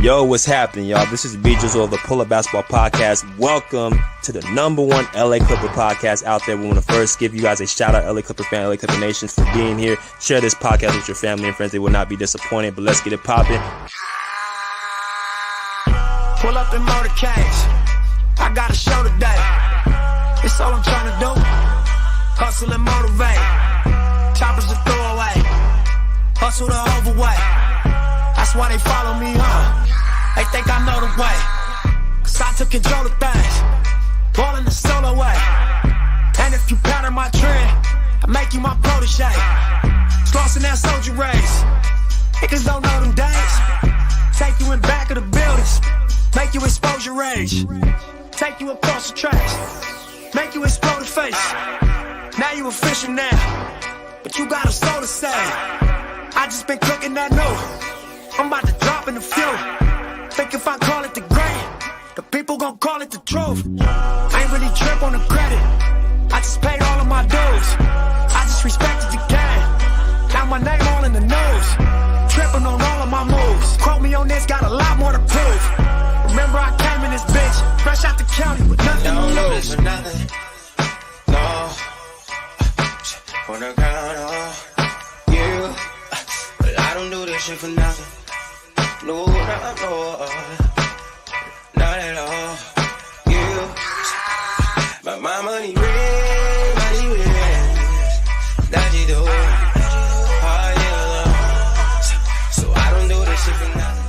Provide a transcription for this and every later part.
Yo, what's happening, y'all? This is B Jizzle of the Pull Up Basketball Podcast. Welcome to the number one LA Clipper podcast out there. We want to first give you guys a shout out, LA Clipper fan, LA Clipper Nations, for being here. Share this podcast with your family and friends. They will not be disappointed, but let's get it popping. Pull up in motorcades. I got a show today. It's all I'm trying to do. Hustle and motivate. Choppers to throw away. Hustle the overweight. That's why they follow me, huh? They think I know the way. Cause I took control of things. Ballin' the solo way. And if you pattern my trend, I make you my protege. Slossin' that soldier race. Niggas don't know them days. Take you in back of the buildings. Make you expose your rage. Take you across the tracks. Make you explode the face. Now you official now. But you got a soul to say. I just been cooking that new. I'm about to drop in the few. Think if I call it the great, the people gon' call it the truth. I ain't really trip on the credit. I just paid all of my dues. I just respected the game. Now my name all in the news. Tripping on all of my moves. Quote me on this, got a lot more to prove. Remember I came in this bitch, fresh out the county with nothing to lose. For nothing, no. For the crown, oh, you. But I don't do this shit for nothing. No, not at all. You, but my money ring, that you do, all year long. So I don't do this shit for nothing.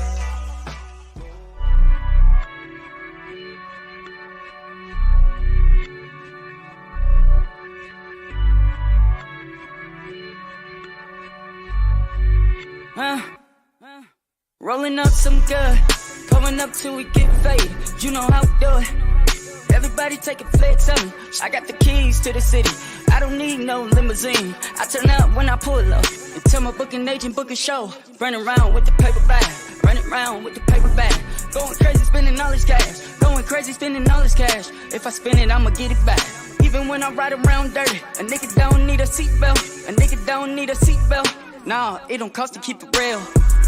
Rolling up some good, going up till we get faded. You know how we do it. Everybody take a flex on me. I got the keys to the city. I don't need no limousine. I turn up when I pull up and tell my booking agent book a show. Running around with the paper bag, running around with the paper bag. Going crazy spending all this cash. Going crazy spending all this cash. If I spend it, I'ma get it back. Even when I ride around dirty, a nigga don't need a seatbelt. A nigga don't need a seatbelt. Nah, it don't cost to keep it real.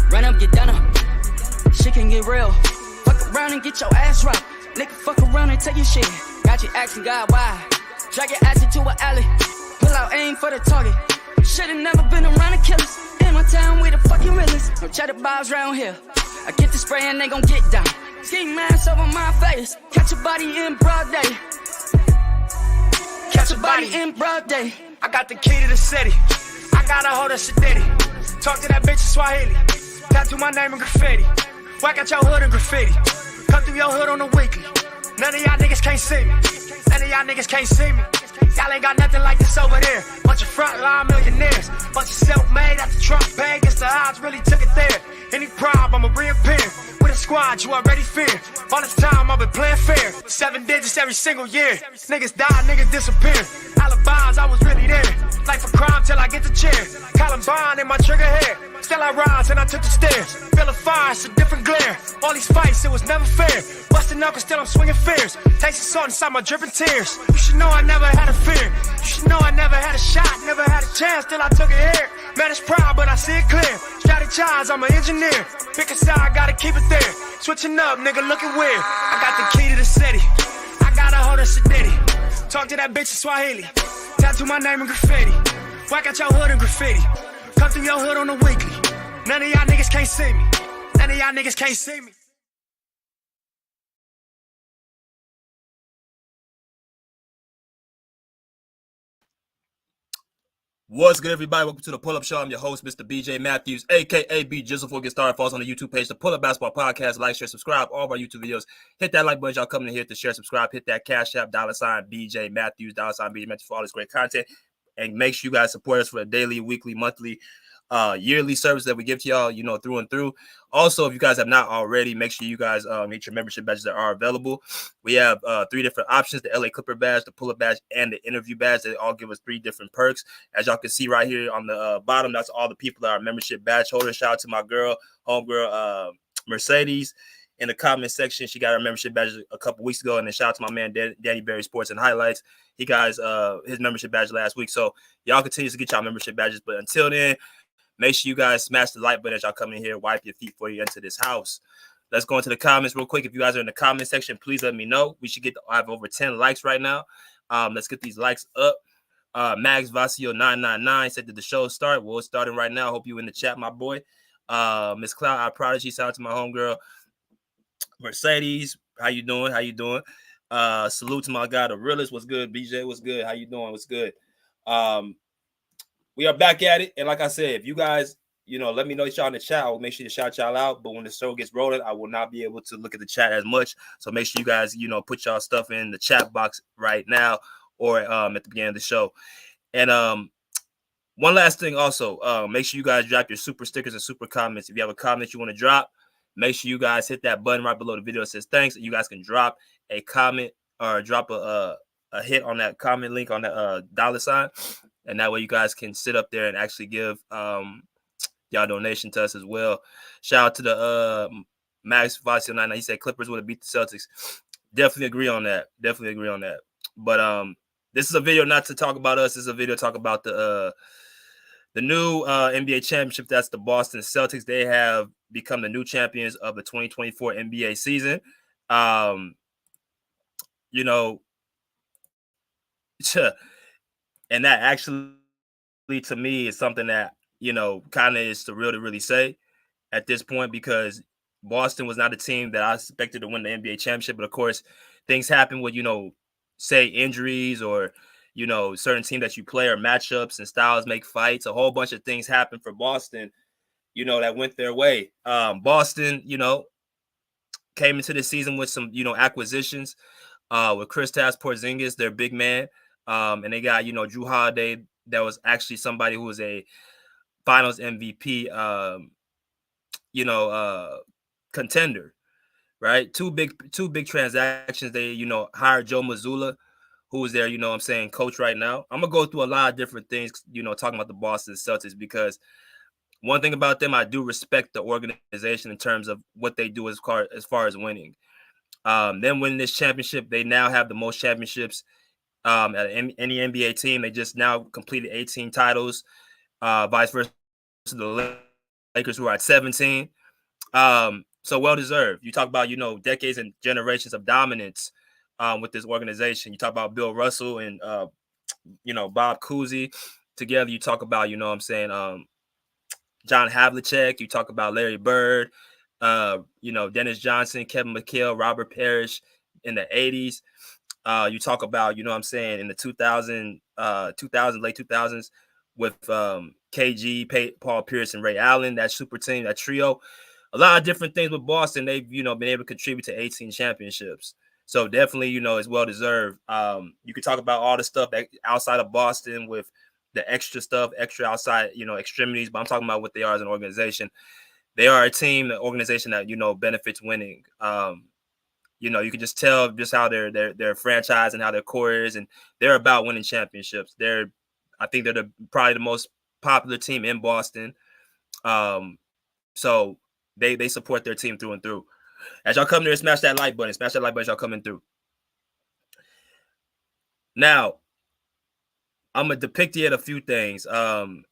Run up, get done up. Shit can get real. Fuck around and get your ass rocked. Nigga, fuck around and take your shit. Got you asking God why. Drag your ass into an alley. Pull out aim for the target. Should've never been around the killers. In my town, we the fucking realest. No cheddar bars round here. I get the spray and they gon' get down. Ski mask over my face. Catch a body in broad day. Catch a body in broad day. I got the key to the city. I got a hold of Shadiddy. Talk to that bitch in Swahili. Tattoo my name in graffiti. Whack out your hood in graffiti. Come through your hood on the weekly. None of y'all niggas can't see me. None of y'all niggas can't see me. Y'all ain't got nothing like this over there. Bunch of frontline millionaires. Bunch of self-made at the Trump pay. Guess the odds really took it there. Any problem, I'ma reappear. With a squad you already fear. All this time I've been playing fair. 7 digits every single year. Niggas die, niggas disappear. Alibis, I was really there. Life a crime till I get the chair. Columbine in my trigger hair. Still I rise and I took the stairs. Feel a fire, it's a different glare. All these fights, it was never fair. Busting knuckles, still I'm swinging fears. Taste the salt inside my dripping tears. You should know I never had a fear. You should know I never had a shot, never had a chance till I took it here. Man, it's proud, but I see it clear. Strategize, I'm an engineer. Pick a side, gotta keep it there. Switching up, nigga, looking weird. I got the key to the city. I got a hold of Shadiddy. Talk to that bitch in Swahili. Tattoo my name in graffiti. Whack out your hood in graffiti. Come through your hood on the weekly. None of y'all niggas can't see me. None of y'all niggas can't see me. What's good, everybody? Welcome to the Pull Up Show. I'm your host, Mr. BJ Matthews, aka B Jizzle. Before we get started, follow us on the YouTube page, the Pull Up Basketball Podcast. Like, share, subscribe. All of our YouTube videos. Hit that like button. Y'all coming in here to share, subscribe. Hit that Cash App, $, BJ Matthews, $, BJ Matthews for all this great content. And make sure you guys support us for the daily, weekly, monthly, yearly service that we give to y'all, you know, through and through. Also, if you guys have not already, make sure you guys get your membership badges that are available. We have 3 different options: the LA Clipper badge, the pull-up badge, and the interview badge. They all give us 3 different perks. As y'all can see right here on the bottom, that's all the people that are membership badge holders. Shout out to my homegirl, Mercedes. In the comment section, she got her membership badge a couple weeks ago. And then shout out to my man, Danny Berry Sports and Highlights. He got his membership badge last week. So y'all continue to get y'all membership badges. But until then, make sure you guys smash the like button as y'all come in here, wipe your feet before you enter this house. let's go into the comments real quick. If you guys are in the comment section, please let me know. We should I have over 10 likes right now. Let's get these likes up. Max Vasio 999 said, did the show start? Well, it's starting right now. Hope you in the chat, my boy. Miss Cloud, I Prodigy, shout out to my homegirl. Mercedes, how you doing? Salute to my guy, the realist. What's good? BJ, what's good? How you doing? What's good? We are back at it. And like I said, if you guys, let me know y'all in the chat. I will make sure to shout y'all out. But when the show gets rolling, I will not be able to look at the chat as much. So make sure you guys, put y'all stuff in the chat box right now or at the beginning of the show. And one last thing also, make sure you guys drop your super stickers and super comments. If you have a comment you want to drop, make sure you guys hit that button right below the video that says thanks. You guys can drop a comment or drop a hit on that comment link on that $sign. And that way you guys can sit up there and actually give y'all donation to us as well. Shout out to the Max Vasio 99. He said Clippers would have beat the Celtics. Definitely agree on that. But this is a video not to talk about us. This is a video to talk about the new NBA championship. That's the Boston Celtics. They have become the new champions of the 2024 NBA season. And that actually, to me, is something that, kind of is surreal to really say at this point, because Boston was not a team that I expected to win the NBA championship. But of course, things happen with, say injuries or, certain team that you play or matchups and styles make fights. A whole bunch of things happen for Boston, that went their way. Boston, came into the season with some, acquisitions with Kristaps Porzingis, their big man. And they got, Drew Holiday, that was actually somebody who was a Finals MVP, contender, right? Two big transactions. They, hired Joe Mazzulla, who is their, coach right now. I'm gonna go through a lot of different things, talking about the Boston Celtics, because one thing about them, I do respect the organization in terms of what they do as far as winning. Them winning this championship, they now have the most championships at any NBA team. They just now completed 18 titles, vice versa to the Lakers, who are at 17. So well-deserved. You talk about, decades and generations of dominance with this organization. You talk about Bill Russell and, Bob Cousy together. You talk about, John Havlicek. You talk about Larry Bird, Dennis Johnson, Kevin McHale, Robert Parrish in the 80s. You talk about, in the 2000s, late 2000s with KG, Paul Pierce, and Ray Allen, that super team, that trio. A lot of different things with Boston. They've, been able to contribute to 18 championships. So definitely, it's well-deserved. You could talk about all the stuff that outside of Boston with the extra stuff, extra outside, extremities, but I'm talking about what they are as an organization. They are a team, an organization that, benefits winning. You can just tell just how their franchise and how their core is, and they're about winning championships. I think they're probably the most popular team in Boston. So they support their team through and through. As y'all come there, smash that like button. Smash that like button as y'all coming through. Now, I'm going to depict yet a few things. I'm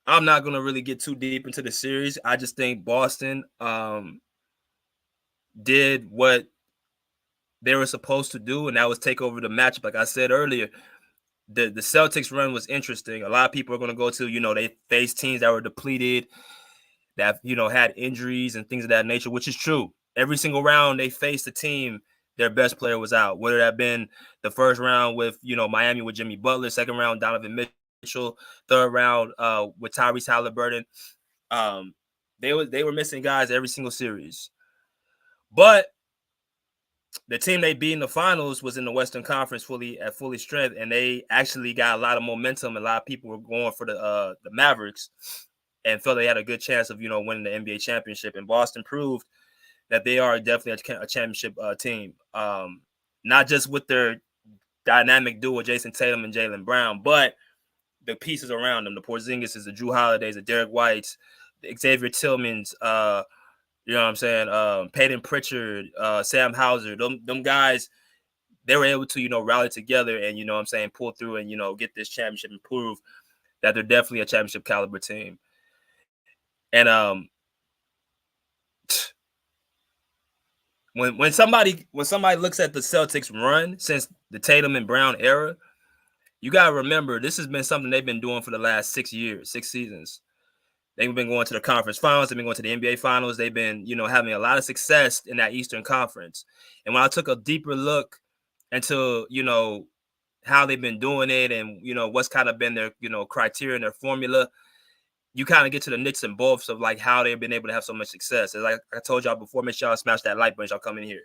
not going to really get too deep into the series. I just think Boston did what they were supposed to do, and that was take over the matchup. Like I said earlier, the Celtics run was interesting. A lot of people are going to go to, they faced teams that were depleted, that, had injuries and things of that nature, which is true. Every single round they faced a team, their best player was out. Whether that been the first round with, Miami with Jimmy Butler, second round Donovan Mitchell, third round with Tyrese Halliburton. They were missing guys every single series. But the team they beat in the finals was in the Western Conference at fully strength, and they actually got a lot of momentum. A lot of people were going for the Mavericks and felt they had a good chance of, winning the NBA championship. And Boston proved that they are definitely a championship team, not just with their dynamic duo, Jason Tatum and Jaylen Brown, but the pieces around them, the Porzingis, the Drew Holidays, the Derek Whites, the Xavier Tillmans, Peyton Pritchard, Sam Hauser, them guys, they were able to, rally together and, pull through and, get this championship and prove that they're definitely a championship caliber team. And when somebody looks at the Celtics run since the Tatum and Brown era, you gotta remember this has been something they've been doing for the last 6 years, 6 seasons. They've been going to the conference finals. They've been going to the NBA finals. They've been, having a lot of success in that Eastern Conference. And when I took a deeper look into, how they've been doing it and, what's kind of been their, criteria and their formula, you kind of get to the nits and bolts of like how they've been able to have so much success. And like I told y'all before, make sure y'all smash that like button. Y'all come in here.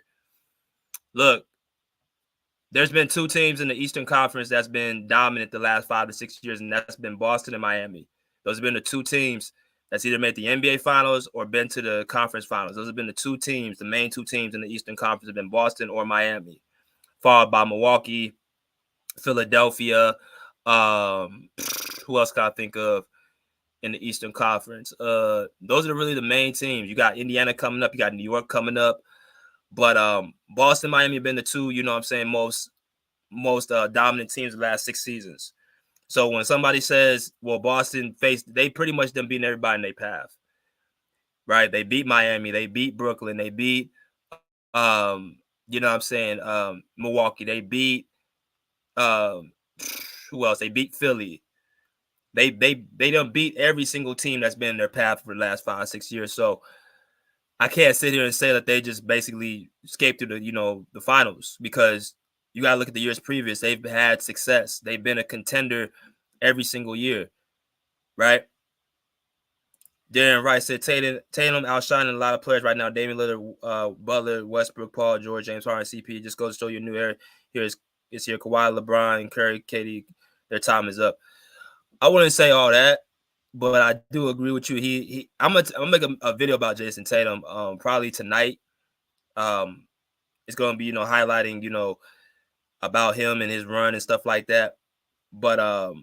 Look, there's been 2 teams in the Eastern Conference that's been dominant the last 5 to 6 years, and that's been Boston and Miami. Those have been the 2 teams that's either made the NBA Finals or been to the conference finals. Those have been the 2 teams, the main 2 teams in the Eastern Conference have been Boston or Miami, followed by Milwaukee, Philadelphia. Who else can I think of in the Eastern Conference? Those are really the main teams. You got Indiana coming up. You got New York coming up. But Boston, Miami have been the 2, most dominant teams the last 6 seasons. So when somebody says, well, Boston they pretty much done beating everybody in their path, right? They beat Miami, they beat Brooklyn, they beat, Milwaukee, they beat, who else? They beat Philly. They done beat every single team that's been in their path for the last 5 or 6 years. So I can't sit here and say that they just basically escaped through the finals, because you got to look at the years previous. They've had success. They've been a contender every single year, right? Darren Wright said Tatum outshining a lot of players right now. Damian Lillard, Butler, Westbrook, Paul George, James Harden, CP. Just goes to show you a new era. Is here. Kawhi, LeBron, Curry, KD, their time is up. I wouldn't say all that, but I do agree with you. I'm gonna make a video about Jason Tatum probably tonight. It's gonna be highlighting about him and his run and stuff like that. But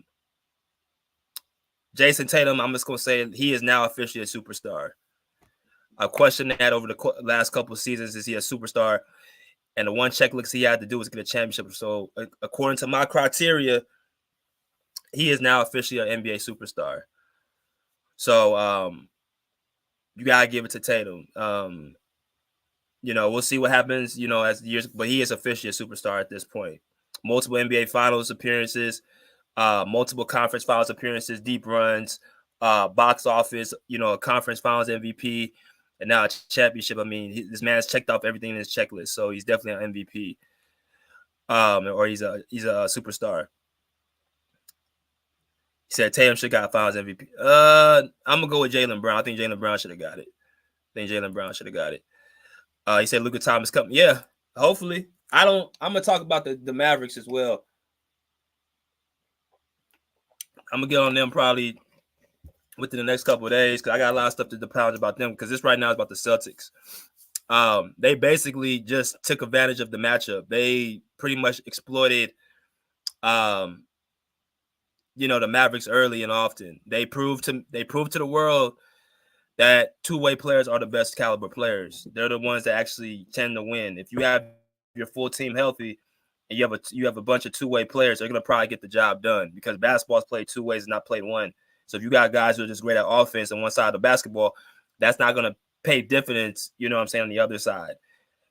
Jason Tatum, I'm just gonna say he is now officially a superstar. I questioned that over the last couple of seasons. Is he a superstar? And the one checklist he had to do was get a championship. So according to my criteria, he is now officially an NBA superstar. So you gotta give it to Tatum. We'll see what happens, as the years, but he is officially a superstar at this point. Multiple NBA Finals appearances, multiple conference finals appearances, deep runs, box office, conference finals MVP, and now a championship. I mean, this man's checked off everything in his checklist, so he's definitely an MVP. Or he's a superstar. He said Tatum should have got Finals MVP. I'm gonna go with Jaylen Brown. I think Jaylen Brown should have got it. He said Luka Thomas coming. Yeah, hopefully. I'm gonna talk about the Mavericks as well. I'm gonna get on them probably within the next couple of days, because I got a lot of stuff to pound about them, because this right now is about the Celtics. They basically just took advantage of the matchup. They pretty much exploited the Mavericks early and often. They proved to the world that two-way players are the best caliber players. They're the ones that actually tend to win. If you have your full team healthy and you have a bunch of two-way players, they're going to probably get the job done, because basketball is played 2 ways and not played 1. So if you got guys who are just great at offense on one side of the basketball, that's not going to pay dividends, on the other side.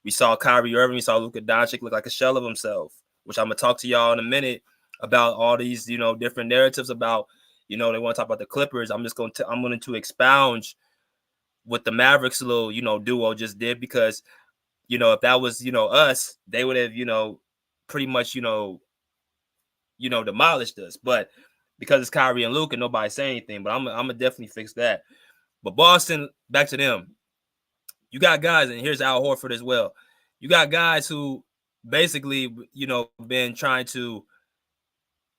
We saw Kyrie Irving, we saw Luka Doncic look like a shell of himself, which I'm going to talk to y'all in a minute about all these, different narratives about, they want to talk about the Clippers. I'm going to expound what the Mavericks little, duo just did, because, if that was, us, they would have, pretty much, demolished us. But because it's Kyrie and Luka, nobody's saying anything. But I'm gonna definitely fix that. But Boston, back to them. You got guys, and here's Al Horford as well. You got guys who basically, been trying to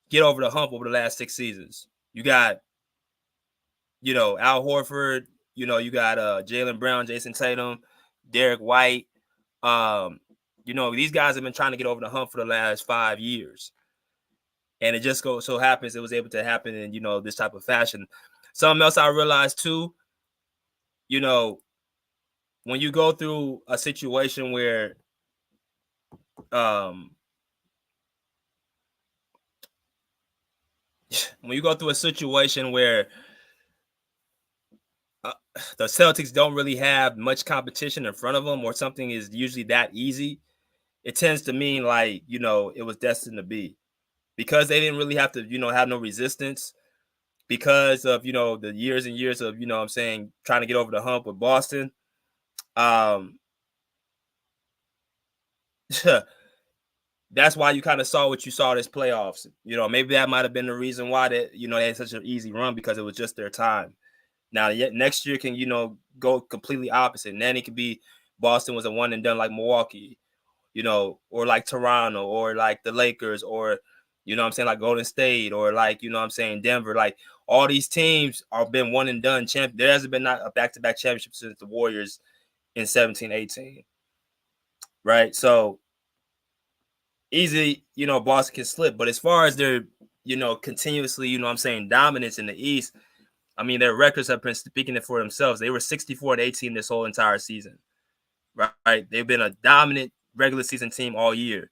get over the hump over the last 6 seasons. You got, Al Horford. You got Jaylen Brown, Jason Tatum, Derek White. These guys have been trying to get over the hump for the last 5 years. And it just so happens it was able to happen in, this type of fashion. Something else I realized too, when you go through a situation where the Celtics don't really have much competition in front of them, or something is usually that easy, it tends to mean like, it was destined to be, because they didn't really have to, have no resistance, because of, the years and years of, what I'm saying, trying to get over the hump with Boston. That's why you kind of saw what you saw this playoffs. Maybe that might have been the reason why that, they had such an easy run, because it was just their time. Now, yet next year can, go completely opposite. And then it could be Boston was a one and done like Milwaukee, or like Toronto, or like the Lakers, or, like Golden State, or like, Denver. Like all these teams are been one and done champ. There hasn't been not a back-to-back championship since the Warriors in 17-18. Right. So easy, Boston can slip. But as far as their, continuously, dominance in the East, I mean, their records have been speaking it for themselves. They were 64-18 this whole entire season. Right. They've been a dominant regular season team all year.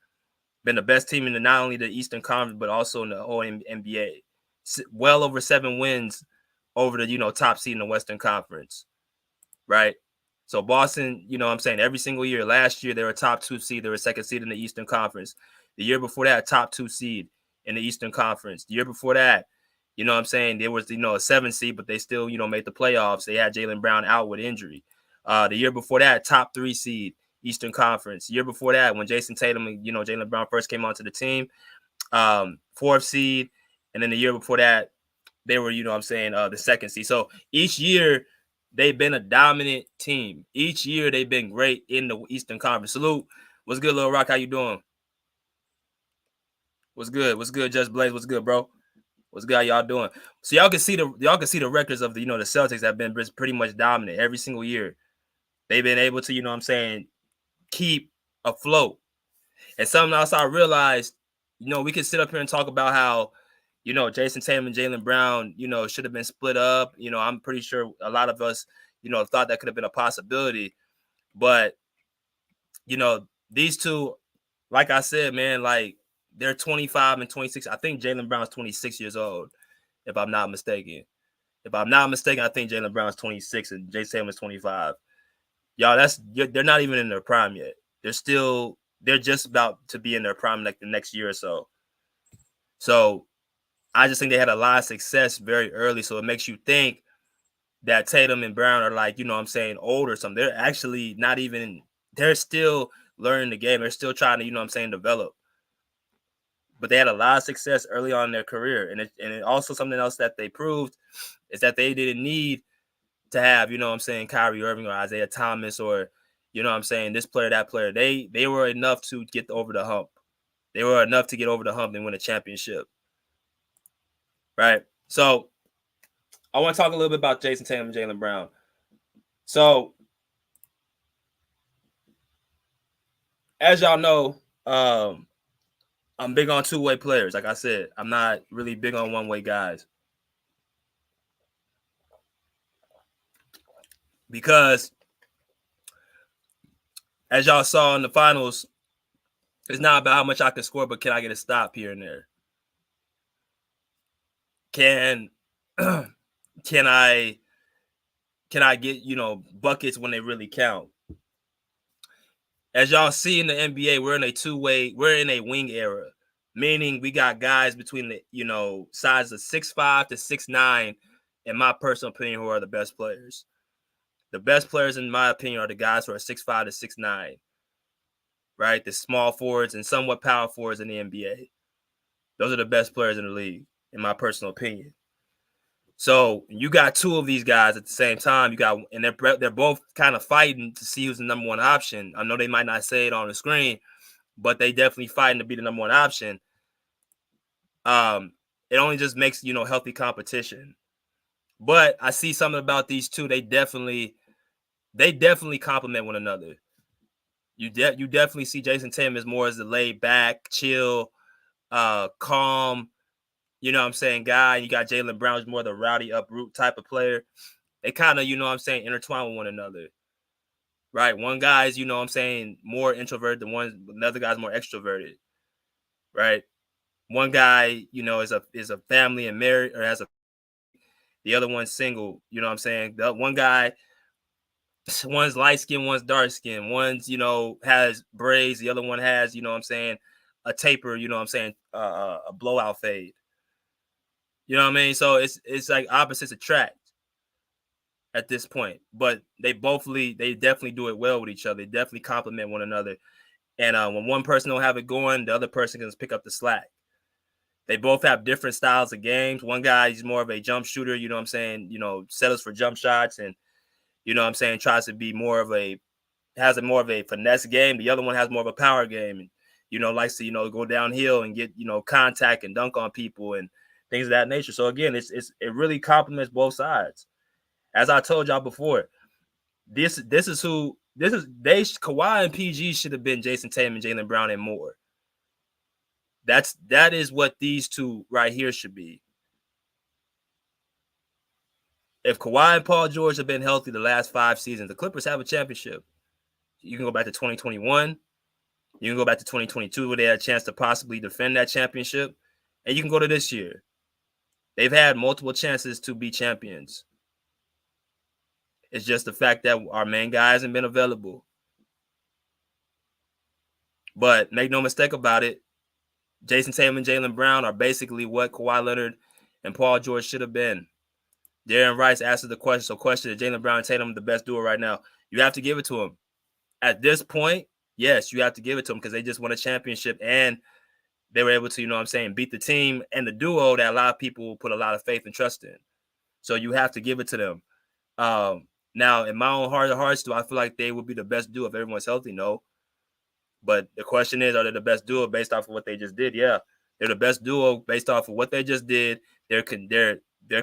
Been the best team in not only the Eastern Conference, but also in the whole NBA. Well over 7 wins over the, top seed in the Western Conference. Right. So Boston, every single year. Last year, they were a top 2 seed. They were second seed in the Eastern Conference. The year before that, top 2 seed in the Eastern Conference. The year before that, there was, a 7 seed, but they still, made the playoffs. They had Jaylen Brown out with injury. The year before that, top 3 seed, Eastern Conference. The year before that, when Jason Tatum and, Jaylen Brown first came onto the team, 4th seed. And then the year before that, they were, the second seed. So each year, they've been a dominant team. Each year, they've been great in the Eastern Conference. Salute. What's good, Lil Rock? How you doing? What's good? What's good, Just Blaze? What's good, bro? What's good? How y'all doing? So y'all can see the records of the, the Celtics have been pretty much dominant every single year. They've been able to, keep afloat. And something else I realized, we can sit up here and talk about how, Jason Tatum and Jaylen Brown, should have been split up. I'm pretty sure a lot of us, thought that could have been a possibility. But, these two, like I said, man, like they're 25 and 26. I think Jaylen Brown's 26 years old, if I'm not mistaken. I think Jaylen Brown's 26 and Jason Tatum is 25. Y'all, they're not even in their prime yet. They're just about to be in their prime like the next year or so. So I just think they had a lot of success very early. So it makes you think that Tatum and Brown are like, old or something. They're actually not even, they're still learning the game. They're still trying to, develop. But they had a lot of success early on in their career. And it also something else that they proved is that they didn't need to have, Kyrie Irving or Isaiah Thomas or, this player, that player. They were enough to get over the hump. They were enough to get over the hump and win a championship. Right? So I want to talk a little bit about Jason Tatum and Jaylen Brown. So as y'all know, I'm big on two-way players. Like I said, I'm not really big on one-way guys. Because as y'all saw in the finals, it's not about how much I can score, but can I get a stop here and there? Can I get, buckets when they really count? As y'all see in the NBA, we're in a wing era, meaning we got guys between the, size of 6'5" to 6'9", in my personal opinion, who are the best players. The best players, in my opinion, are the guys who are 6'5" to 6'9", right? The small forwards and somewhat power forwards in the NBA. Those are the best players in the league, in my personal opinion. So you got two of these guys at the same time. And they're both kind of fighting to see who's the number one option. I know they might not say it on the screen, but they definitely fighting to be the number one option. It only just makes, healthy competition. But I see something about these two. They definitely complement one another. You definitely see Jason Tatum as more as the laid back, chill, calm, guy. You got Jaylen Brown, who's more the rowdy, uproot type of player. They kind of, intertwine with one another. Right? One guy's, more introverted than another guy's more extroverted. Right? One guy, is a family and married, or has a, The other one's single. You know what I'm saying? The one guy, one's light skin, one's dark skin. One's, has braids. The other one has, you know what I'm saying, a taper, you know what I'm saying, a blowout fade. You know what I mean? So it's like opposites attract at this point. But they definitely do it well with each other. They definitely complement one another. And when one person don't have it going, the other person can just pick up the slack. They both have different styles of games. One guy is more of a jump shooter, you know what I'm saying, settles for jump shots and, you know what I'm saying, tries to be more of a finesse game. The other one has more of a power game and, likes to, go downhill and get, contact and dunk on people and things of that nature. So again, it really complements both sides. As I told y'all before, Kawhi and PG should have been Jason Tatum and Jaylen Brown and more. That is what these two right here should be. If Kawhi and Paul George have been healthy the last 5 seasons, the Clippers have a championship. You can go back to 2021. You can go back to 2022 where they had a chance to possibly defend that championship. And you can go to this year. They've had multiple chances to be champions. It's just the fact that our main guy hasn't been available. But make no mistake about it, Jason Tatum and Jaylen Brown are basically what Kawhi Leonard and Paul George should have been. Darren Rice asked the question. So, question: is Jaylen Brown and Tatum the best duo right now? You have to give it to him. At this point, yes, you have to give it to them because they just won a championship and they were able to, beat the team and the duo that a lot of people put a lot of faith and trust in. So you have to give it to them. Now, in my own heart of hearts, do I feel like they would be the best duo if everyone's healthy? No. But the question is, are they the best duo based off of what they just did? Yeah, they're the best duo based off of what they just did. They're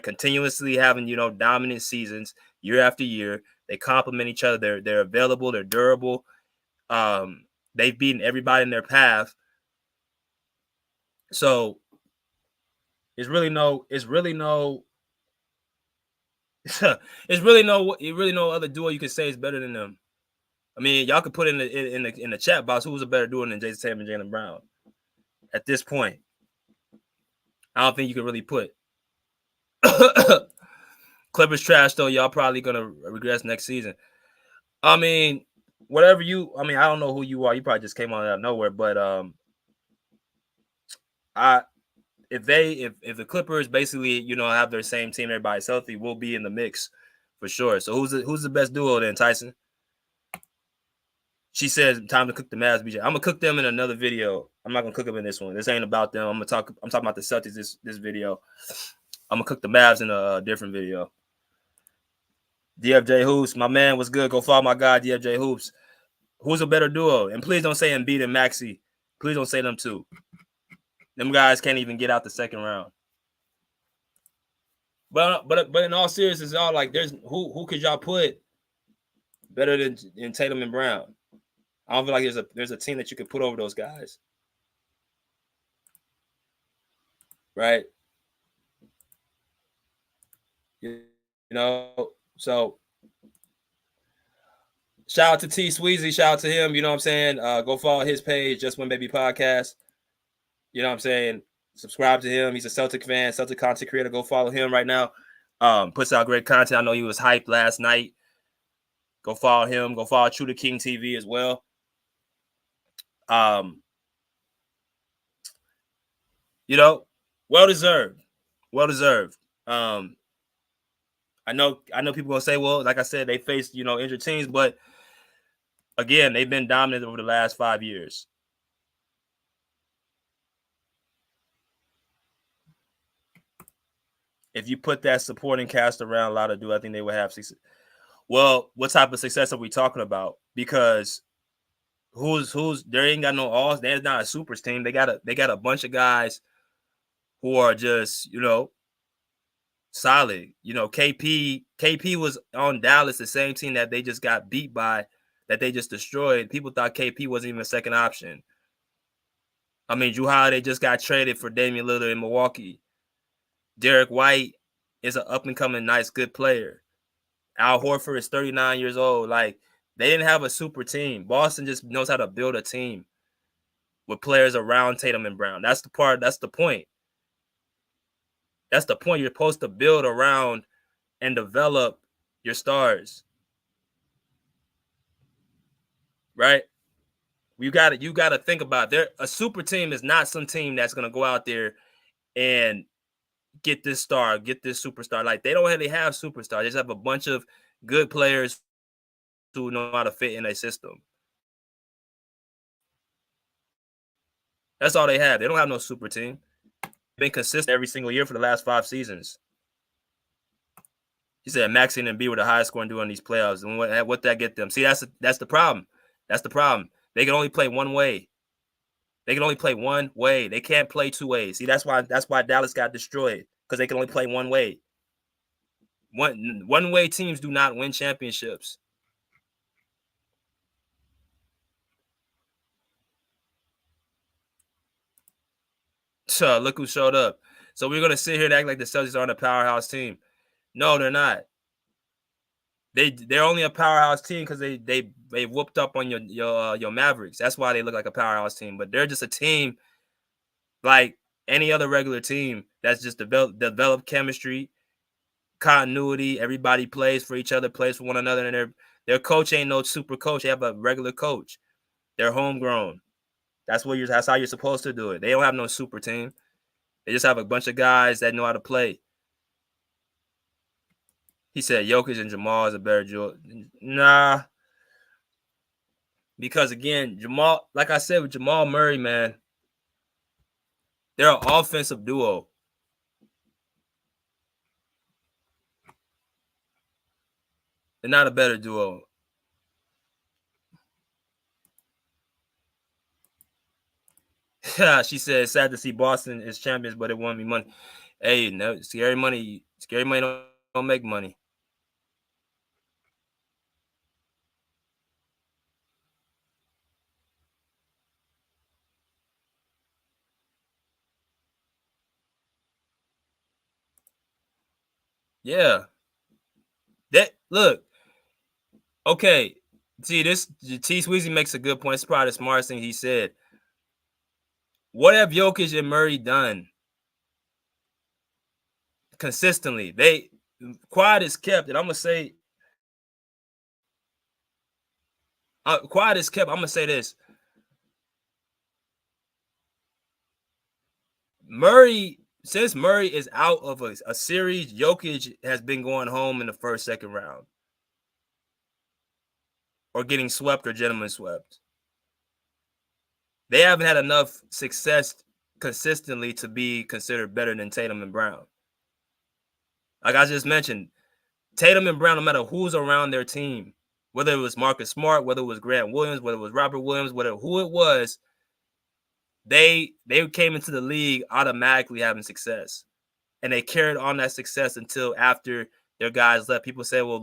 continuously having, dominant seasons year after year. They complement each other. They're available. They're durable. They've beaten everybody in their path. So it's really no other duo you can say is better than them. I mean, y'all could put in the chat box who's a better duo than Jason Tatum and Jaylen Brown at this point. I don't think you can really put. Clippers trash though. Y'all probably gonna regress next season. I mean, I don't know who you are. You probably just came out of nowhere, but if the Clippers basically have their same team, everybody's healthy, we'll be in the mix for sure. So who's the best duo then, Tyson? She says time to cook the Mavs, BJ. I'm gonna cook them in another video. I'm not gonna cook them in this one. This ain't about them. I'm talking about the Celtics this video. I'm gonna cook the Mavs in a different video. DFJ Hoops, my man, was good. Go follow my guy, DFJ Hoops. Who's a better duo? And please don't say Embiid and Maxey. Please don't say them two. Them guys can't even get out the second round. But in all seriousness, y'all like there's who could y'all put better than Tatum and Brown? I don't feel like there's a team that you could put over those guys. Right? So shout out to T Sweezy, shout out to him, you know what I'm saying? Go follow his page, Just Win Baby Podcast. You know what I'm saying? Subscribe to him. He's a Celtic fan, Celtic content creator. Go follow him right now. Puts out great content. I know he was hyped last night. Go follow him. Go follow True to King TV as well. Well deserved. Well deserved. I know people gonna say, well, like I said, they faced, injured teams, but again, they've been dominant over the last 5 years. If you put that supporting cast around a lot of I think they would have success. Well, what type of success are we talking about? Because there ain't got no alls. There's not a supers team. They got a bunch of guys who are just, solid. KP was on Dallas, the same team that they just got beat by, that they just destroyed. People thought KP wasn't even a second option. I mean, Jrue Holiday just got traded for Damian Lillard in Milwaukee. Derek White is an up-and-coming, nice, good player. Al Horford is 39 years old. Like, they didn't have a super team. Boston just knows how to build a team with players around Tatum and Brown. That's the point. That's the point. You're supposed to build around and develop your stars. Right? You gotta think about it. A super team is not some team that's gonna go out there and get this star, get this superstar. Like, they don't really have superstars. They just have a bunch of good players who know how to fit in a system. That's all they have. They don't have no super team. Been consistent every single year for the last 5 seasons. He said Maxine and B were the highest scoring duo in these playoffs. And what that get them? See, that's the problem. That's the problem. They can only play one way. They can only play one way. They can't play 2 ways. See, that's why Dallas got destroyed, because they can only play one way. One way teams do not win championships. So look who showed up. So we're gonna sit here and act like the Celtics aren't a powerhouse team. No, they're not. They're only a powerhouse team because they whooped up on your Mavericks. That's why they look like a powerhouse team. But they're just a team like any other regular team that's just developed chemistry, continuity. Everybody plays for each other, plays for one another, and their coach ain't no super coach. They have a regular coach. They're homegrown. That's how you're supposed to do it. They don't have no super team. They just have a bunch of guys that know how to play. He said Jokic and Jamal is a better duo. Nah. Because, again, Jamal, like I said with Jamal Murray, man, they're an offensive duo. They're not a better duo. She said, sad to see Boston is champions, but it won't be money. Hey, no, scary money don't make money. Yeah. Look. Okay. See, this T Sweezy makes a good point. It's probably the smartest thing he said. What have Jokic and Murray done consistently? Quiet is kept, and I'm gonna say quiet is kept. I'm gonna say this. Since Murray is out of a series, Jokic has been going home in the first, second round, or getting swept or gentlemen swept. They haven't had enough success consistently to be considered better than Tatum and Brown. Like I just mentioned, Tatum and Brown, no matter who's around their team, whether it was Marcus Smart, whether it was Grant Williams, whether it was Robert Williams, who it was, they came into the league automatically having success. And they carried on that success until after their guys left. People say, well,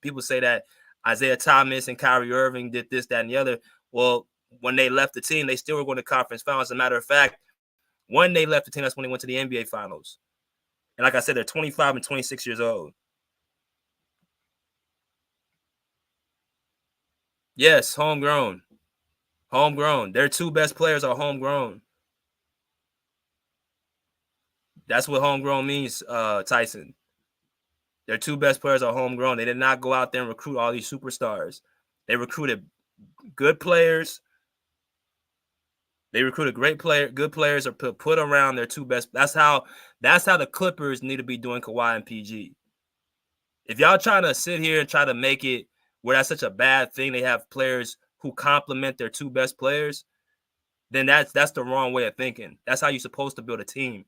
people say that Isaiah Thomas and Kyrie Irving did this, that, and the other. Well, when they left the team, they still were going to conference finals. As a matter of fact, when they left the team, that's when they went to the NBA finals. And like I said, they're 25 and 26 years old. Yes, homegrown. Homegrown. Their 2 best players are homegrown. That's what homegrown means, Tyson. Their 2 best players are homegrown. They did not go out there and recruit all these superstars. They recruited good players. They recruited good players are put around their 2 best. That's how the Clippers need to be doing Kawhi and PG. If y'all trying to sit here and try to make it where that's such a bad thing, they have players who complement their 2 best players, then that's the wrong way of thinking. That's how you're supposed to build a team.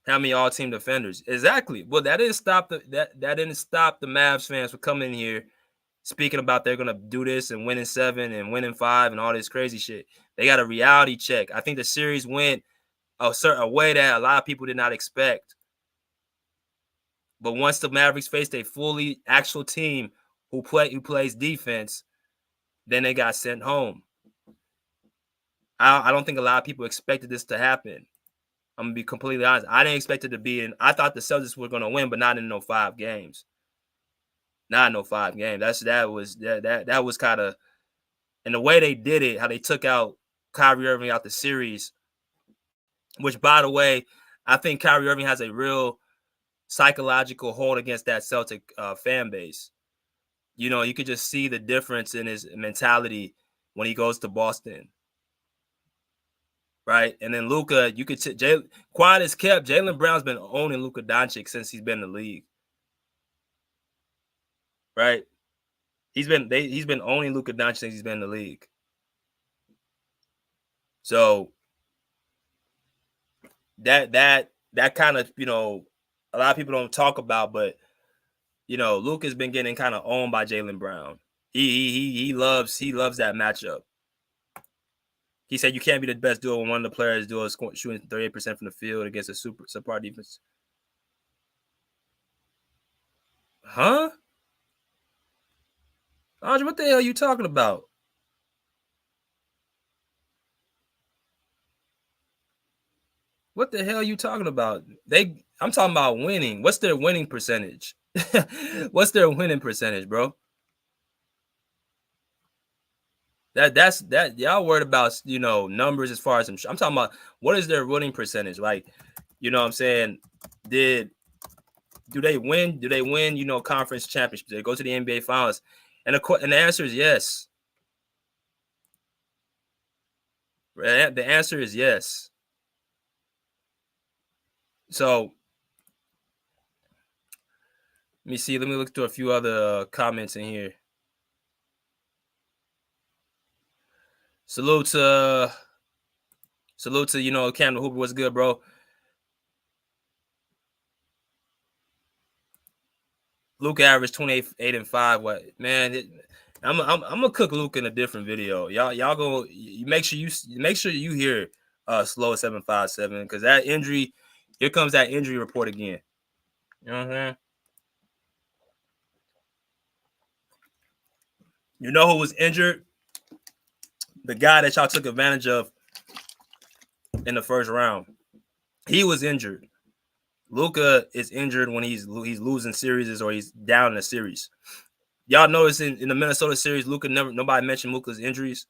How many all-team defenders? Exactly. Well, that didn't stop the Mavs fans from coming in here speaking about they're gonna do this and winning 7 and winning 5 and all this crazy shit. They got a reality check. I think the series went a way that a lot of people did not expect. But once the Mavericks faced a fully actual team who plays defense, then they got sent home. I don't think a lot of people expected this to happen. I'm gonna be completely honest. I didn't expect it to be I thought the Celtics were gonna win, but not in no 5 games. Not no 5 games. That was kind of, and the way they did it, how they took out Kyrie Irving out the series, which, by the way, I think Kyrie Irving has a real psychological hold against that Celtic fan base. You know, you could just see the difference in his mentality when he goes to Boston. Right? And then Luka, you could quiet as kept. Jaylen Brown's been owning Luka Doncic since he's been in the league. Right? He's been owning Luka Doncic since he's been in the league. So that kind of, you know, a lot of people don't talk about, but you know, Luka's been getting kind of owned by Jaylen Brown. He loves that matchup. He said you can't be the best duo when one of the players shooting 38% from the field against a subpar defense. Huh? Andre, what the hell are you talking about? What the hell are you talking about? I'm talking about winning. What's their winning percentage? What's their winning percentage, bro? That's y'all worried about, you know, numbers as far as I'm talking about what is their winning percentage? Like, you know what I'm saying? Do they win? Do they win, you know, conference championships? Do they go to the NBA finals? And the answer is yes. The answer is yes. So let me see. Let me look through a few other comments in here. Salute to you know, Camden Hooper. What's good, bro? Luka averaged 28, 8, and 5. What, man? I'm gonna cook Luka in a different video. Y'all go. You make sure you hear Slow 757, because that injury. Here comes that injury report again. You know what I'm saying? You know who was injured? The guy that y'all took advantage of in the first round. He was injured. Luka is injured when he's losing series or he's down in a series. Y'all notice in the Minnesota series, nobody mentioned Luka's injuries.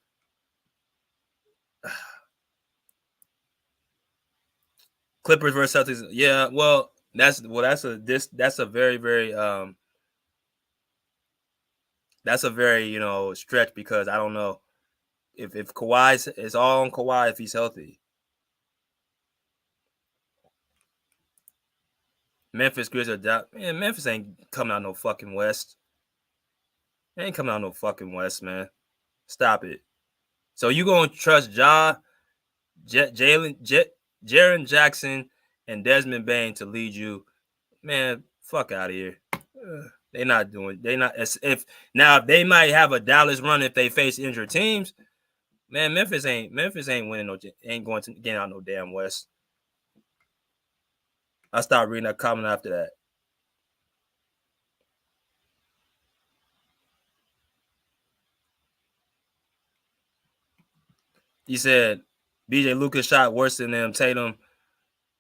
Clippers versus Celtics. Yeah, well, that's a very, very that's a very, you know, stretch, because I don't know if Kawhi is all on Kawhi if he's healthy. Memphis Grizzlies are down. Man, Memphis ain't coming out no fucking West. They ain't coming out no fucking West, man. Stop it. So you gonna trust Jaren Jackson and Desmond Bane to lead you? Man, fuck out of here. They not. If they might have a Dallas run if they face injured teams. Man, Memphis ain't winning ain't going to get out no damn West. I stopped reading that comment after that. He said, BJ Lucas shot worse than them. Tatum,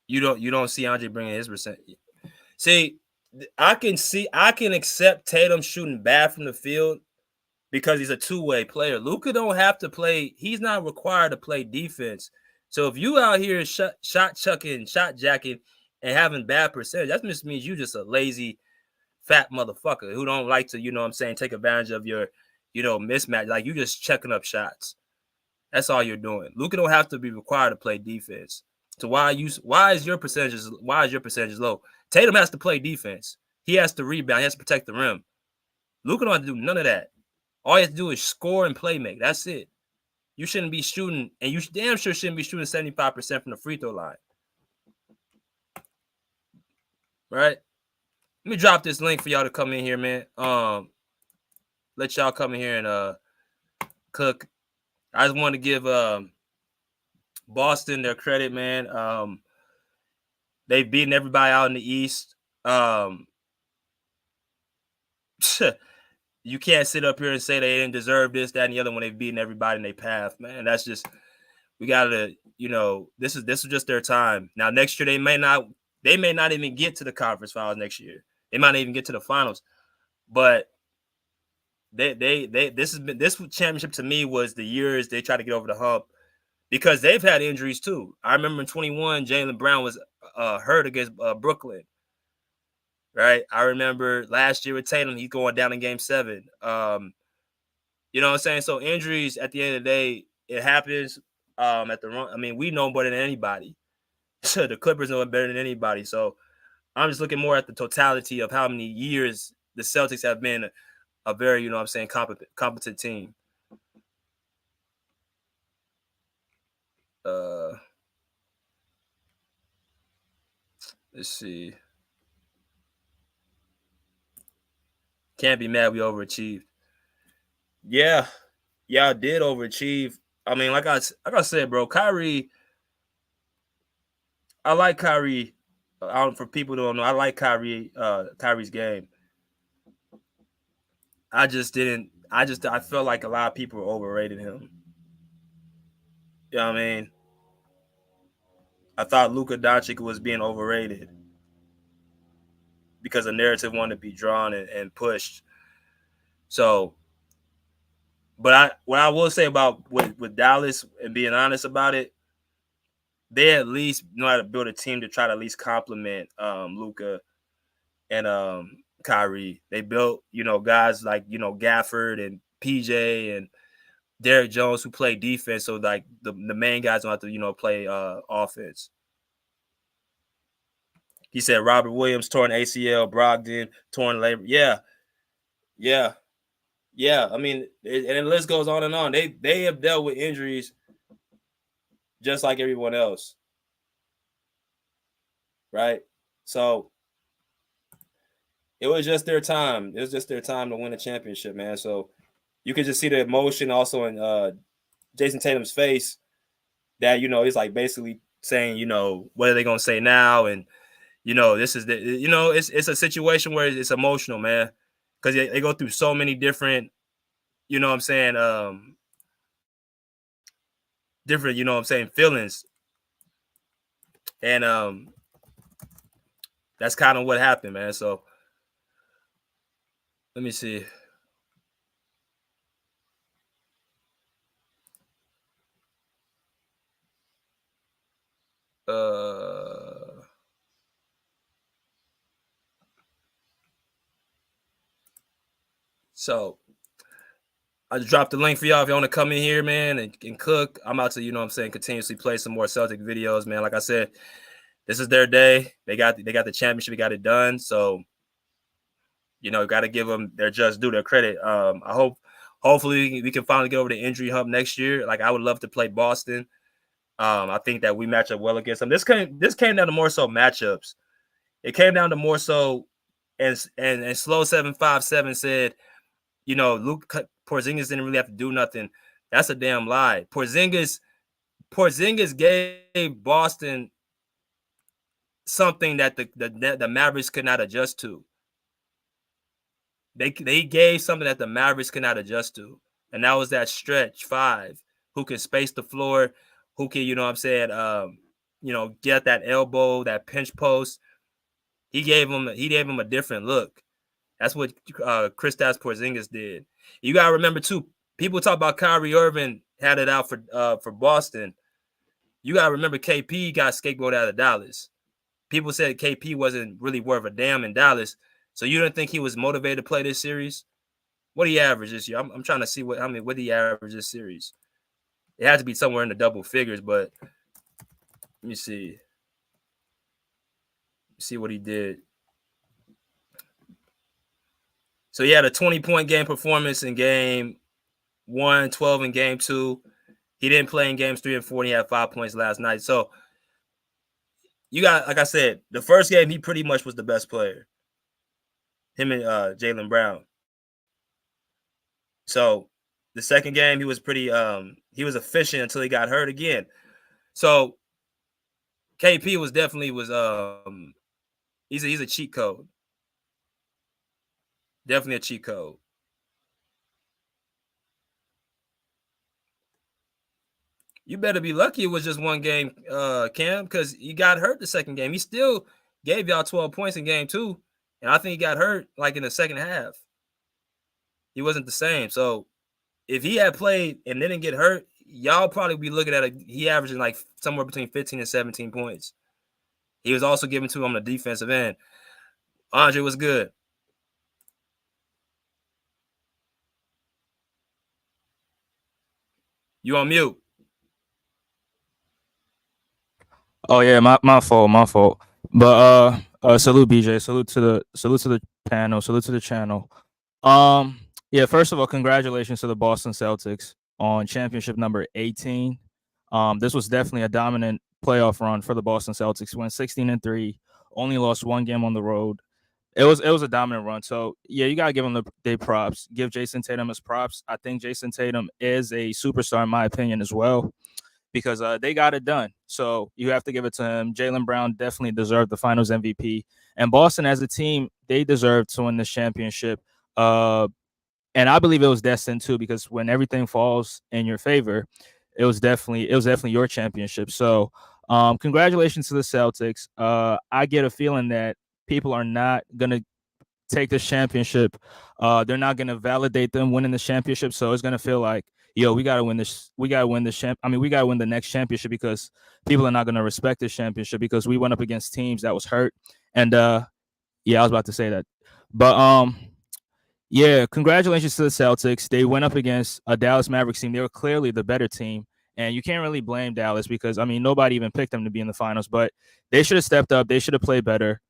you don't see Andre bringing his percent. See, I can accept Tatum shooting bad from the field because he's a two-way player. Luka don't have to play. He's not required to play defense. So if you out here shot chucking, shot jacking, and having bad percentage, that just means you just a lazy, fat motherfucker who don't like to, you know what I'm saying, take advantage of your, you know, mismatch. Like, you just checking up shots. That's all you're doing. Luka don't have to be required to play defense. So why is your percentage low? Tatum has to play defense. He has to rebound. He has to protect the rim. Luka don't have to do none of that. All he has to do is score and play make. That's it. You shouldn't be shooting, and you damn sure shouldn't be shooting 75% from the free throw line. Right? Let me drop this link for y'all to come in here, man. Let y'all come in here and cook. I just want to give Boston their credit, man. They've beaten everybody out in the East. You can't sit up here and say they didn't deserve this, that, and the other when they've beaten everybody in their path, man. That's just, we gotta, you know, this is just their time. Now next year they may not even get to the conference finals next year. They might not even get to the finals. But this championship to me was the years they tried to get over the hump because they've had injuries too. I remember in 21, Jaylen Brown was hurt against Brooklyn. Right. I remember last year with Tatum, he's going down in game 7. You know what I'm saying? So injuries at the end of the day, it happens at the run. I mean, we know better than anybody. The Clippers know it better than anybody. So I'm just looking more at the totality of how many years the Celtics have been a very, you know what I'm saying, competent team. Let's see. Can't be mad we overachieved. Yeah, I did overachieve. I mean, like I said, bro, Kyrie. I like Kyrie. For people who don't know, I like Kyrie's game. I felt like a lot of people overrated him. You know what I mean? I thought Luka Doncic was being overrated because the narrative wanted to be drawn and pushed. So, but what I will say about with Dallas and being honest about it, they at least know how to build a team to try to at least complement Luka and Kyrie. They built, guys like, Gafford and PJ and Derrick Jones who play defense. So like the main guys don't have to, play offense. He said Robert Williams torn ACL, Brogdon torn labor. Yeah. I mean, and the list goes on and on. They have dealt with injuries just like everyone else. Right? So it was just their time. It was just their time to win a championship, man. So you could just see the emotion also in Jason Tatum's face that, he's like basically saying, what are they going to say now? And, this is it's a situation where it's emotional, man, because they go through so many different, different, feelings. And that's kind of what happened, man. So let me see. So I just dropped the link for y'all if you want to come in here, man, and cook. I'm about to, continuously play some more Celtic videos, man. Like I said, this is their day. They got the championship. They got it done. So, got to give them their just due, their credit. Hopefully we can finally get over the injury hump next year. Like I would love to play Boston. I think that we match up well against them. This came down to more so matchups. It came down to more so, and Slow 757 said, Luke Porzingis didn't really have to do nothing. That's a damn lie. Porzingis gave Boston something that the Mavericks could not adjust to. They gave something that the Mavericks could not adjust to, and that was that stretch 5 who can space the floor, who can, get that elbow, that pinch post. He gave him a different look. That's what Kristaps Porzingis did. You gotta remember too. People talk about Kyrie Irving had it out for Boston. You gotta remember KP got scapegoated out of Dallas. People said KP wasn't really worth a damn in Dallas. So you don't think he was motivated to play this series? What did he average this year? I'm trying to see what did he average this series? It had to be somewhere in the double figures, but let me see. See what he did. So he had a 20-point game performance in game 1, 12 in game 2. He didn't play in games 3 and 4. And he had 5 points last night. So you got, like I said, the first game he pretty much was the best player. Him and Jaylen Brown. So the second game he was pretty he was efficient until he got hurt again. So KP was definitely he's a cheat code. Definitely a cheat code. You better be lucky it was just one game, Cam, because he got hurt the second game. He still gave y'all 12 points in game 2, and I think he got hurt like in the second half. He wasn't the same. So if he had played and didn't get hurt, y'all probably be looking at he averaging like somewhere between 15 and 17 points. He was also given to him on the defensive end. Andre was good. You on mute. Oh yeah, my fault. But salute BJ, salute to the panel, salute to the channel. Yeah, first of all, congratulations to the Boston Celtics on championship number 18. This was definitely a dominant playoff run for the Boston Celtics. Went 16-3, only lost one game on the road. It was a dominant run. So yeah, you gotta give them their props. Give Jason Tatum his props. I think Jason Tatum is a superstar in my opinion as well, because they got it done. So you have to give it to him. Jaylen Brown definitely deserved the Finals MVP, and Boston as a team, they deserved to win this championship. And I believe it was destined too, because when everything falls in your favor, it was definitely your championship. So congratulations to the Celtics. I get a feeling that people are not gonna take this championship. They're not gonna validate them winning the championship. So it's gonna feel like, yo, we gotta win this. We gotta win the we gotta win the next championship, because people are not gonna respect this championship because we went up against teams that was hurt. And yeah, I was about to say that, but yeah, congratulations to the Celtics. They went up against a Dallas Mavericks team. They were clearly the better team. And you can't really blame Dallas because, nobody even picked them to be in the finals. But they should have stepped up. They should have played better.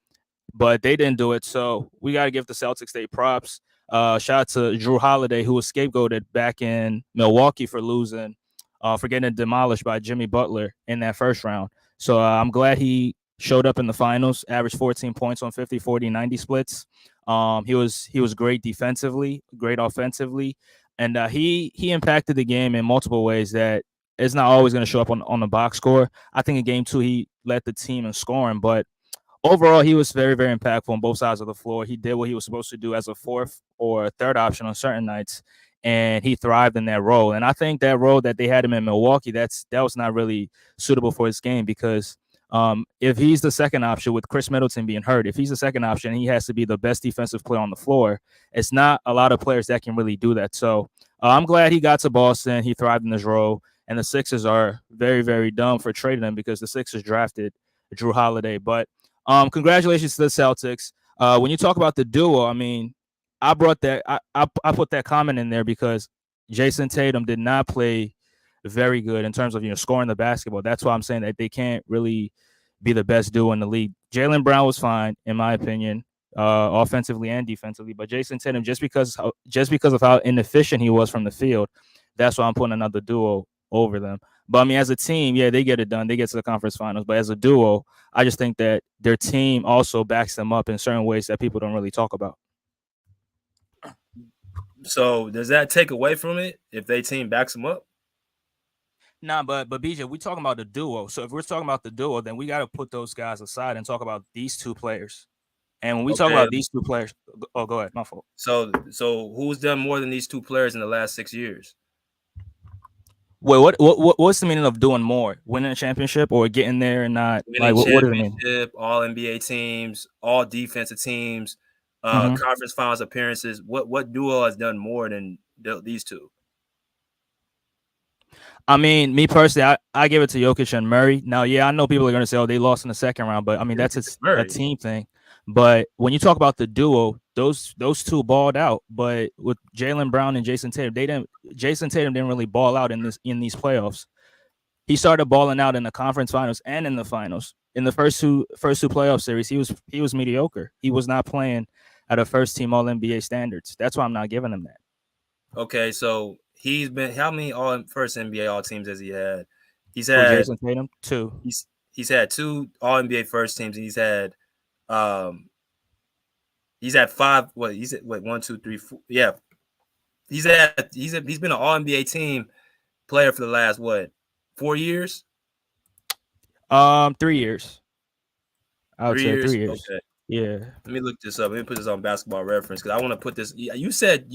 But they didn't do it. So we got to give the Celtics their props. Shout out to Drew Holiday, who was scapegoated back in Milwaukee for losing, for getting demolished by Jimmy Butler in that first round. So I'm glad he showed up in the finals, averaged 14 points on 50, 40, 90 splits. He was great defensively, great offensively, and he impacted the game in multiple ways that it's not always going to show up on the box score. I think in game 2 he led the team in scoring, but overall he was very, very impactful on both sides of the floor. He did what he was supposed to do as a fourth or third option on certain nights, and he thrived in that role. And I think that role that they had him in Milwaukee, that was not really suitable for his game, because if he's the second option with Chris Middleton being hurt, if he's the second option, he has to be the best defensive player on the floor. It's not a lot of players that can really do that. So I'm glad he got to Boston. He thrived in his role, and the Sixers are very, very dumb for trading him, because the Sixers drafted Drew Holiday. But congratulations to the Celtics. When you talk about the duo, I brought that. I put that comment in there because Jason Tatum did not play very good in terms of scoring the basketball. That's why I'm saying that they can't really be the best duo in the league. Jaylen Brown was fine in my opinion, offensively and defensively, but Jason Tatum, just because of how inefficient he was from the field, that's why I'm putting another duo over them. But as a team, yeah, they get it done. They get to the conference finals. But as a duo, I just think that their team also backs them up in certain ways that people don't really talk about. So does that take away from it if their team backs them up? Nah, but BJ, we talking about the duo. So if we're talking about the duo, then we got to put those guys aside and talk about these two players. And when we talk about these two players, oh, go ahead, my fault. So who's done more than these two players in the last 6 years? Wait, what's the meaning of doing more? Winning a championship or getting there and not? Winning what does it mean? All NBA teams, all defensive teams, conference finals appearances. What duo has done more than these two? Me personally, I give it to Jokic and Murray. Now, yeah, I know people are going to say, oh, they lost in the second round, but that's a team thing. But when you talk about the duo, those two balled out. But with Jaylen Brown and Jason Tatum, Jason Tatum didn't really ball out in these playoffs. He started balling out in the conference finals and in the finals. In the first two playoff series, he was mediocre. He was not playing at a first team All NBA standards. That's why I'm not giving him that. Okay, so he's been how many first NBA All teams has he had? He's had Jason Tatum 2. He's had 2 All NBA first teams, and he's had 5. What he's 1, 2, 3, 4. Yeah, he's been an All NBA team player for the last 4 years? 3 years. I would say 3 years. Okay. Yeah. Let me look this up. Let me put this on Basketball Reference because I want to put this. You said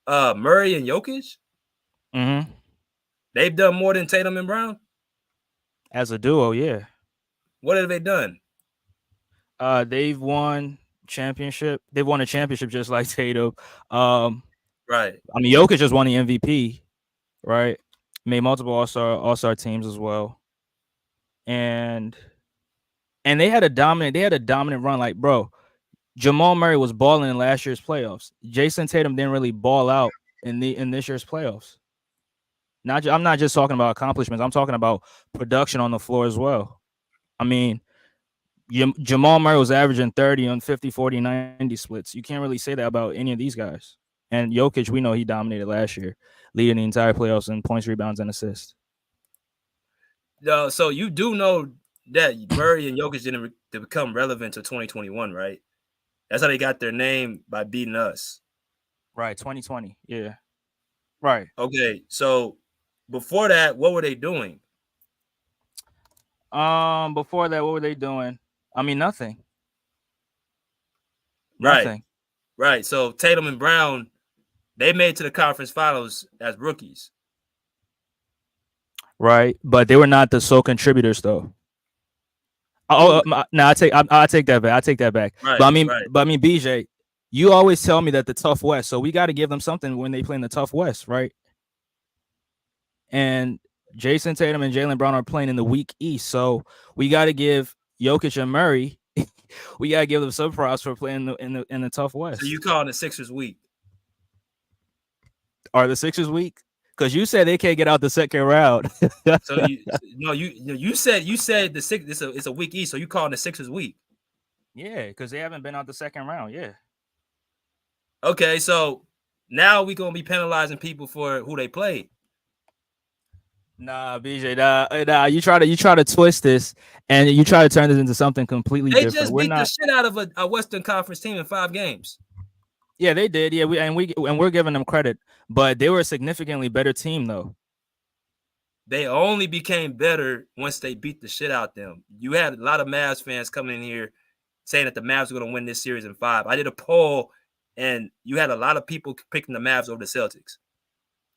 Murray and Jokic? Mm-hmm. They've done more than Tatum and Brown? As a duo, yeah. What have they done? They've won championship. They've won a championship just like Tatum. Right. I mean, Jokic just won the MVP, right? Made multiple All-Star teams as well, and they had a dominant run. Like, bro, Jamal Murray was balling in last year's playoffs. Jason Tatum didn't really ball out in this year's playoffs. I'm not just talking about accomplishments. I'm talking about production on the floor as well. I mean, Jamal Murray was averaging 30 on 50, 40, 90 splits. You can't really say that about any of these guys. And Jokic, we know he dominated last year, leading the entire playoffs in points, rebounds, and assists. So you do know that Murray and Jokic didn't become relevant to 2021, right? That's how they got their name, by beating us. Right, 2020. Yeah. Right. Okay, so before that, what were they doing? Before that, what were they doing? I mean, nothing. Right. Nothing. Right. So Tatum and Brown, they made to the conference finals as rookies. Right, but they were not the sole contributors, though. No, I take that back. I take that back. Right, but I mean, right. BJ, you always tell me that the tough West, so we got to give them something when they play in the tough West, right? And Jason Tatum and Jaylen Brown are playing in the weak East, so we got to give Jokic and Murray, we got to give them some props for playing in the tough West. So you calling the Sixers weak? Are the Sixers weak? Because you said they can't get out the second round. So you said the Sixers it's a weak East, so you calling the Sixers weak? Yeah, because they haven't been out the second round. Yeah. Okay, so now we gonna be penalizing people for who they played. Nah, BJ, nah. You try to twist this, and you try to turn this into something completely different. They just beat the shit out of a Western Conference team in 5 games. Yeah, they did. Yeah, we're giving them credit, but they were a significantly better team, though. They only became better once they beat the shit out them. You had a lot of Mavs fans coming in here saying that the Mavs were going to win this series in 5. I did a poll, and you had a lot of people picking the Mavs over the Celtics.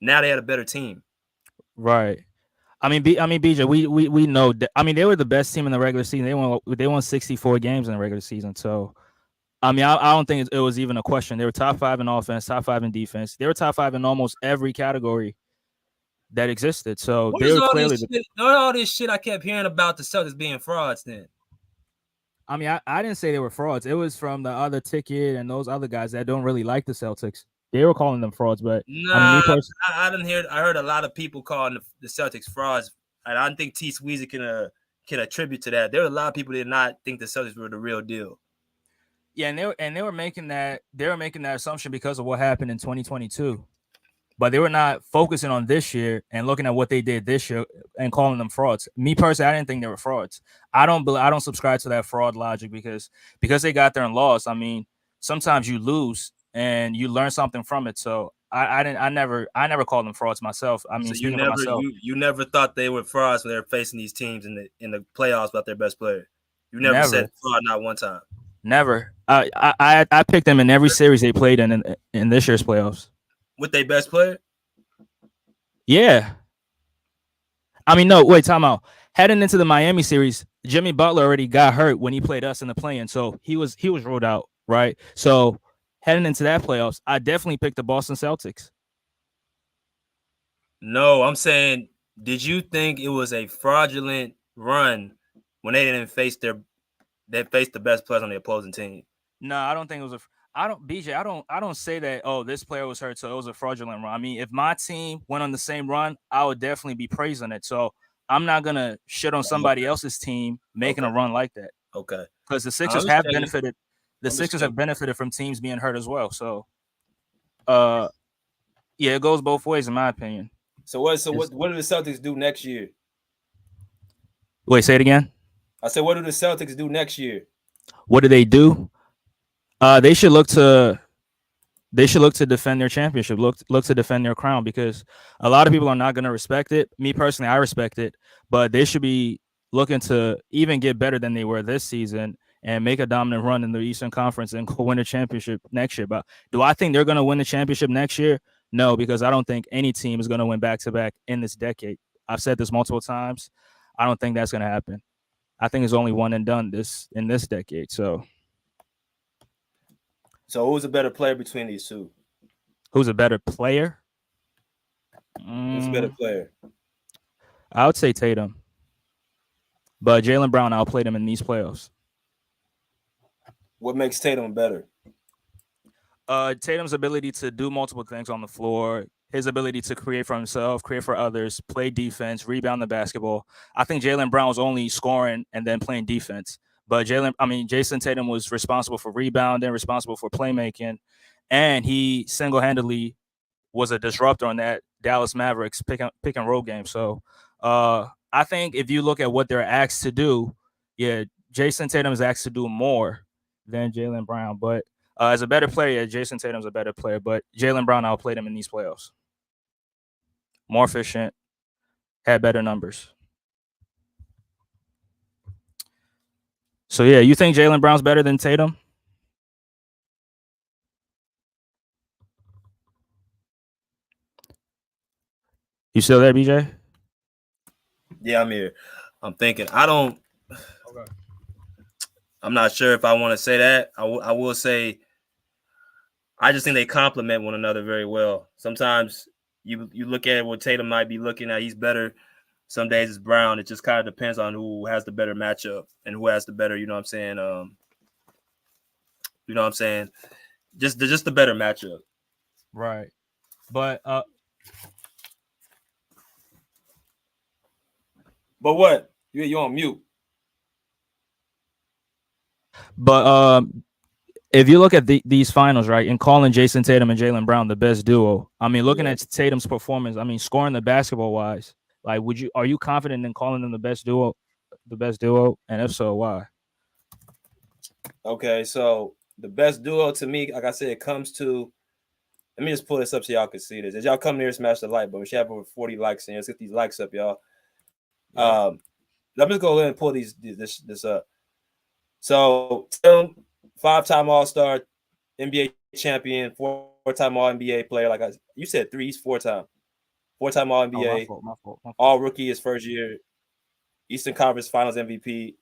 Now they had a better team. Right. I mean, BJ, we know that. I mean, they were the best team in the regular season. They won 64 games in the regular season. So, I mean, I don't think it was even a question. They were top 5 in offense, top 5 in defense. They were top 5 in almost every category that existed. So they were clearly all this shit I kept hearing about the Celtics being frauds. Then, I mean, I didn't say they were frauds. It was from the other ticket and those other guys that don't really like the Celtics. They were calling them frauds, but I heard a lot of people calling the Celtics frauds, and I don't think T. Sweezy can attribute to that. There were a lot of people that did not think the Celtics were the real deal. Yeah, and they were making that assumption because of what happened in 2022, but they were not focusing on this year and looking at what they did this year and calling them frauds. Me personally, I didn't think they were frauds. I don't subscribe to that fraud logic because they got there and lost. I mean, sometimes you lose and you learn something from it. So I never called them frauds myself. I mean, so you never thought they were frauds when they were facing these teams in the playoffs without their best player. You never said fraud, not one time. Never. I picked them in every series they played in this year's playoffs. With their best player? Yeah. I mean, no, wait, time out. Heading into the Miami series, Jimmy Butler already got hurt when he played us in the play-in, so he was ruled out, right? So heading into that playoffs, I definitely picked the Boston Celtics. No, I'm saying, did you think it was a fraudulent run when they didn't face the best players on the opposing team? No, I don't think it was I don't say that, oh, this player was hurt, so it was a fraudulent run. I mean, if my team went on the same run, I would definitely be praising it. So I'm not gonna shit on somebody else's team making a run like that. Okay. Because the Sixers have benefited. The Sixers have benefited from teams being hurt as well. So yeah, it goes both ways in my opinion. So what do the Celtics do next year? Wait, say it again. I said, what do the Celtics do next year? What do they do? They should look to defend their championship, look to defend their crown, because a lot of people are not going to respect it. Me personally, I respect it, but they should be looking to even get better than they were this season and make a dominant run in the Eastern Conference and go win a championship next year. But do I think they're going to win the championship next year? No, because I don't think any team is going to win back-to-back in this decade. I've said this multiple times. I don't think that's going to happen. I think it's only one and done in this decade. So who's a better player between these two? Who's a better player? Who's a better player? I would say Tatum, but Jaylen Brown outplayed him in these playoffs. What makes Tatum better? Tatum's ability to do multiple things on the floor, his ability to create for himself, create for others, play defense, rebound the basketball. I think Jaylen Brown was only scoring and then playing defense. But Jason Tatum was responsible for rebounding, responsible for playmaking, and he single-handedly was a disruptor on that Dallas Mavericks pick and roll game. So I think if you look at what they're asked to do, yeah, Jason Tatum is asked to do more than Jaylen Brown. But as a better player, Jason Tatum's a better player. But Jaylen Brown outplayed him in these playoffs. More efficient, had better numbers. So, yeah, you think Jaylen Brown's better than Tatum? You still there, BJ? Yeah, I'm here. I'm thinking. I'm not sure if I want to say that. I will say I just think they complement one another very well. Sometimes you look at what Tatum might be looking at. He's better. Some days it's Brown. It just kind of depends on who has the better matchup and who has the better, you know what I'm saying? You know what I'm saying? Just the better matchup. Right. But what? You on mute. But if you look at these finals, right, and calling Jason Tatum and Jaylen Brown the best duo, I mean, looking at Tatum's performance, I mean, scoring the basketball wise, like, are you confident in calling them the best duo? And if so, why? Okay, so the best duo to me, like I said, it comes to. Let me just pull this up so y'all can see this. As y'all come here, smash the like button. We should have over 40 likes in here. Let's get these likes up, y'all. Let me just go ahead and pull this up. So, 5-time All-Star, NBA champion, 4-time All-NBA player. Like you said, 3. He's 4-time. 4-time All-NBA. My fault. All-Rookie his first year. Eastern Conference Finals MVP.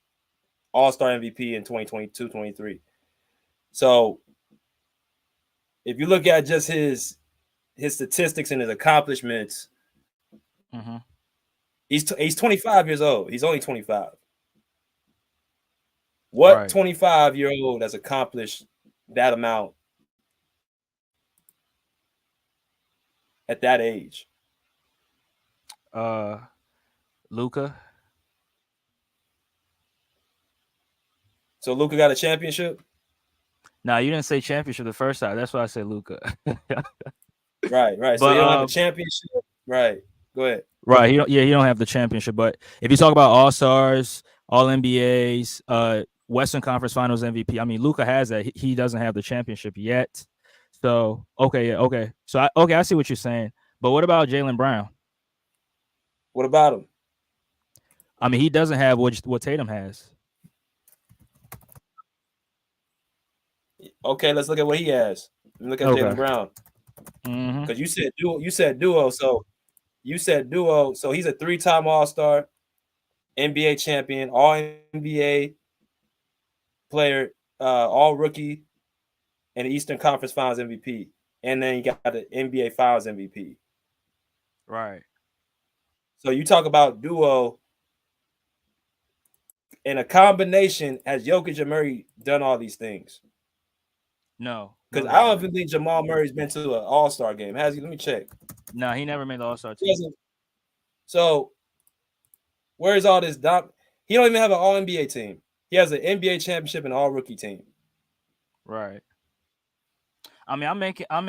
All-Star MVP in 2022-23. So, if you look at just his statistics and his accomplishments, he's 25 years old. He's only 25. What 25-year-old has accomplished that amount at that age? Luka. So Luka got a championship? Nah, you didn't say championship the first time. That's why I said Luka. Right. But, So you don't have a championship? Right. Go ahead. Right. He don't have the championship. But if you talk about All-Stars, All-NBAs, Western Conference Finals MVP, I mean, Luka has that. He doesn't have the championship yet. So, okay. So, I see what you're saying. But what about Jaylen Brown? What about him? I mean, he doesn't have what Tatum has. Okay, let's look at what he has. Look at Jaylen Brown. Because you said duo. So you said duo. So he's a 3-time All-Star, NBA champion, All-NBA player, All-Rookie, and Eastern Conference Finals MVP. And then you got the NBA Finals MVP. Right. So you talk about duo in a combination. Has Jokic and Murray done all these things? No. Because I don't even think Jamal Murray's been to an All-Star game. Has he? Let me check. No, he never made the All-Star team. So where's all this? He don't even have an All-NBA team. He has an NBA championship and All-Rookie team. Right. I mean, I'm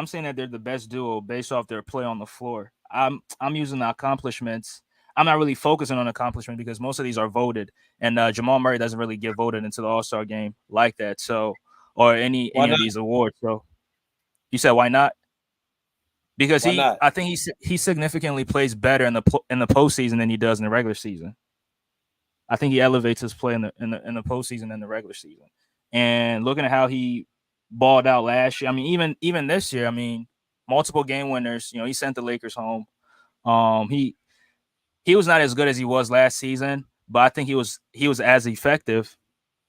saying that they're the best duo based off their play on the floor. I'm using the accomplishments. I'm not really focusing on accomplishment because most of these are voted, and Jamal Murray doesn't really get voted into the All-Star game like that. So, or any of these awards. So, you said why not? Because I think he significantly plays better in the postseason than he does in the regular season. I think he elevates his play in the postseason than the regular season. And looking at how he balled out last year, I mean, even this year, I mean, multiple game winners. You know, he sent the Lakers home. He was not as good as he was last season, but I think he was as effective.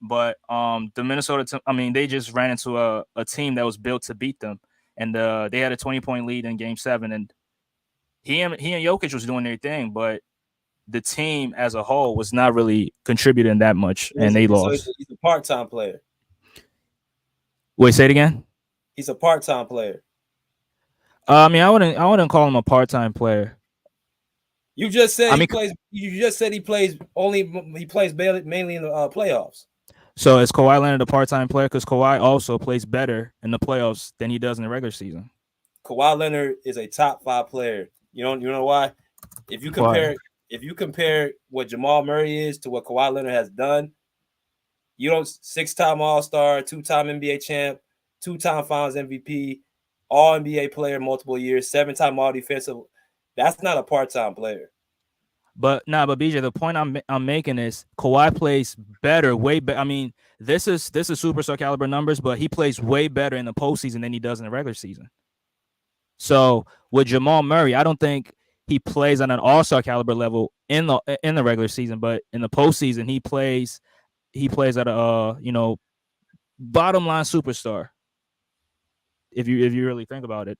But the Minnesota, they just ran into a team that was built to beat them, and they had a 20-point lead in Game 7, and he and Jokic was doing their thing, but the team as a whole was not really contributing that much, and they lost. So he's a part-time player. Wait, say it again. He's a part-time player. I mean, I wouldn't call him a part-time player. You just said he plays. You just said he plays mainly in the playoffs. So is Kawhi Leonard a part-time player? Because Kawhi also plays better in the playoffs than he does in the regular season. Kawhi Leonard is a top 5 player. You know why? If you compare what Jamal Murray is to what Kawhi Leonard has done, 6-time All-Star, 2-time NBA champ, 2-time Finals MVP, All NBA player multiple years, 7-time All Defensive. That's not a part-time player. But BJ, the point I'm making is Kawhi plays better, way better. I mean, this is superstar caliber numbers, but he plays way better in the postseason than he does in the regular season. So with Jamal Murray, I don't think he plays on an all-star caliber level in the regular season, but in the postseason, he plays at a bottom line superstar. If you really think about it,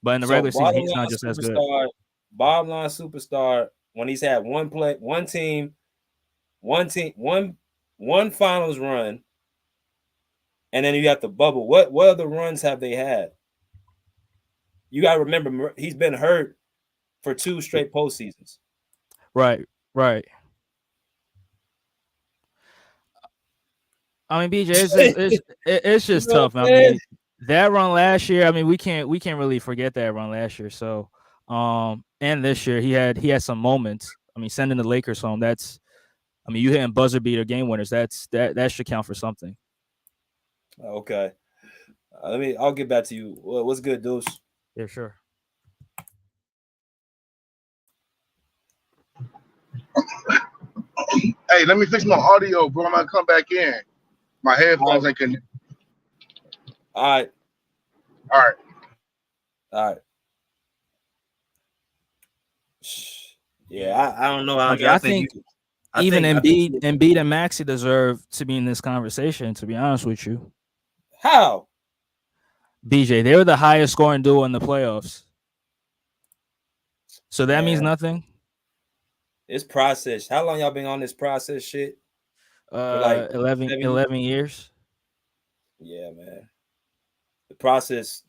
but in the regular season, he's not just as good. Bottom line superstar when he's had one finals run, and then you have the bubble. What other runs have they had? You got to remember, he's been hurt for 2 straight postseasons. Right. I mean, BJ, it's just tough. I mean, that run last year. I mean, we can't really forget that run last year. So, and this year he had some moments. I mean, sending the Lakers home. You hitting buzzer beater game winners. That should count for something. Okay. I'll get back to you. What's good, Deuce? Yeah, sure. Hey, let me fix my audio, bro. I'm gonna come back in. My headphones ain't connected. All right. Yeah, I don't know. I think even Embiid and Maxey deserve to be in this conversation, to be honest with you. How? BJ, they were the highest scoring duo in the playoffs. So that means nothing. It's process. How long y'all been on this process shit? 11 years. Yeah, man. The process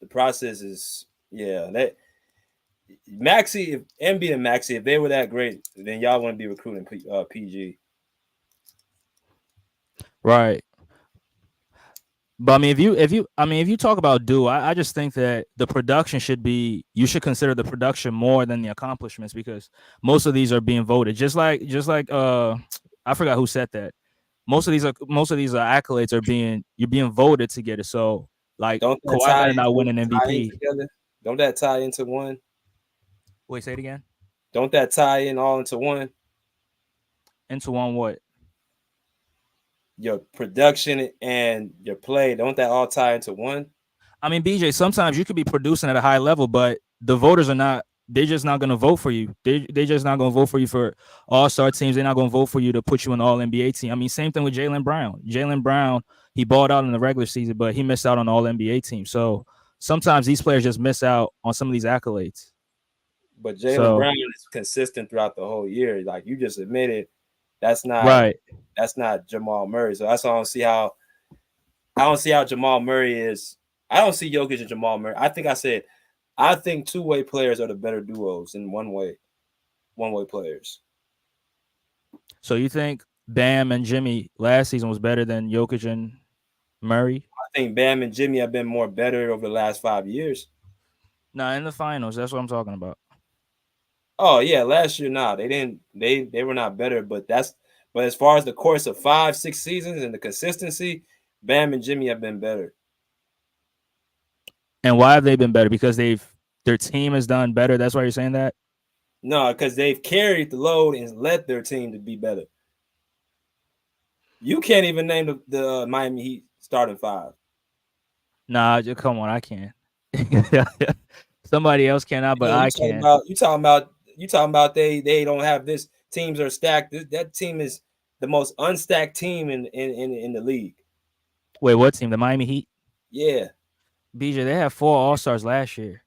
is that Maxey, if Embiid and Maxey, if they were that great, then y'all wouldn't be recruiting PG. Right. But I mean, if you talk about duo, I just think that the production you should consider the production more than the accomplishments, because most of these are being voted. Just like I forgot who said that. Most of these accolades you're being voted to get it. So like Kawhi not winning MVP. Don't that tie into one? Wait, say it again. Don't that tie in all into one? Into one what? Your production and your play, don't that all tie into one? I mean, BJ, sometimes you could be producing at a high level, but the voters are not. They're just not going to vote for you. They're just not going to vote for you for all-star teams. They're not going to vote for you to put you in the All-NBA team. I mean, same thing with Jaylen Brown. Jaylen Brown, he balled out in the regular season, but he missed out on the All-NBA team. So sometimes these players just miss out on some of these accolades. But Jaylen Brown is consistent throughout the whole year. Like you just admitted, that's not right. That's not Jamal Murray. So that's why I don't see how Jamal Murray is. I don't see Jokic and Jamal Murray. I think two-way players are the better duos than one-way players. So you think Bam and Jimmy last season was better than Jokic and Murray? I think Bam and Jimmy have been more better over the last 5 years. No, in the finals. That's what I'm talking about. Oh yeah, last year, they didn't. They were not better, but as far as the course of 5-6 seasons and the consistency, Bam and Jimmy have been better. And why have they been better? Because their team has done better. That's why you're saying that? No, because they've carried the load and led their team to be better. You can't even name the Miami Heat starting 5. Nah, come on, I can. Somebody else cannot, but I can. You talking about they don't have this. Teams are stacked. That team is the most unstacked team in the league. Wait, what team? The Miami Heat? Yeah. BJ, they had 4 All-Stars last year.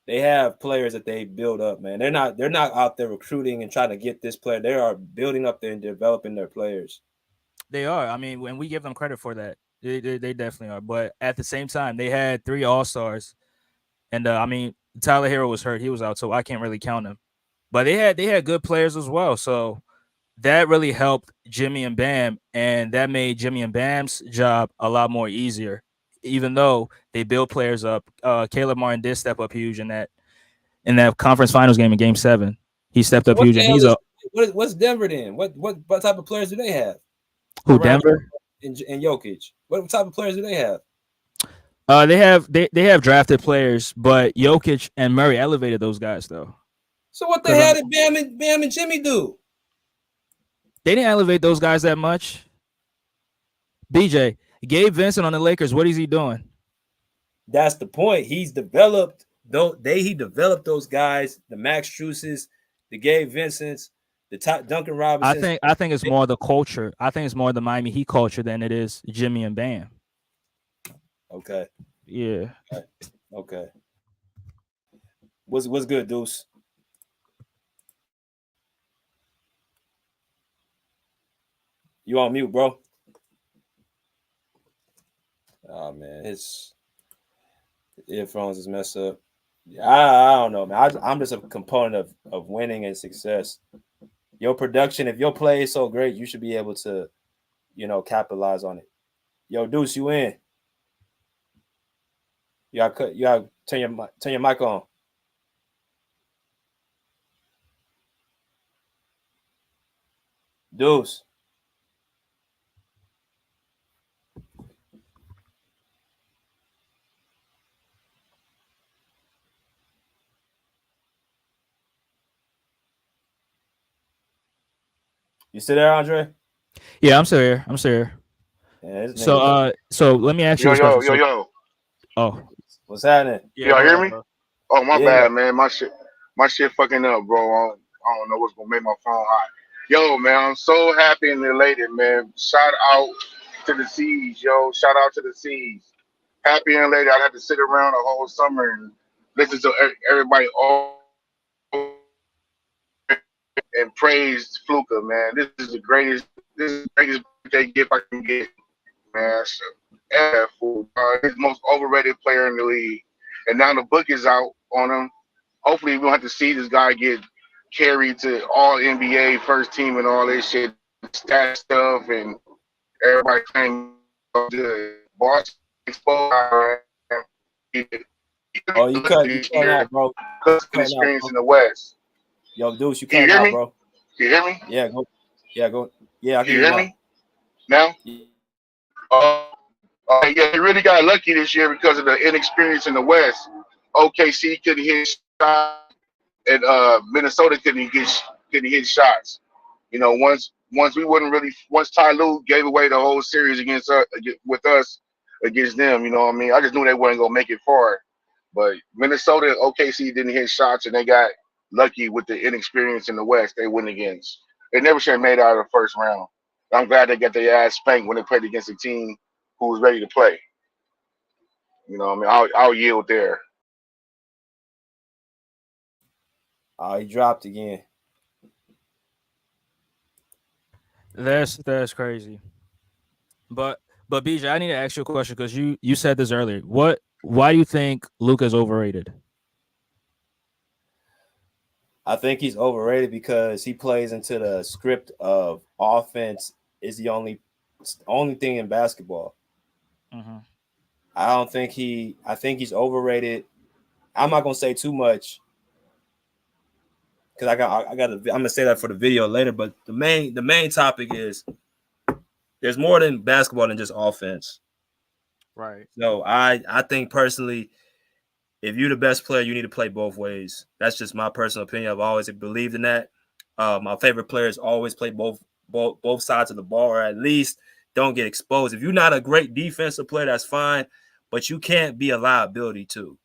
They have players that they build up, man. They're not out there recruiting and trying to get this player. They are building up there and developing their players. They are. I mean, when we give them credit for that, they definitely are. But at the same time, they had 3 All-Stars, and I mean, Tyler Hero was hurt; he was out, so I can't really count him. But they had good players as well, so that really helped Jimmy and Bam, and that made Jimmy and Bam's job a lot more easier. Even though they build players up, Caleb Martin did step up huge in that conference finals game in Game 7. He stepped So up what huge, the and hell he's a what's Denver then? What type of players do they have? who Around Denver. and Jokic. What type of players do they have? They have drafted players, but Jokic and Murray elevated those guys though. So what the 'Cause hell did Bam and Jimmy do? They didn't elevate those guys that much. BJ, Gabe Vincent on the Lakers, what is he doing? That's the point. He's developed he developed those guys, the Max Struces, the Gabe Vincents, the Duncan Robinson. I think it's more the culture. I think it's more the Miami Heat culture than it is Jimmy and Bam. Okay. Yeah. Okay. What's good, Deuce? You on mute, bro? Oh man, his earphones is messed up. I don't know, man. I'm just a component of winning and success. Your production, if your play is so great, you should be able to, capitalize on it. Yo, Deuce, you in? You gotta turn your mic on. Deuce. You still there, Andre? Yeah, I'm still here. Yeah, So let me ask you this question. Yo. Oh, what's happening? yeah, Y'all go hear ahead, me? bro. Oh, my Yeah. bad, man. My shit fucking up, bro. I don't know what's gonna make my phone hot. Yo, man, I'm so happy and elated, man. Shout out to the Seas, yo. Shout out to the Seas. Happy and elated. I had to sit around the whole summer and listen to everybody all and praise Fluka, man. This is the greatest birthday gift I can get, man. So, yeah, fool. He's the most overrated player in the league. And now the book is out on him. Hopefully, we don't have to see this guy get carried to all NBA first team and all this shit, stat stuff, and everybody claiming good. Boss exposed. Oh, you cut out, bro. Experience in the West. Yo, Deuce, you Can you cut hear out, me? bro. Can you hear me? Yeah, go. Yeah, I Can you hear now. me? Now? Yeah, he really got lucky this year because of the inexperience in the West. OKC couldn't hit shots, and Minnesota couldn't hit shots. Once Ty Lue gave away the whole series with us against them, you know what I mean? I just knew they weren't gonna make it far. But Minnesota and OKC didn't hit shots, and they got lucky with the inexperience in the West they went against. They never should have made it out of the first round. I'm glad they got their ass spanked when they played against a team who was ready to play. You know what I mean? I'll yield there. Oh, he dropped again. That's crazy. But BJ, I need to ask you a question because you said this earlier. Why do you think Luka's overrated? I think he's overrated because he plays into the script of offense is the only thing in basketball. Mm-hmm. I think he's overrated. I'm not gonna say too much because I'm gonna say that for the video later. But the main topic is there's more than basketball than just offense. Right. So I think personally, if you're the best player, you need to play both ways. That's just my personal opinion. I've always believed in that. My favorite players always play both sides of the ball, or at least don't get exposed. If you're not a great defensive player, that's fine, but you can't be a liability too.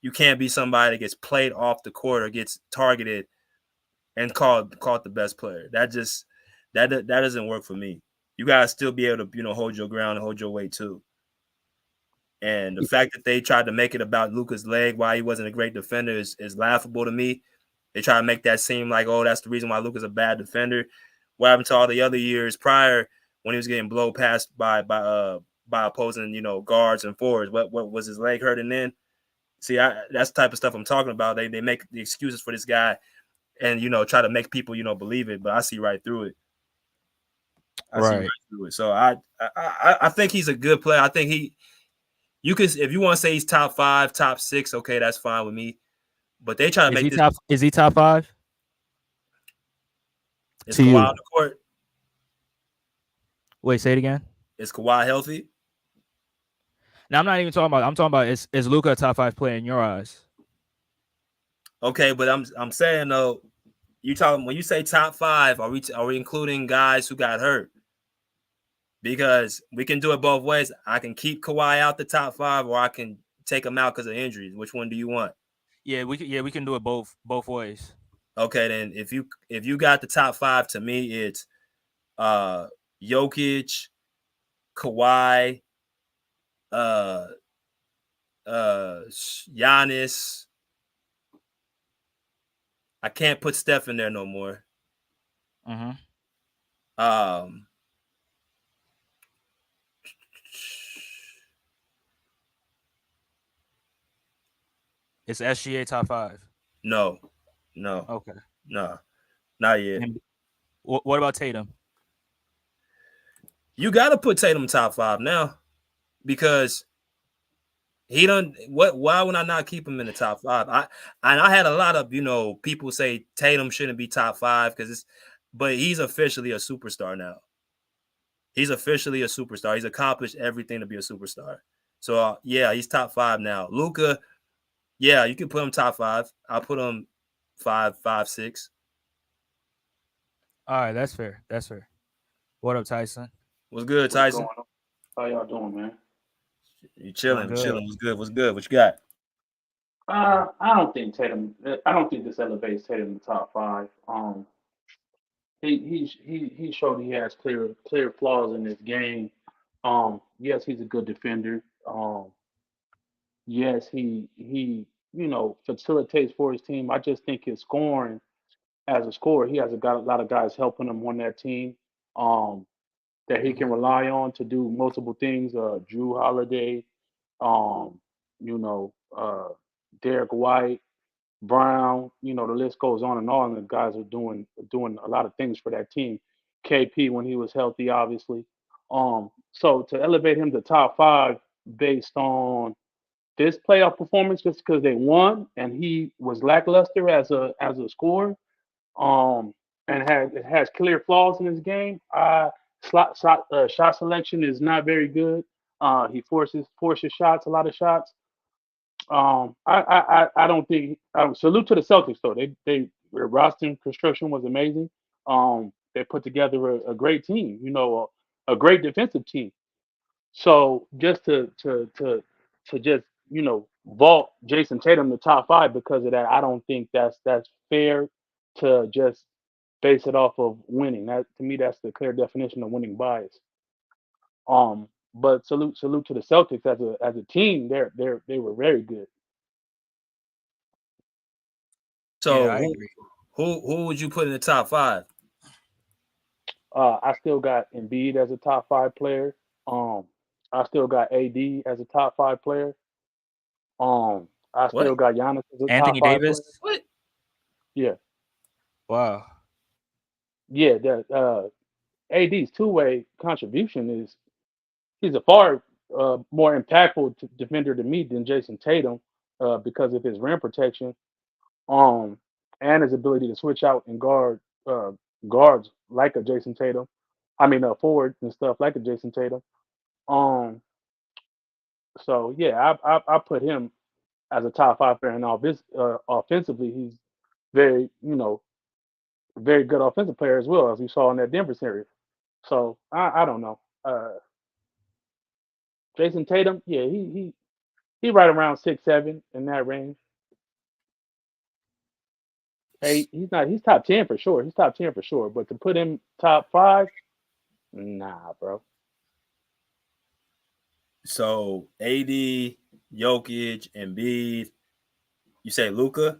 You can't be somebody that gets played off the court or gets targeted and called the best player. That doesn't work for me. You gotta still be able to hold your ground and hold your weight too. And the fact that they tried to make it about Luka's leg, why he wasn't a great defender, is laughable to me. They try to make that seem like, oh, that's the reason why Luka's a bad defender. What happened to all the other years prior when he was getting blown past by opposing, guards and forwards? What was his leg hurting then? See, that's the type of stuff I'm talking about. They make the excuses for this guy and, try to make people, believe it. But I see right through it. So I think he's a good player. I think you could, if you want to say he's top 5, top 6, okay, that's fine with me. But they try to make this. Is he top 5? Is Kawhi on the court? Wait, say it again. Is Kawhi healthy? Now I'm not even talking about. I'm talking about is Luka a top 5 player in your eyes? Okay, but I'm saying though, when you say top 5, are we including guys who got hurt? Because we can do it both ways. I can keep Kawhi out the top 5, or I can take him out because of injuries. Which one do you want? Yeah, we can do it both ways. Okay, then if you got the top 5, to me it's Jokic, Kawhi, Giannis. I can't put Steph in there no more. It's SGA top 5. No. Okay. No, not yet. And what about Tatum? You got to put Tatum top 5 now, because he done what? Why would I not keep him in the top 5? I had a lot of people say Tatum shouldn't be top 5 but he's officially a superstar now. He's officially a superstar. He's accomplished everything to be a superstar. So yeah, he's top 5 now. Luka, yeah, you can put him top 5. I'll put him 5, 6. All right, that's fair. What up, Tyson? What's good, Tyson? How y'all doing, man? You chilling? What's good? What you got? I don't think this elevates Tatum in the top 5. He showed he has clear flaws in his game. Yes, he's a good defender. Yes, he facilitates for his team. I just think his scoring, as a scorer, he has got a lot of guys helping him on that team. That he can rely on to do multiple things. Drew Holiday, Derek White, Brown, the list goes on and on. The guys are doing a lot of things for that team. KP when he was healthy, obviously. So to elevate him to top 5 based on this playoff performance, just because they won and he was lackluster as a scorer, and has clear flaws in his game. Shot selection is not very good. He forces shots, a lot of shots. I don't think. Salute to the Celtics though. Their roster construction was amazing. They put together a great team. A great defensive team. So just to just vault Jason Tatum to top 5 because of that, I don't think that's fair to just base it off of winning. That to me, that's the clear definition of winning bias. But salute to the Celtics as a team. They were very good. So Yeah, I agree. who would you put in the top 5? I still got Embiid as a top 5 player. I still got AD as a top 5 player. I still got Giannis as a Anthony top 5 Davis? player. What? Yeah. Wow. Yeah, AD's two-way contribution is he's a far more impactful defender to me than Jason Tatum because of his rim protection, and his ability to switch out and guard guards like a Jason Tatum. I mean, forwards and stuff like a Jason Tatum. Um, so yeah, I put him as a top 5 player, and offensively, he's very very good offensive player as well, as we saw in that Denver series. So I don't know. Jason Tatum, yeah, he right around 6'7" in that range. Hey, he's top 10 for sure. He's top 10 for sure. But to put him top 5, nah, bro. So AD, Jokic, Embiid. You say Luka?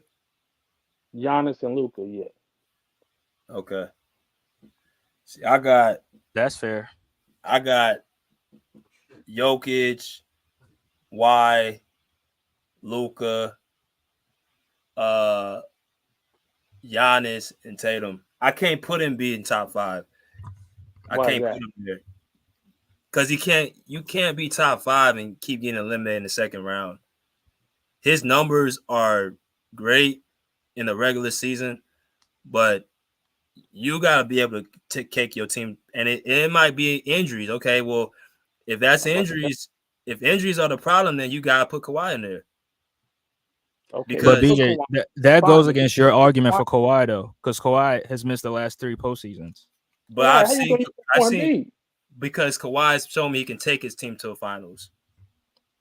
Giannis and Luka, yeah. Okay. See, I got That's fair. Jokic, Y, Luka, Giannis, and Tatum. I can't put Embiid in top 5. I Why is can't put that? him there because you can't be top 5 and keep getting eliminated in the second round. His numbers are great in the regular season, but you gotta be able to take your team, and it might be injuries. Okay, well, if that's I'm about to say, injuries, if injuries are the problem, then you gotta put Kawhi in there okay, But because. put BJ, Kawhi. that goes Fine. against your argument for Kawhi though, because Kawhi has missed the last 3 postseasons. But Why? How you gonna use I've for seen Embiid? because Kawhi's shown me he can take his team to the finals.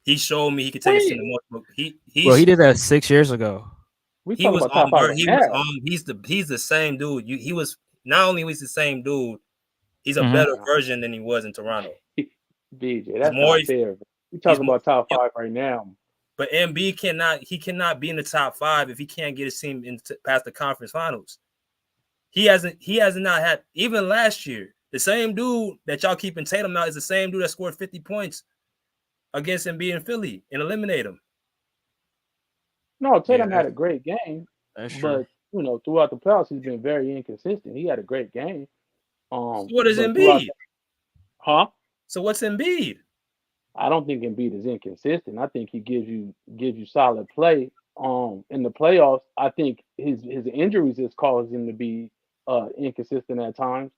He showed me he could take his team to When? multiple. Well, he did that 6 years ago. We He talking was about top on. five right He was now. on. He's the same dude. He was not only was the same dude. He's a Mhm. better version than he was in Toronto. BJ, He's that's more. not fair. We He's talking more. about top five right now. But MB cannot be in the top 5 if he can't get his team past the conference finals. He has not had even last year. The same dude that y'all keeping Tatum out is the same dude that scored 50 points against Embiid in Philly and eliminate him. No, Yeah, Tatum had a great game, that's true. but throughout the playoffs, he's been very inconsistent. He had a great game, So what is but throughout, Embiid? huh? So what's Embiid? I don't think Embiid is inconsistent. I think he gives you solid play. In the playoffs, I think his injuries has caused him to be inconsistent at times.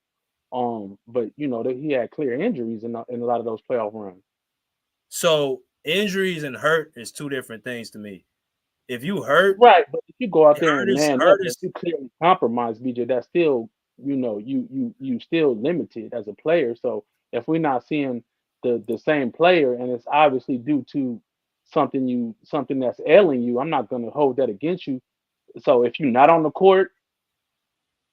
But that he had clear injuries in a lot of those playoff runs. So injuries and hurt is 2 different things to me. If you hurt, Right, but if you go out there hurt and is man up, hurt if is. you clearly compromise, BJ, that's still, you still limited as a player. So if we're not seeing the same player, and it's obviously due to something that's ailing you, I'm not going to hold that against you. So if you're not on the court,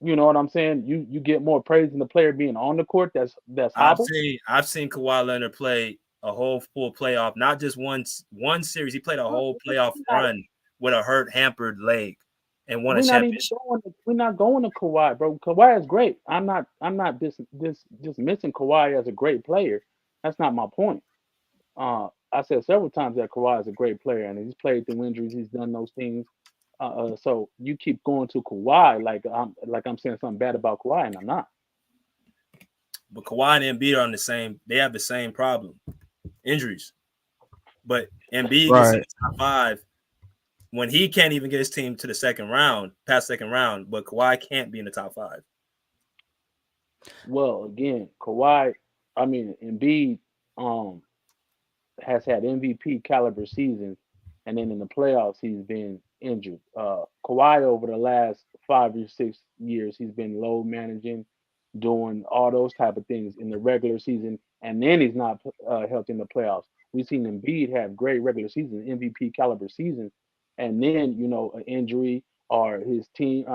you know what I'm saying. You get more praise than the player being on the court. That's hobbled. I've seen Kawhi Leonard play a whole full playoff, not just one series. He played a Well, whole playoff run with a hurt hampered leg and won a We're not even championship. going. We're not going to Kawhi, bro. Kawhi is great. I'm not dismissing Kawhi as a great player. That's not my point. I said several times that Kawhi is a great player, and he's played through injuries. He's done those things. So you keep going to Kawhi like I'm saying something bad about Kawhi, and I'm not. But Kawhi and Embiid are on the same. They have the same problem, injuries. But Embiid gets in Right. the top 5 when he can't even get his team to the past second round. But Kawhi can't be in the top 5. Well, again, Embiid, has had MVP caliber seasons, and then in the playoffs he's been injured. Kawhi over the last 5 or 6 years he's been low managing, doing all those type of things in the regular season, and then he's not healthy in the playoffs. We've seen Embiid have great regular season, MVP caliber seasons, and then an injury or his team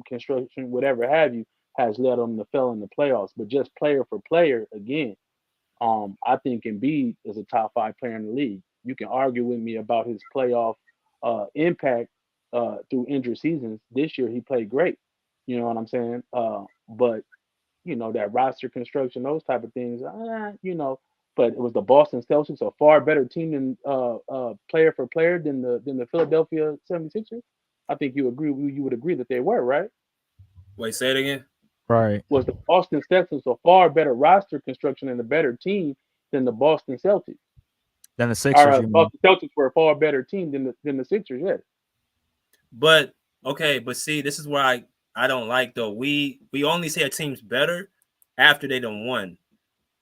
construction, whatever have you, has led him to fail in the playoffs. But just player for player, again, I think Embiid is a top 5 player in the league. You can argue with me about his playoff impact through injured seasons. This year he played great. You know what I'm saying? But that roster construction, those type of things, But it was the Boston Celtics a far better team than player for player than the Philadelphia 76ers. I think you would agree that they were, right? Wait, say it again. Right. Was the Boston Celtics a far better roster construction and a better team than the Boston Celtics? Then the Or Sixers, you mean? Boston Celtics were a far better team than the Sixers. Yeah. But okay, but see, this is where I don't like though. We only say a team's better after they done won.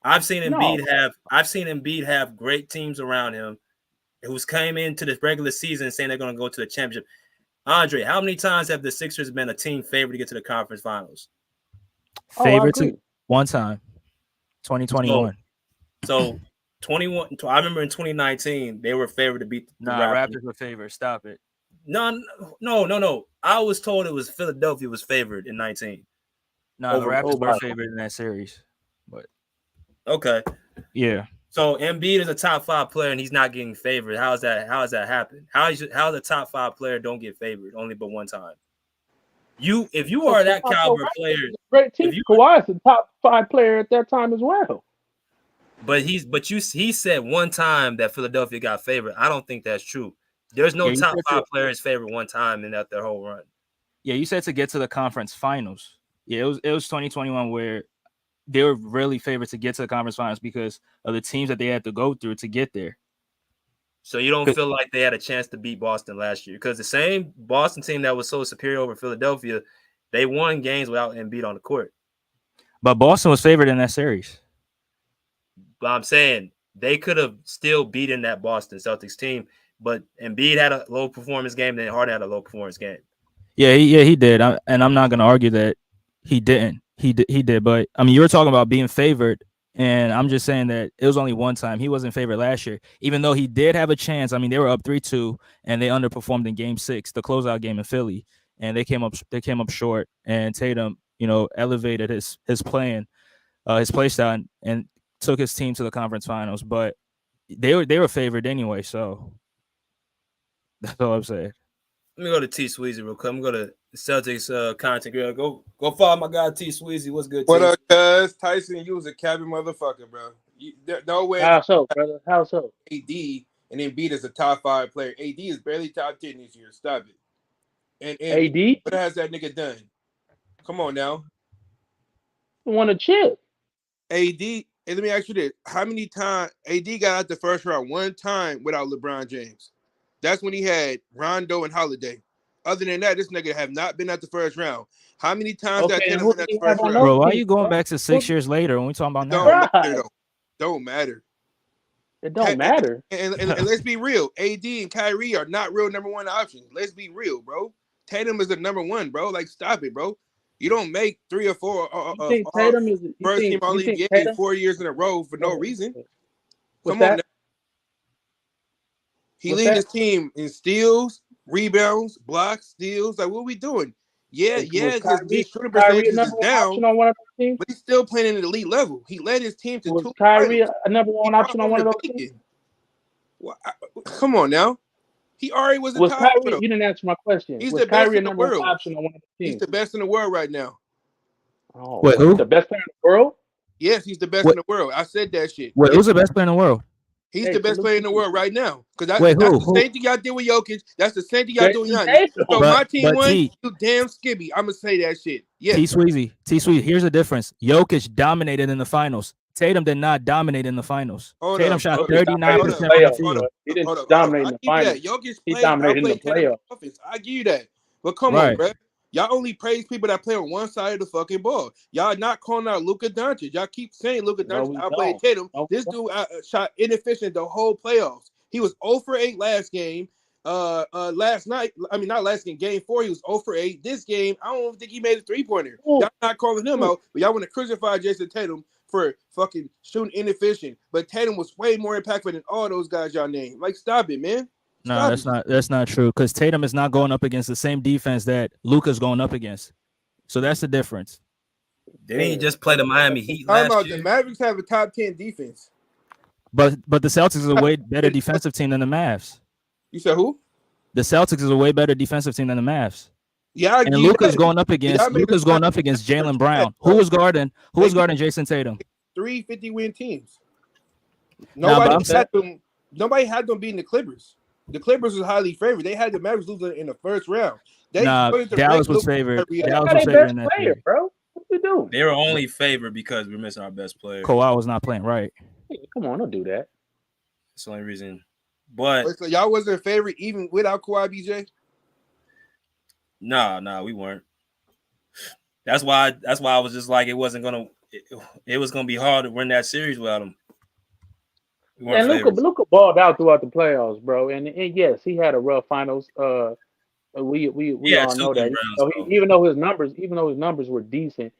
I've seen No, Embiid have great teams around him who's came into the regular season saying they're going to go to the championship. Andre, how many times have the Sixers been a team favorite to get to the conference finals? oh, I Favorites agree. one time, 2021. So 21. I remember in 2019 they were favored to beat the Nah, Raptors. Raptors were favorites. Stop it. No. I was told it was Philadelphia was favored in 19. Nah, the Over Raptors were over. favored in that series. But okay. yeah. So Embiid is a top 5 player and he's not getting favored. How is that happen? How the top 5 player don't get favored only but one time? If you are that caliber player, great team. Kawhi is the top 5 player at that time as well. But he said one time that Philadelphia got favored. I don't think that's true. There's no top 5 players favored one time in their whole run. Yeah, you said to get to the conference finals. Yeah, it was 2021 where they were really favored to get to the conference finals because of the teams that they had to go through to get there. So you don't feel like they had a chance to beat Boston last year? Because the same Boston team that was so superior over Philadelphia, they won games without Embiid on the court. But Boston was favored in that series. But I'm saying they could have still beaten that Boston Celtics team, but Embiid had a low performance game, then Harden had a low performance game. Yeah, he did. And I'm not going to argue that he didn't. He did. But, I mean, you were talking about being favored, and I'm just saying that it was only one time. He wasn't favored last year, even though he did have a chance. I mean, they were up 3-2, and they underperformed in Game 6, the closeout game in Philly, and they came up short. And Tatum, elevated his playing, his play style, and took his team to the conference finals. But they were favored anyway, so that's all I'm saying. Let me go to T Sweezy real quick. I'm going to Celtics content girl. Go follow my guy T Sweezy. What's good? What up, cuz? Tyson, you was a cabin motherfucker, bro. No way. How so, brother? How so? AD and then beat as a top 5 player. AD is barely top 10 this year. Stop it. And AD? What has that nigga done? Come on now. Won a chip. AD, and let me ask you this: how many times AD got out the first round? One time without LeBron James. That's when he had Rondo and Holiday. Other than that, this nigga have not been at the first round. How many times that been at the first round? Bro, why are you going back to 6 years later when we talking about now? Don't matter, though. Don't matter. It don't matter. And let's be real. AD and Kyrie are not real number 1 options. Let's be real, bro. Tatum is the number 1, bro. Like, stop it, bro. You don't make 3 or 4 first team all NBA 4 years in a row for no reason. Come on now. He leads his team in steals, rebounds, blocks, steals. Like, what are we doing? Yeah, his shooting percentage is down, but he's still playing at an elite level. He led his team to 2. Was Kyrie a number 1 option on one of those teams? Well, come on now. He already was top. Kyrie, you didn't answer my question. He's was the Kyrie best in the number 1 world. option on one of the teams? He's the best in the world right now. Oh, wait, who? The best player in the world? Yes, he's the best in the world. I said that shit. Wait, who's the best player in the world? He's the best player in the world right now. Because that's the same thing y'all did with Jokic. That's the same thing y'all do with Giannis. So my team won. You damn skibby. I'm gonna say that shit. Yeah. T Sweezy. Here's the difference. Jokic dominated in the finals. Tatum did not dominate in the finals. Tatum shot 39% from the field. He didn't dominate in the finals. He dominated in the playoffs. I give you that. But come on, bro. Y'all only praise people that play on one side of the fucking ball. Y'all not calling out Luka Doncic. Y'all keep saying Luka Doncic outplayed Tatum. This dude shot inefficient the whole playoffs. He was 0 for 8 last game. Last night, I mean not last game, game 4, he was 0 for 8. This game, I don't think he made a 3-pointer. Y'all not calling him out, but y'all want to crucify Jason Tatum for fucking shooting inefficient. But Tatum was way more impactful than all those guys y'all named. Like, stop it, man. No, that's not true. Because Tatum is not going up against the same defense that Luka's going up against. So that's the difference. Didn't he just play the Miami Heat last year? The Mavericks have a top 10 defense. But the Celtics is a way better defensive team than the Mavs. You said who? The Celtics is a way better defensive team than the Mavs. Yeah, and Luka's going up against Jaylen Brown. Who was guarding Jason Tatum? 3 50-win teams. Nobody had them beating the Clippers. The Clippers was highly favored. They had the Mavericks losing in the first round. Dallas was favored. Dallas was favored in that player, bro. What you doing? They were only favored because we're missing our best player. Kawhi was not playing right. Hey, come on, don't do that. That's the only reason. But so y'all wasn't favored even without Kawhi, BJ? Nah, we weren't. That's why I was just like it was gonna be hard to win that series without him. And Luka balled out throughout the playoffs, bro. And yes, he had a rough finals. We all know that. Even though his numbers were decent,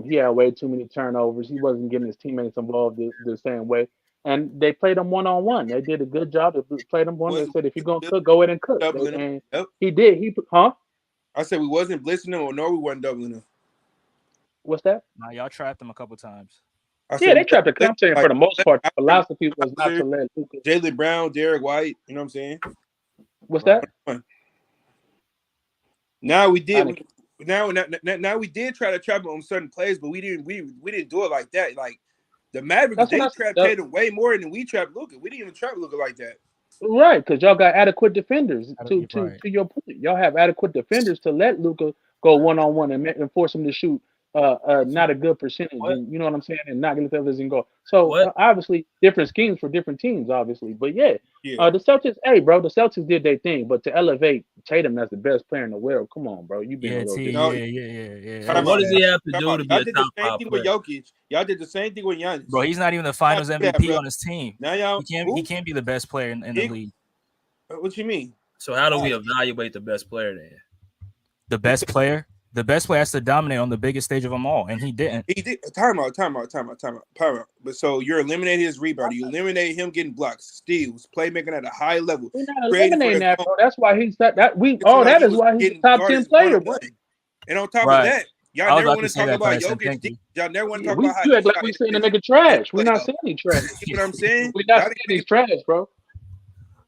he had way too many turnovers. He wasn't getting his teammates involved the same way. And they played him 1-on-1. They did a good job. They played him one. They said, if you're gonna cook, go in and cook. And he did. I said we wasn't blitzing him, or no, we wasn't doubling him. What's that? Nah, y'all trapped him a couple times. Yeah, they trapped the. I'm saying for the most part, the philosophy was not to let Luka. Jaylen Brown, Derek White. You know what I'm saying? What's that? Now we did. Now we did try to trap him on certain plays, but we didn't do it like that. Like the Mavericks, they trapped Tatum way more than we trapped Luka. We didn't even trap Luka like that. Right, because y'all got adequate defenders. To your point, y'all have adequate defenders to let Luka go 1-on-1 and force him to shoot not a good percentage. And, you know what I'm saying? And not get the others and go. So obviously different schemes for different teams, obviously. But the Celtics, the Celtics did their thing. But to elevate Tatum as the best player in the world, come on, bro, you been a little yeah. So what does he have to do to be a top 5 player? With Jokic. Y'all did the same thing with Giannis. Bro, he's not even the Finals MVP on his team. Now y'all, he can't be the best player in the league. What you mean? So how do we evaluate the best player then? The best player has to dominate on the biggest stage of them all, and he didn't. He did. Time out. But so you're eliminating his rebound. You eliminate him getting blocks, steals, playmaking at a high level. We're not eliminating that, bro. That's why he's that. That is why he's a top 10 player, bro. And on top of that, y'all never want to talk about Jokic. Y'all never want to talk about how you act like we saying the nigga trash. We're not saying he's trash. You know what I'm saying? We're not saying he's trash, bro.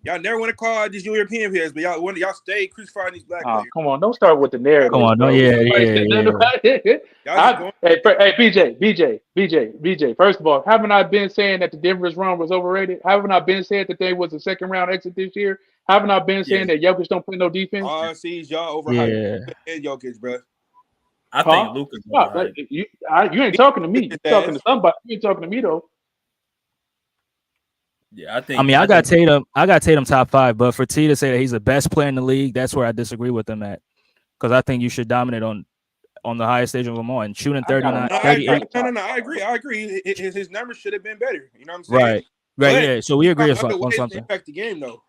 Y'all never want to call out these European players, but y'all stay crucifying these black players. Come on, don't start with the narrative. Come on, yeah. Hey, BJ. First of all, haven't I been saying that the Denver's run was overrated? Haven't I been saying that they was a second round exit this year? Haven't I been saying that Jokic don't play no defense? RC's y'all overhyped and Jokic, bro. I think Luka's overhyped. You ain't talking to me. You're talking to somebody. You ain't talking to me though. Yeah, I got Tatum. I got Tatum top 5, but for T to say that he's the best player in the league, that's where I disagree with him at. Because I think you should dominate on the highest stage of them all and shooting 39, 38. No, I agree. His numbers should have been better. You know what I'm saying? Right. Yeah. So we agree on something. Impact the game though.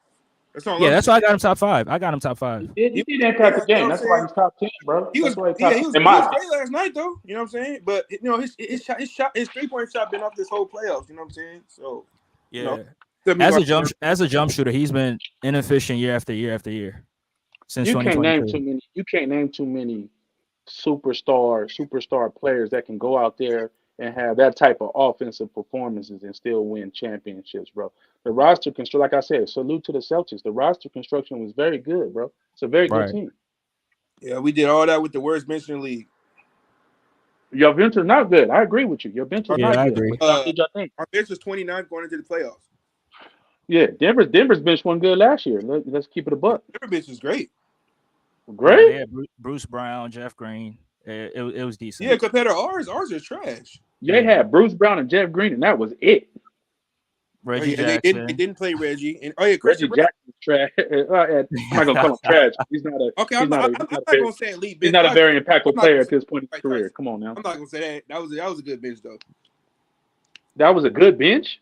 That's why I got him top 5. I got him top 5. He did impact the game. That's why he's top 10, bro. He was great last night though. You know what I'm saying? But his 3-point shot been off this whole playoffs. You know what I'm saying? So as a jump shooter, he's been inefficient year after year after year since 2022. You can't name too many superstar players that can go out there and have that type of offensive performances and still win championships, bro. The roster construction, like I said, salute to the Celtics. The roster construction was very good, bro. It's a very good team. Yeah, we did all that with the worst bench in the league. Your bench is not good. I agree with you. Your bench is not good. I agree. Our bench was 29 going into the playoffs. Yeah, Denver's bench wasn't good last year. Let's keep it a buck. Denver bench was great. Great. Yeah, Bruce Brown, Jeff Green. It was decent. Yeah, compared to ours is trash. They had Bruce Brown and Jeff Green, and that was it. Reggie Jackson. They didn't play Reggie. And Reggie Jackson's trash. I'm not gonna call him trash. He's not a. Okay, I'm not gonna say elite. He's not a very impactful player at this point in his career. Come on now. I'm not gonna say that. That was a good bench though. That was a good bench.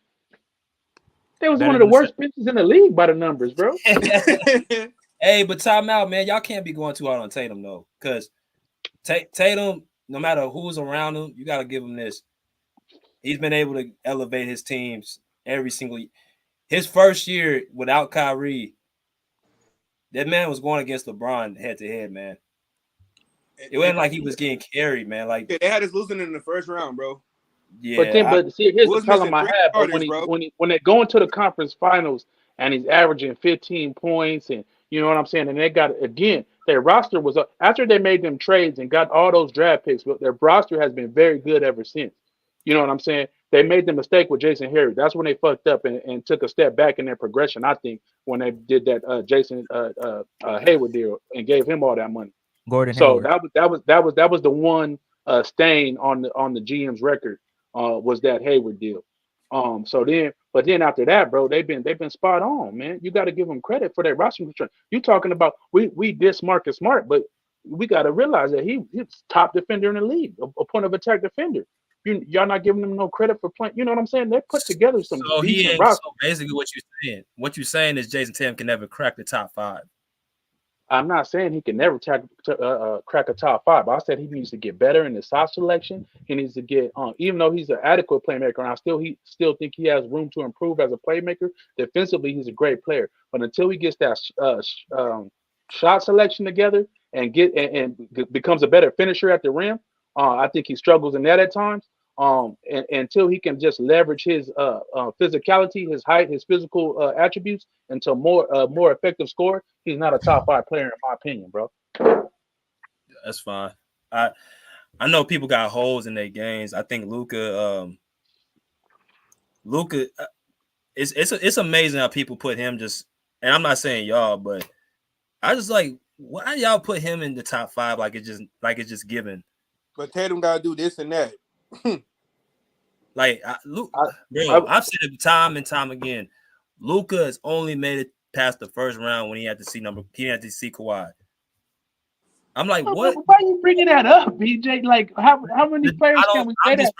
That was one of the worst benches in the league by the numbers, bro. Hey, but time out, man. Y'all can't be going too hard on Tatum though, because Tatum, no matter who's around him, you got to give him this. He's been able to elevate his teams every single year. His first year without Kyrie, that man was going against LeBron head to head, man. It wasn't like he was getting carried, man. Like they had us losing in the first round, bro. Yeah, but see, here's the problem I have. When they go into the conference finals and he's averaging 15 points, and you know what I'm saying, and they got again, their roster was up after they made them trades and got all those draft picks. But their roster has been very good ever since. You know what I'm saying? They made the mistake with Jason Harry. That's when they fucked up and took a step back in their progression. I think when they did that Jason Hayward deal and gave him all that money. Gordon. So Hayward. that was the one stain on the GM's record. Was that Hayward deal. But then after that, bro, they've been spot on, man. You got to give them credit for their roster construction. You talking about we diss Marcus Smart, but we got to realize that he's top defender in the league, a point of attack defender. Y'all not giving them no credit for playing. You know what I'm saying? They put together some. So basically, what you're saying is Jason Tatum can never crack the top 5. I'm not saying he can never crack a top 5. I said he needs to get better in his shot selection. He needs to get even though he's an adequate playmaker, and I still think he has room to improve as a playmaker. Defensively, he's a great player, but until he gets that shot selection together and becomes a better finisher at the rim, I think he struggles in that at times. Until he can just leverage his physicality, his height, his physical attributes into more effective score, he's not a top 5 player in my opinion, bro. That's fine. I know people got holes in their games. I think Luka, it's amazing how people put him just. And I'm not saying y'all, but I just like why y'all put him in the top 5 like it's just given. But Tatum gotta do this and that. I've said it time and time again. Luka has only made it past the first round when he had to see Kawhi. I'm like, what? Why are you bringing that up, BJ? Like, how many players can we say that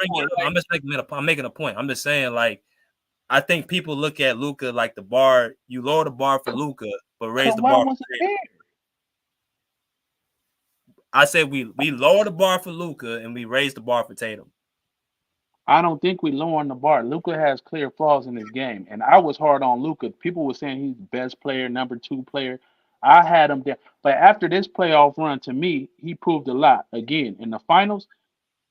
for? I'm making a point. I'm just saying, like, I think people look at Luka like the bar. You lower the bar for Luka, but raise the bar. I said we lower the bar for Luka and we raise the bar for Tatum. I don't think we lowering the bar. Luka has clear flaws in his game, and I was hard on Luka. People were saying he's the best player, number 2 player. I had him there, but after this playoff run, to me, he proved a lot. Again, in the finals,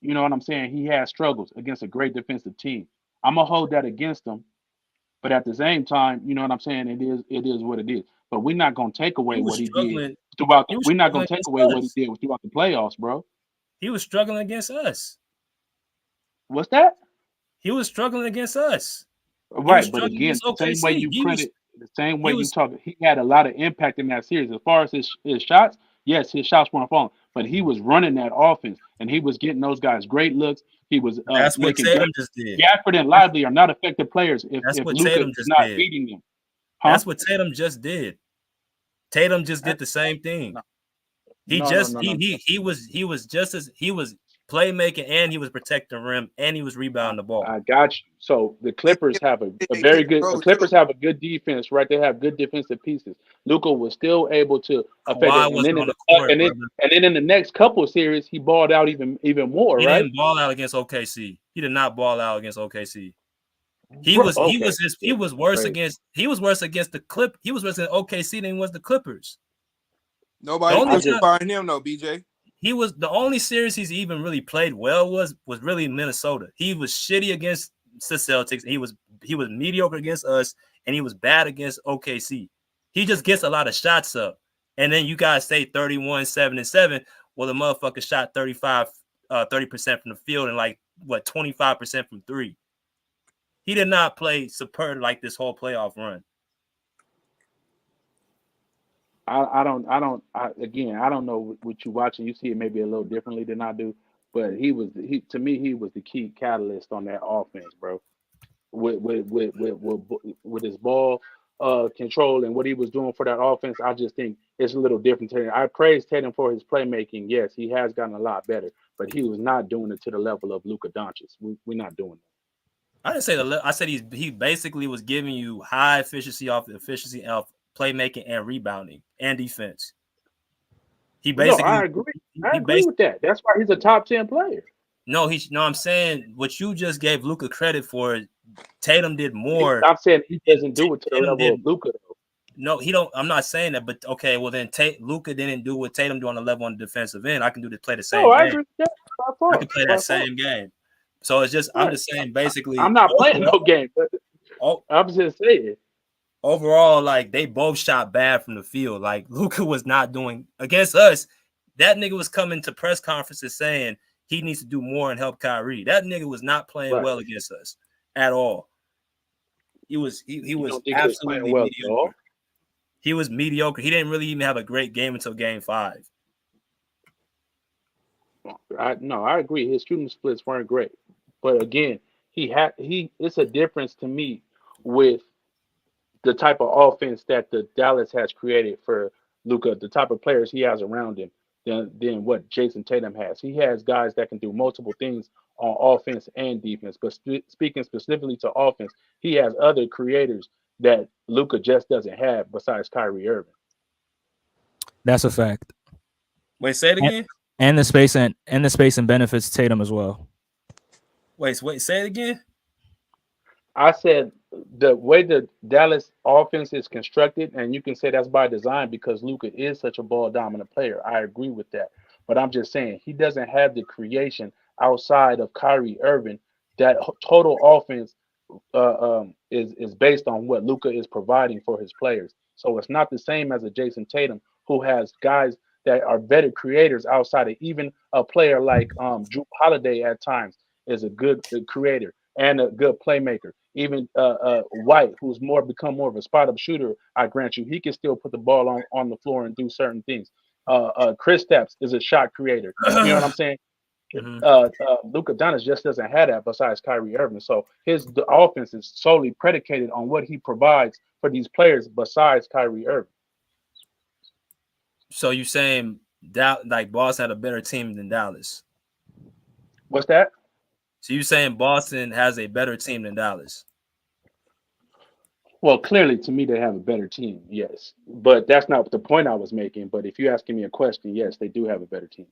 you know what I'm saying? He had struggles against a great defensive team. I'm gonna hold that against him, but at the same time, you know what I'm saying? It is what it is. But we're not gonna take away what he did throughout. We're not gonna take away what he did throughout the playoffs, bro. He was struggling against us. What's that? He was struggling against us. Right, but again, the same way you credit, the same way you talk, he had a lot of impact in that series. As far as his shots, yes, his shots weren't falling, but he was running that offense, and he was getting those guys great looks. He was that's what Tatum just did. Gafford and Lively are not effective players if Luka is not beating them. Huh? That's what Tatum just did. Tatum just did the same thing. He was playmaking, and he was protecting the rim, and he was rebounding the ball. I got you. So the Clippers have a very good. The Clippers have a good defense, right? They have good defensive pieces. Luka was still able to affect it, and then in the next couple of series, he balled out even more. He right? didn't ball out against OKC. He did not ball out against OKC. He was worse against the Clip. He was worse against OKC than he was the Clippers. Nobody crucifying him, though, BJ. He was the only series he's even really played well was really Minnesota. He was shitty against the Celtics. He was mediocre against us, and he was bad against OKC. He just gets a lot of shots up. And then you guys say 31, 7, and 7. Well, the motherfucker shot 30% from the field and 25% from 3. He did not play superb like this whole playoff run. I don't know what you watching. You see it maybe a little differently than I do, but to me he was the key catalyst on that offense, bro. With his ball control and what he was doing for that offense, I just think it's a little different. I praise Tatum for his playmaking. Yes, he has gotten a lot better, but he was not doing it to the level of Luka Doncic. We're not doing that. I didn't say I said he basically was giving you high efficiency of playmaking and rebounding and defense. I agree. I agree with that. That's why he's a top 10 player. I'm saying what you just gave Luka credit for. Tatum did more. I'm saying he doesn't do it to the level of Luka. No, he don't. I'm not saying that, but okay. Well, then Luka didn't do what Tatum do on the level on the defensive end. I can play the same. game. I agree with that. I can play that same game. So it's just I'm just saying basically. I'm not playing no game. I'm just saying. Overall, they both shot bad from the field. Luka was not doing against us. That nigga was coming to press conferences saying he needs to do more and help Kyrie. That nigga was not playing well against us at all. He was absolutely mediocre. He was mediocre. He didn't really even have a great game until game 5. I agree. His shooting splits weren't great, but again, it's a difference to me with the type of offense that the Dallas has created for Luka, the type of players he has around him, than what Jason Tatum has. He has guys that can do multiple things on offense and defense. But speaking specifically to offense, he has other creators that Luka just doesn't have besides Kyrie Irving. That's a fact. Wait, say it again. And the space and benefits Tatum as well. Wait, say it again. I said the way the Dallas offense is constructed, and you can say that's by design because Luka is such a ball dominant player. I agree with that. But I'm just saying he doesn't have the creation outside of Kyrie Irving, that total offense is based on what Luka is providing for his players. So it's not the same as a Jason Tatum who has guys that are better creators outside of even a player like Drew Holiday at times is a good creator and a good playmaker. Even White, who's become more of a spot up shooter, I grant you, he can still put the ball on the floor and do certain things. Chris Stapps is a shot creator. You know what I'm saying? Mhm. Luka Doncic just doesn't have that besides Kyrie Irving. So the offense is solely predicated on what he provides for these players besides Kyrie Irving. So you saying that like Boston had a better team than Dallas? What's that? So you saying Boston has a better team than Dallas? Well, clearly to me they have a better team, yes. But that's not the point I was making. But if you're asking me a question, yes, they do have a better team.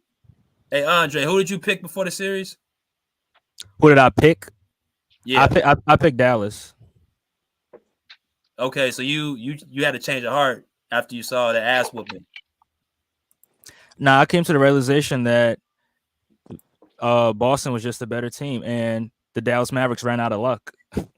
Hey Andre, who did you pick before the series? Who did I pick? Yeah. I picked Dallas. Okay, so you had to change your heart after you saw the ass whooping. Nah, I came to the realization that Boston was just a better team, and the Dallas Mavericks ran out of luck. Because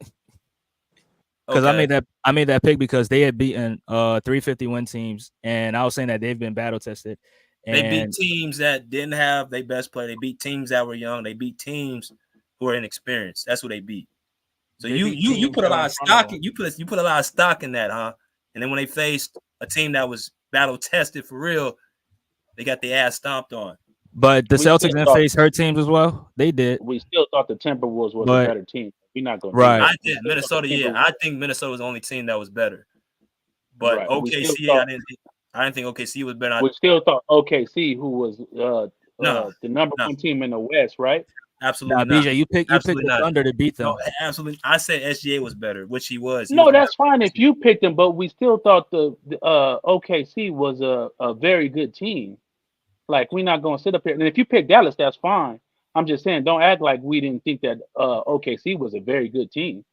Okay. I made that pick because they had beaten 350 win teams, and I was saying that they've been battle tested. They beat And teams that didn't have their best player. They beat teams that were young. They beat teams who are inexperienced. That's what they beat. So They beat you teams put a that are lot in of front of stock them. in you put a lot of stock in that, huh? And then when they faced a team that was battle tested for real, they got their ass stomped on. but the We Celtics still didn't thought face her teams as well. They did, we still thought the Timberwolves was a but better team. We're not gonna do right. that. I We did still thought Minnesota, the yeah. Timberwolves I think Minnesota was the only team that was better. But right. OKC, I didn't think OKC was better. We still thought OKC, who was No, the number no, one team in the West, right? absolutely Now, not. BJ, you picked Absolutely the not. Thunder to beat No, them. absolutely. I said SGA was better, which he was. He was No, the better that's fine if team. you picked them, but we still thought the OKC was a very good team. Like we're not gonna sit up here, and if you pick Dallas, that's fine. I'm just saying, don't act like we didn't think that OKC was a very good team.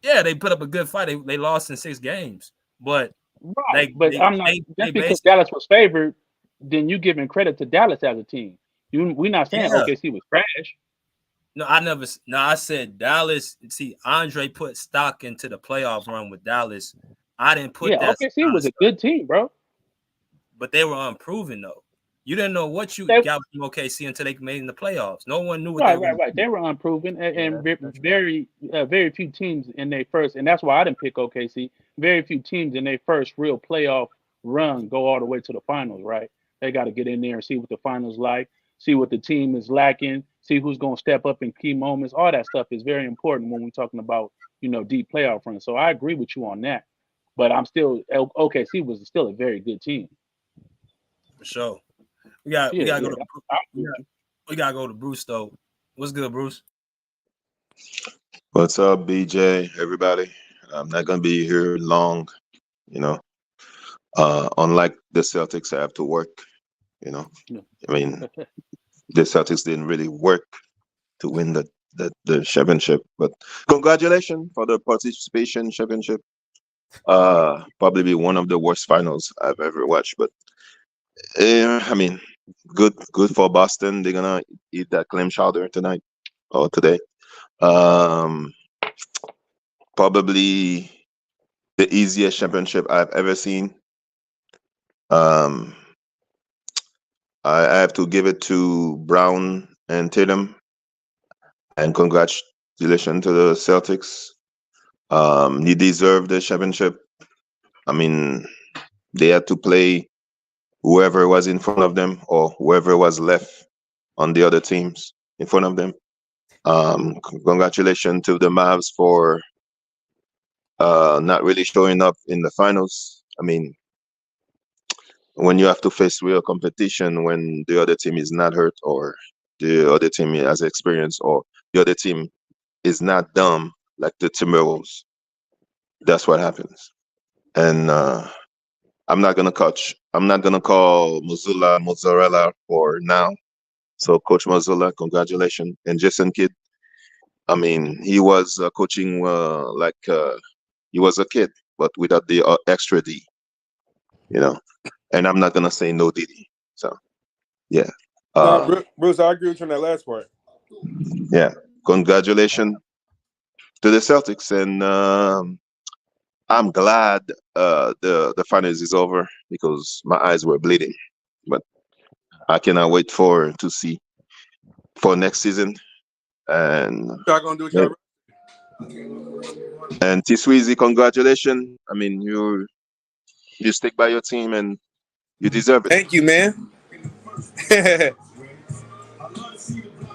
Yeah, they put up a good fight. They lost in 6 games, but Right, but I'm not they just because basically Dallas was favored, then you giving credit to Dallas as a team. We're not saying yeah. OKC was trash. No, I said Dallas. See, Andre put stock into the playoff run with Dallas. I didn't put Yeah, that OKC kind of was a stuff, good team, bro. but they were unproven though. You didn't know what you They, got from OKC until they made in the playoffs. No one knew what they right, were right, going right. to do. They were unproven, Yeah, and that's true. very few teams in their first, and that's why I didn't pick OKC. Very few teams in their first real playoff run go all the way to the finals, right? They got to get in there and see what the finals like, see what the team is lacking, see who's going to step up in key moments. All that stuff is very important when we're talking about deep playoff runs. So I agree with you on that, but I'm still OKC was still a very good team. For sure. We got Yeah, to go yeah, to I agree with you. we got to go to Bruce though. What's good, Bruce? What's up, BJ? Everybody, I'm not gonna be here long. You know, unlike the Celtics, I have to work. You know, Yeah. I mean, the Celtics didn't really work to win the championship, but congratulations for the participation championship. Probably be one of the worst finals I've ever watched, but I mean, good for Boston. They're gonna eat that clam chowder tonight or today. Um, Probably the easiest championship I've ever seen. Um, I have to give it to Brown and Tatum, and congratulations to the Celtics. He deserved the championship. I mean, they had to play whoever was in front of them or whoever was left on the other teams in front of them. Congratulations to the Mavs for not really showing up in the finals. I mean, when you have to face real competition when the other team is not hurt or the other team has experience or the other team is not dumb like the Timberwolves, that's what happens. And I'm not gonna call Missoula mozzarella for now. So Coach Missoula, congratulations. And Jason Kidd, I mean, he was coaching he was a kid, but without the extra D, you know. And I'm not gonna say no Diddy. So yeah. Um, Bruce, I agree with you on that last part. yeah, congratulations to the Celtics, and I'm glad the finals is over because my eyes were bleeding. But I cannot wait to see for next season. And Y'all gonna do what yeah. y'all. And T Sweezy, congratulations. I mean, you stick by your team and you deserve it. Thank you, man.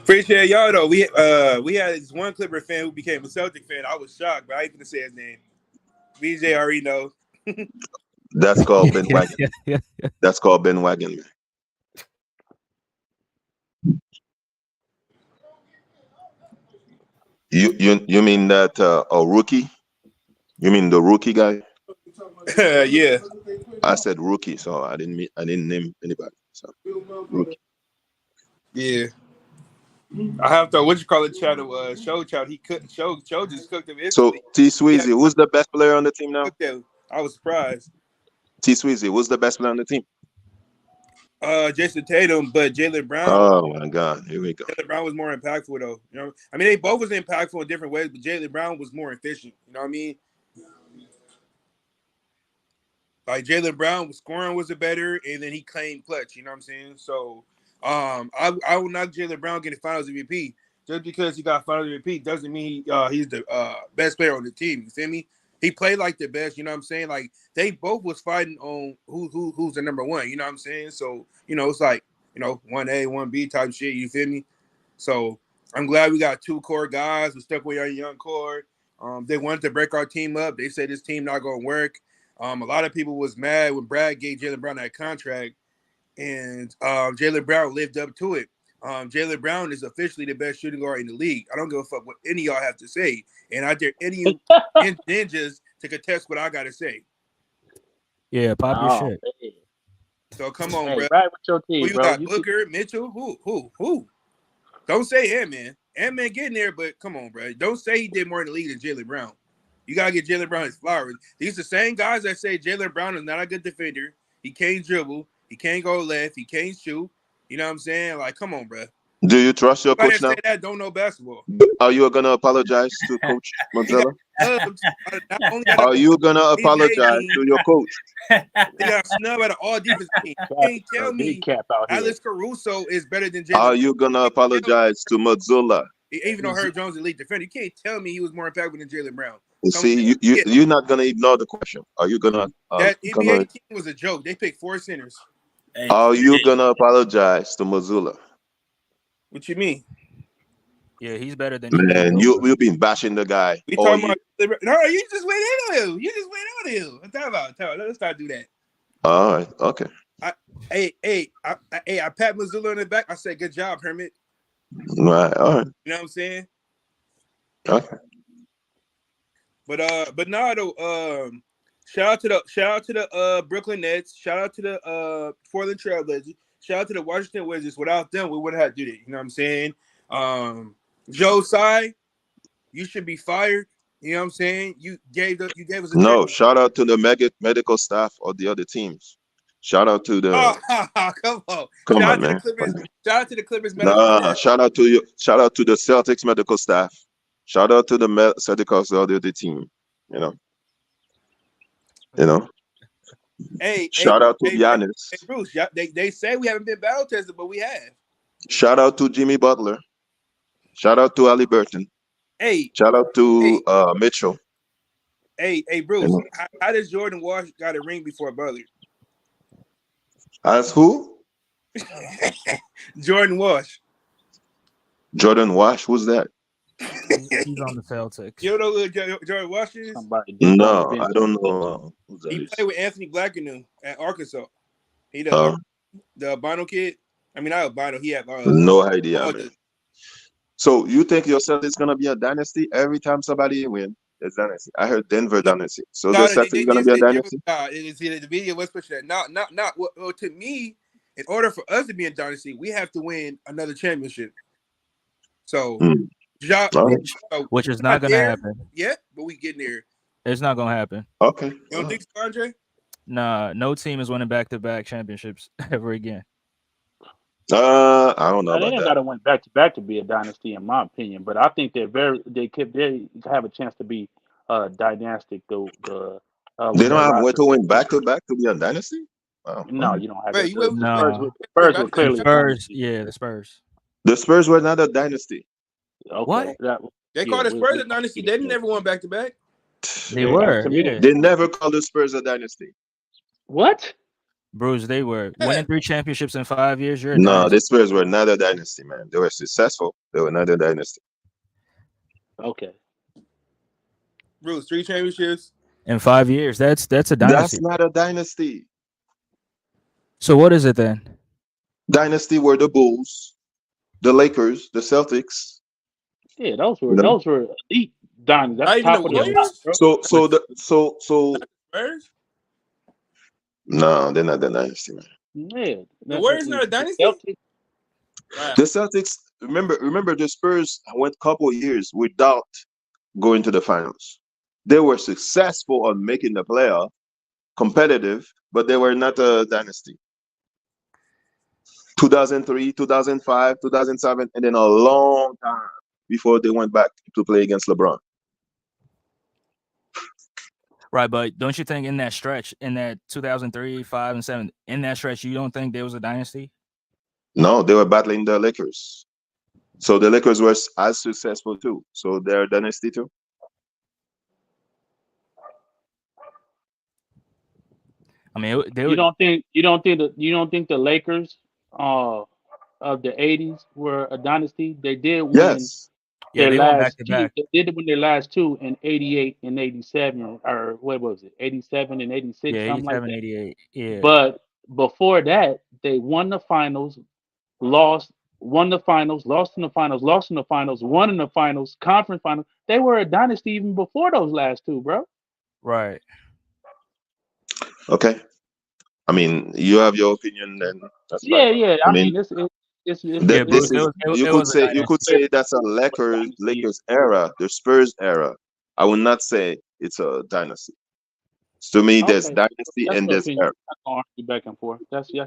Appreciate y'all though. We had this one Clipper fan who became a Celtic fan. I was shocked, but I ain't gonna say his name. BJ already knows. That's called Ben Wagon. That's called Ben Wagon. You mean that a rookie? You mean the rookie guy? Yeah. I said rookie, so I didn't name anybody. So rookie. Yeah. I have to channel show child. He cooked show just cooked him So instantly. T Sweezy, who's the best player on the team now? I was surprised. T Sweezy, who's the best player on the team? Jason Tatum, but Jaylen Brown. Oh my God, here we go. Jaylen Brown was more impactful though. You know, I mean they both was impactful in different ways, but Jaylen Brown was more efficient. You know what I mean? Like Jaylen Brown was scoring was better, and then he claimed clutch. You know what I'm saying? So, I will not Jaylen Brown getting Finals MVP just because he got Finals MVP doesn't mean he's the best player on the team. You feel me? He played like the best. You know what I'm saying? Like they both was fighting on who's the number one. You know what I'm saying? So it's like 1A, 1B type shit. You feel me? So I'm glad we got two core guys who stuck with our young core. They wanted to break our team up. They said this team not gonna work. A lot of people was mad when Brad gave Jaylen Brown that contract, and Jaylen Brown lived up to it. Jaylen Brown is officially the best shooting guard in the league. I don't give a fuck what any of y'all have to say, and I dare any ninjas to contest what I gotta say. Yeah, pop your shit. Man. So come on, Hey, bro. right with your team, Who you bro. got? Booker, Mitchell? Who? Don't say Ant-Man. Ant-Man getting there, but come on, bro. Don't say he did more in the league than Jaylen Brown. You gotta get Jaylen Brown his flowers. These are the same guys that say Jaylen Brown is not a good defender. He can't dribble. He can't go left. He can't shoot. You know what I'm saying? Like, come on, bro. Do you trust your Anybody coach that now? say that don't know basketball. Are you gonna apologize to Coach Mozilla? Are you gonna apologize to your coach? They got snubbed out of all defense teams. You can't tell me Alex Caruso is better than Jaylen. Are you gonna apologize to Mozilla? Even though Herb Jones is elite defender, you can't tell me he was more impactful than Jaylen Brown. You see, you're not gonna ignore the question. Are you gonna? That NBA team was a joke. They picked 4 centers. Are you gonna apologize to Mozilla? What you mean? Yeah, he's better than Man, you've been bashing the guy. We talking about no, you just went in on him. You just went on him. Talk about. Let's not do that. All right, okay. I pat Missoula on the back. I said, good job, Hermit. Right, all right. You know what I'm saying? Okay. But no, though, shout out to the Brooklyn Nets. Shout out to the Portland Trail Blazers. Shout out to the Washington Wizards. Without them, we wouldn't have to do that. You know what I'm saying? Joe Tsai, you should be fired. You know what I'm saying? You gave us a no. Shout out to the medical staff of the other teams. Shout out to the. Come on, man. Shout out to the Clippers medical staff. Shout out to you. Shout out to the Celtics medical staff. Shout out to the Celtics of the other team. You know. Hey, shout out to Giannis. Hey, Bruce, they say we haven't been battle tested, but we have. Shout out to Jimmy Butler. Shout out to Ali Burton. Hey. Shout out to Mitchell. Hey, Bruce, how does Jordan Walsh got a ring before Butler? As who? Jordan Walsh. Jordan Walsh? Who's that? He's on the Celtics. You know who Jordan Walsh is? No, I don't know. He played with Anthony Blackinu at Arkansas. He the albino kid. I mean, not albino. He had no idea. So you think your Celtics gonna be a dynasty every time somebody win? It's dynasty. I heard Denver dynasty. So the Celtics gonna be a dynasty. The video was pushing that. Not. Well, to me, in order for us to be a dynasty, we have to win another championship. So, which is not gonna happen. Yeah, but we getting there. It's not gonna happen. Okay. You don't think so, Andre? Nah, no team is winning back-to-back championships ever again. I don't know They about ain't that. got to win back to back to be a dynasty, in my opinion. But I think they have a chance to be dynastic. They When don't their have way roster. to win back to back to be a dynasty. Wow. All No, right. you don't have Wait, that. you went, wait, The No, wait, Spurs back were to back. clearly a Spurs. dynasty. Yeah, the Spurs. The Spurs were not a dynasty. Okay, What? They yeah, called the Spurs we a dynasty. They didn't never won back to back. They were. to me, Yeah, They never called the Spurs a dynasty. what? Bruce. They were winning 3 championships in 5 years. You're a No, dynasty. the Spurs were not a dynasty, man. They were successful. They were not a dynasty. Okay, Bruce, 3 championships. In 5 years. That's a dynasty. That's not a dynasty. So what is it then? Dynasty were the Bulls, the Lakers, the Celtics. yeah, You know? those were elite dynasties. That's Not even the top of the Yeah. top, Warriors. bro. So Spurs. no, they're not the dynasty, man. Yeah, The Warriors not a dynasty. Celtics, Wow. The Celtics, remember the Spurs went couple years without going to the finals. They were successful on making the playoff, competitive, but they were not a dynasty. 2003, 2005, 2007, and then a long time before they went back to play against LeBron. Right, but don't you think in that stretch, in that 2003, 5, and 7, in that stretch, you don't think there was a dynasty? No, they were battling the Lakers. So the Lakers were as successful too. So they're a dynasty too. I mean, they you were. don't think the Lakers of the '80s were a dynasty? They did win Yes. Yeah, their they went back last to two. back. They did win their last two in '88 and '87, or what was it? '87 and '86, Yeah, something like 87, that. 88. Yeah. But before that, they won the finals, won the finals, lost in the finals, lost in the finals, won in the finals, conference finals. They were a dynasty even before those last two, bro. Right. Okay. I mean, you have your opinion, then that's Yeah, fine. yeah. I I mean, mean, it's Yeah, this Bruce, is it was a you could dynasty. say that's a Lakers era, the Spurs era. I would not say it's a dynasty. To me, there's okay. dynasty That's and your there's opinion. era. I'm gonna argue back and forth. That's your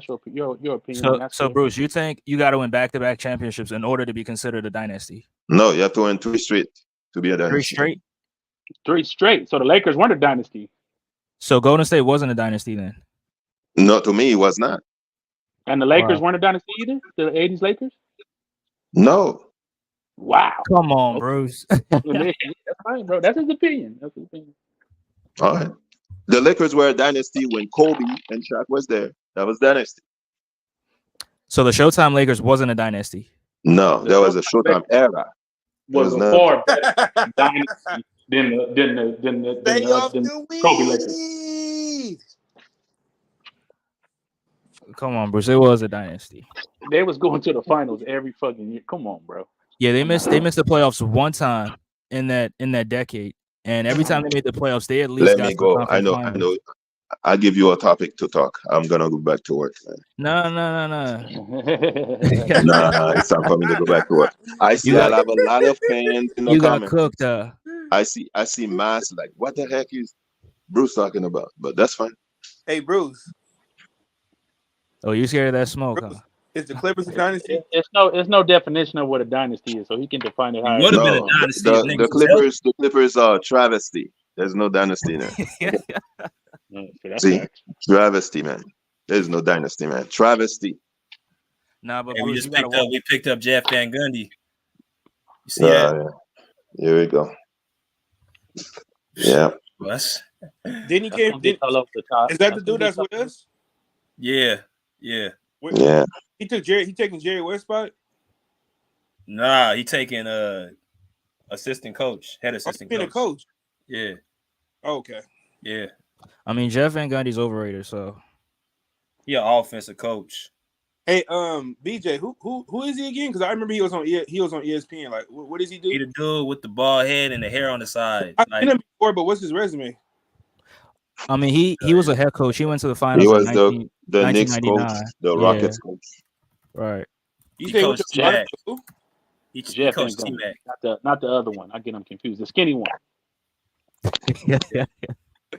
opinion, and that's So fair. Bruce, you think you got to win back-to-back championships in order to be considered a dynasty? No, you have to win 3 straight to be a 3 dynasty. straight. 3 straight. So the Lakers weren't a dynasty, So Golden State wasn't a dynasty then. No, to me, it was not. and the Lakers Wow. weren't a dynasty either. The '80s Lakers. No. Wow. Come on, Okay. Bruce. That's fine, bro. That's his opinion. That's his opinion. All right. The Lakers were a dynasty when Kobe and Shaq was there. That was dynasty. So the Showtime Lakers wasn't a dynasty. No, The that was a Showtime Showtime era. It Was was a not. far better dynasty than Stay off the the Kobe Lakers. weed. Come on, Bruce. It was a dynasty. They was going to the finals every fucking year. Come on, bro. Yeah, they missed the playoffs one time in that decade, and every time they made the playoffs, they at least Let got me to the go. conference I finals. know. I'll give you a topic to talk. I'm gonna go back to work, man. No. Nah, it's time for me to go back to work. I see I'll have a lot of fans in the You got comments. cooked. I see mass like, what the heck is Bruce talking about? But that's fine. Hey, Bruce. Oh, you scared of that smoke? Huh? Is the Clippers a dynasty? It's no definition of what a dynasty is, so he can define it. It would have been a No, dynasty. if the niggas was the Clippers are travesty. There's no dynasty in there. See, travesty, man. There's no dynasty, man. Travesty. Nah, but healthy. Bruce, We just picked up Jeff Van Gundy. You see Yeah, that? yeah. Here we go. Yeah. Us? Didn't he came? Is that the dude that's with us? Yeah. Yeah. He took Jerry. He taking Jerry West's spot. Nah, he taking assistant coach, head Oh, assistant being a coach. Yeah. Okay. Yeah. I mean, Jeff Van Gundy's overrated, so He an offensive coach. Hey, BJ, who is he again? Because I remember he was on ESPN. Like, what does he do? He the dude with the bald head and the hair on the side. I've seen him before, but what's his resume? I mean, he was a head coach. He went to the finals. He was in the Knicks coach, 1999. the Rockets coach. Right. You He say coached T-Mac. He Jeff Van coached Gundy. T-Mac. Not the other one. I get them confused. The skinny one. Yeah.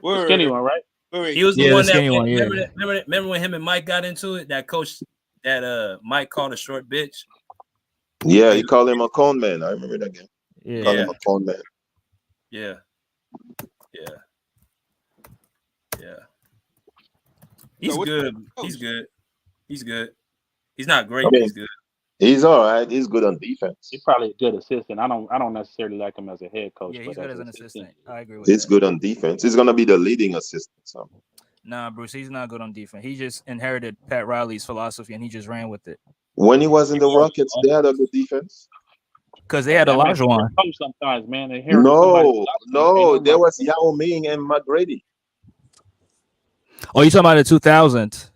The skinny one, right? Wait. He was the Yeah, one the skinny that one, yeah. remember when him and Mike got into it? That coach that Mike called a short bitch. Yeah, he called him a con man. I remember that game. Yeah. Called him a con man. Yeah. He's good. He's good. He's good. He's not great, but he's good. He's all right. He's good on defense. He's probably a good assistant. I don't necessarily like him as a head coach. Yeah, he's good as an assistant. I agree with He's good on defense. He's gonna be the leading assistant. So. Nah, Bruce, he's not good on defense. He just inherited Pat Riley's philosophy and he just ran with it. When he was in the Rockets, they had a good defense. Because they had Olajuwon. Sometimes, man. No, there was Yao Ming and McGrady. Oh, you talking about the 2000s?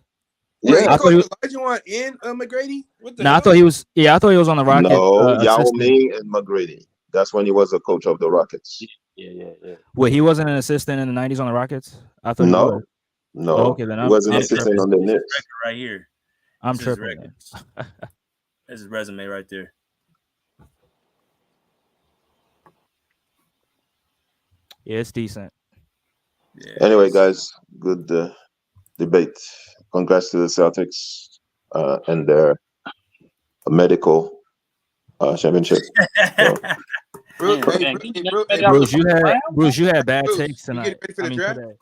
Yeah, I thought he was Olajuwon and McGrady. What the I hell? thought he was. Yeah, I thought he was on the Rockets. No, Yao Ming and McGrady. That's when he was a coach of the Rockets. Yeah. Wait, he wasn't an assistant in the 90s on the Rockets? I thought no. he was. No, oh, okay, then he was an assistant on the Knicks. Right here. I'm tripping. That's his resume right there. Yeah, it's decent. Yeah, anyway, guys, good debate. Congrats to the Celtics and their medical championship. So. Bruce, you had bad takes tonight. Today.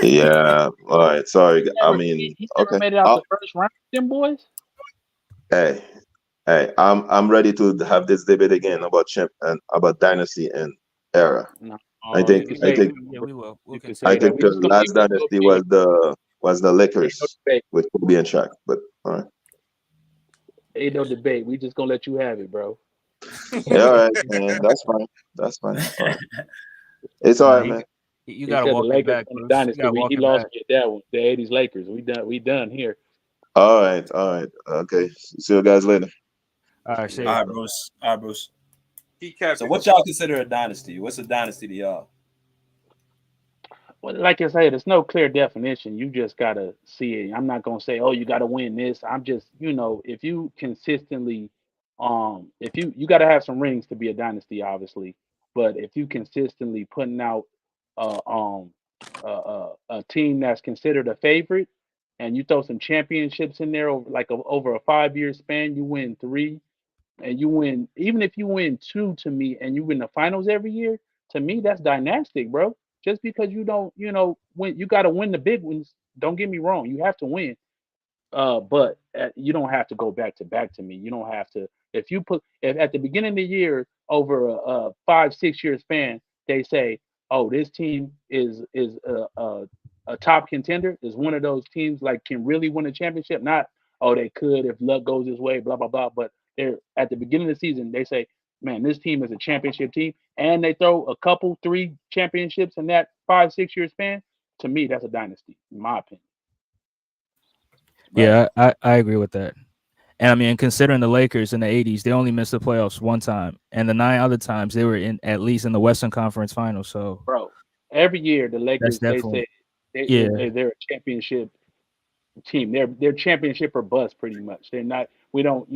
Yeah. All right. Sorry. He never made it out the first round, them boys. Hey, I'm ready to have this debate again about about dynasty and era. No. I think we will. I think the last dynasty was the Lakers with Kobe and Shaq. But all right. Ain't no debate. We just gonna let you have it, bro. Yeah, all right, man. That's fine. All right. It's all right, man. You gotta walk it back. Dynasty. He lost me at that one. The '80s Lakers. We done here. All right. Okay. See you guys later. All right, Bruce. All right, Bruce. So what y'all consider a dynasty? What's a dynasty to y'all? Well, like I said, there's no clear definition. You just gotta see it. I'm not gonna say, oh, you gotta win this. I'm just, if you consistently, if you gotta have some rings to be a dynasty, obviously. But if you consistently putting out a team that's considered a favorite, and you throw some championships in there over a 5-year span, you win 3, and you win, even if you win 2 to me, and you win the finals every year, to me that's dynastic, bro. Just because you don't, win, you got to win the big ones. Don't get me wrong, you have to win. But you don't have to go back to back to me. You don't have to. If at the beginning of the year over a 5-6 year span, they say, oh, this team is a top contender, is one of those teams like can really win a championship. Not, oh, they could if luck goes this way, blah blah blah. But they're at the beginning of the season, they say, man, this team is a championship team, and they throw a couple 3 championships in that 5-6 year span. To me, that's a dynasty, in my opinion. Right? Yeah, I agree with that. And I mean, considering the Lakers in the 80s, they only missed the playoffs 1 time, and the 9 other times they were at least in the Western Conference Finals. So, bro, every year the Lakers, they say they're a championship team. They're championship or bust, pretty much. They're not. We don't,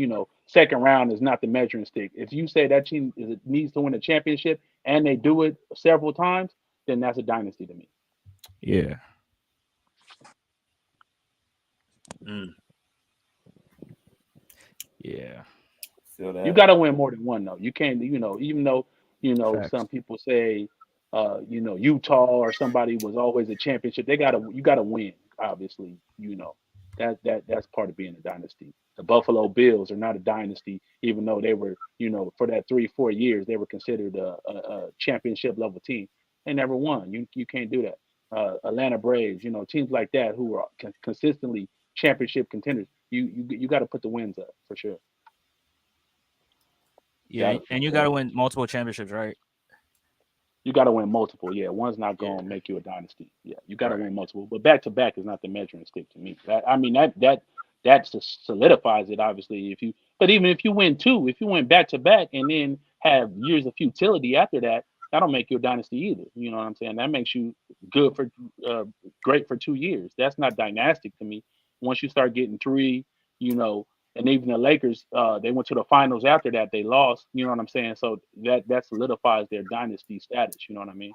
second round is not the measuring stick. If you say that team needs to win a championship and they do it several times, then that's a dynasty to me. Yeah. Yeah. You got to win more than one, though. You can't, even though, some people say, Utah or somebody was always a championship. You got to win, obviously, that's part of being a dynasty. The Buffalo Bills are not a dynasty, even though they were, for that 3-4 years, they were considered a championship level team. They never won. You can't do that. Atlanta Braves, teams like that who are consistently championship contenders. You got to put the wins up for sure. Yeah, and you got to win multiple championships, right? You got to win multiple. Yeah, one's not going to make you a dynasty. Yeah, you got to win multiple, but back to back is not the measuring stick to me. That just solidifies it, obviously. But even if you win 2, if you win back to back and then have years of futility after that, that don't make you a dynasty either. You know what I'm saying? That makes you great for 2 years. That's not dynastic to me. Once you start getting 3, and even the Lakers, they went to the finals after that. They lost. You know what I'm saying? So that solidifies their dynasty status. You know what I mean?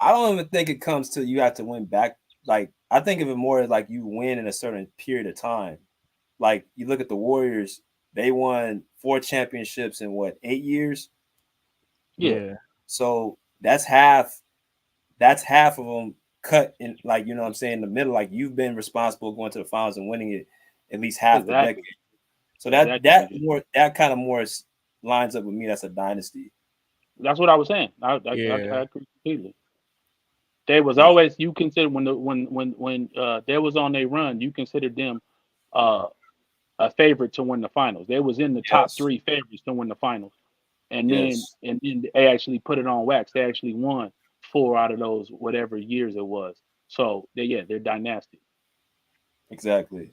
I don't even think it comes to you have to win back. Like, I think of it more like you win in a certain period of time. like you look at the Warriors, they won 4 championships in what, 8 years? Yeah. So that's half of them cut in, like, you know what I'm saying, in the middle. Like, you've been responsible going to the finals and winning it at least half the decade. So that kind of more lines up with me. That's a dynasty. That's what I was saying. I agree completely. They was always, you consider when they was on their run, you considered them a favorite to win the finals. They was in the top 3 favorites to win the finals. And then they actually put it on wax. They actually won 4 out of those whatever years it was. So they're dynastic. Exactly.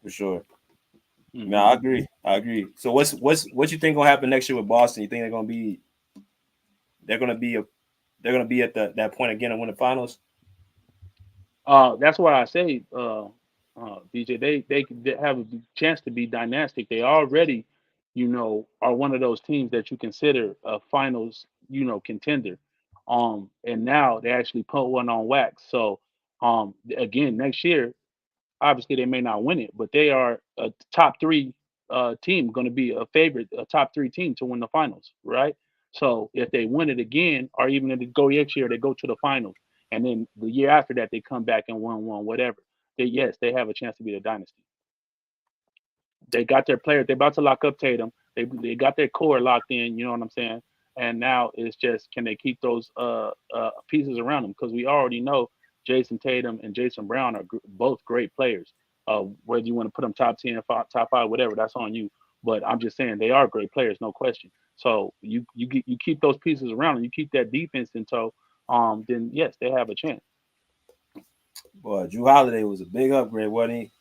For sure. Mm-hmm. No, I agree. So what you think gonna happen next year with Boston? You think they're gonna be at that point again and win the finals? That's why I say, BJ, they have a chance to be dynastic. They already, are one of those teams that you consider a finals, contender. And now they actually put one on wax. So, again, next year, obviously they may not win it, but they are a top 3 team, going to be a favorite, a top 3 team to win the finals, right? So if they win it again, or even if they go next year, they go to the finals, and then the year after that they come back and win one, whatever. They have a chance to be the dynasty. They got their players. They're about to lock up Tatum. They got their core locked in. You know what I'm saying? And now it's just, can they keep those pieces around them? Because we already know Jason Tatum and Jason Brown are both great players. Whether you want to put them top 10, top 5, whatever, that's on you. But I'm just saying they are great players, no question. So you keep those pieces around and you keep that defense in tow, then yes, they have a chance. Boy, Jrue Holiday was a big upgrade, wasn't he?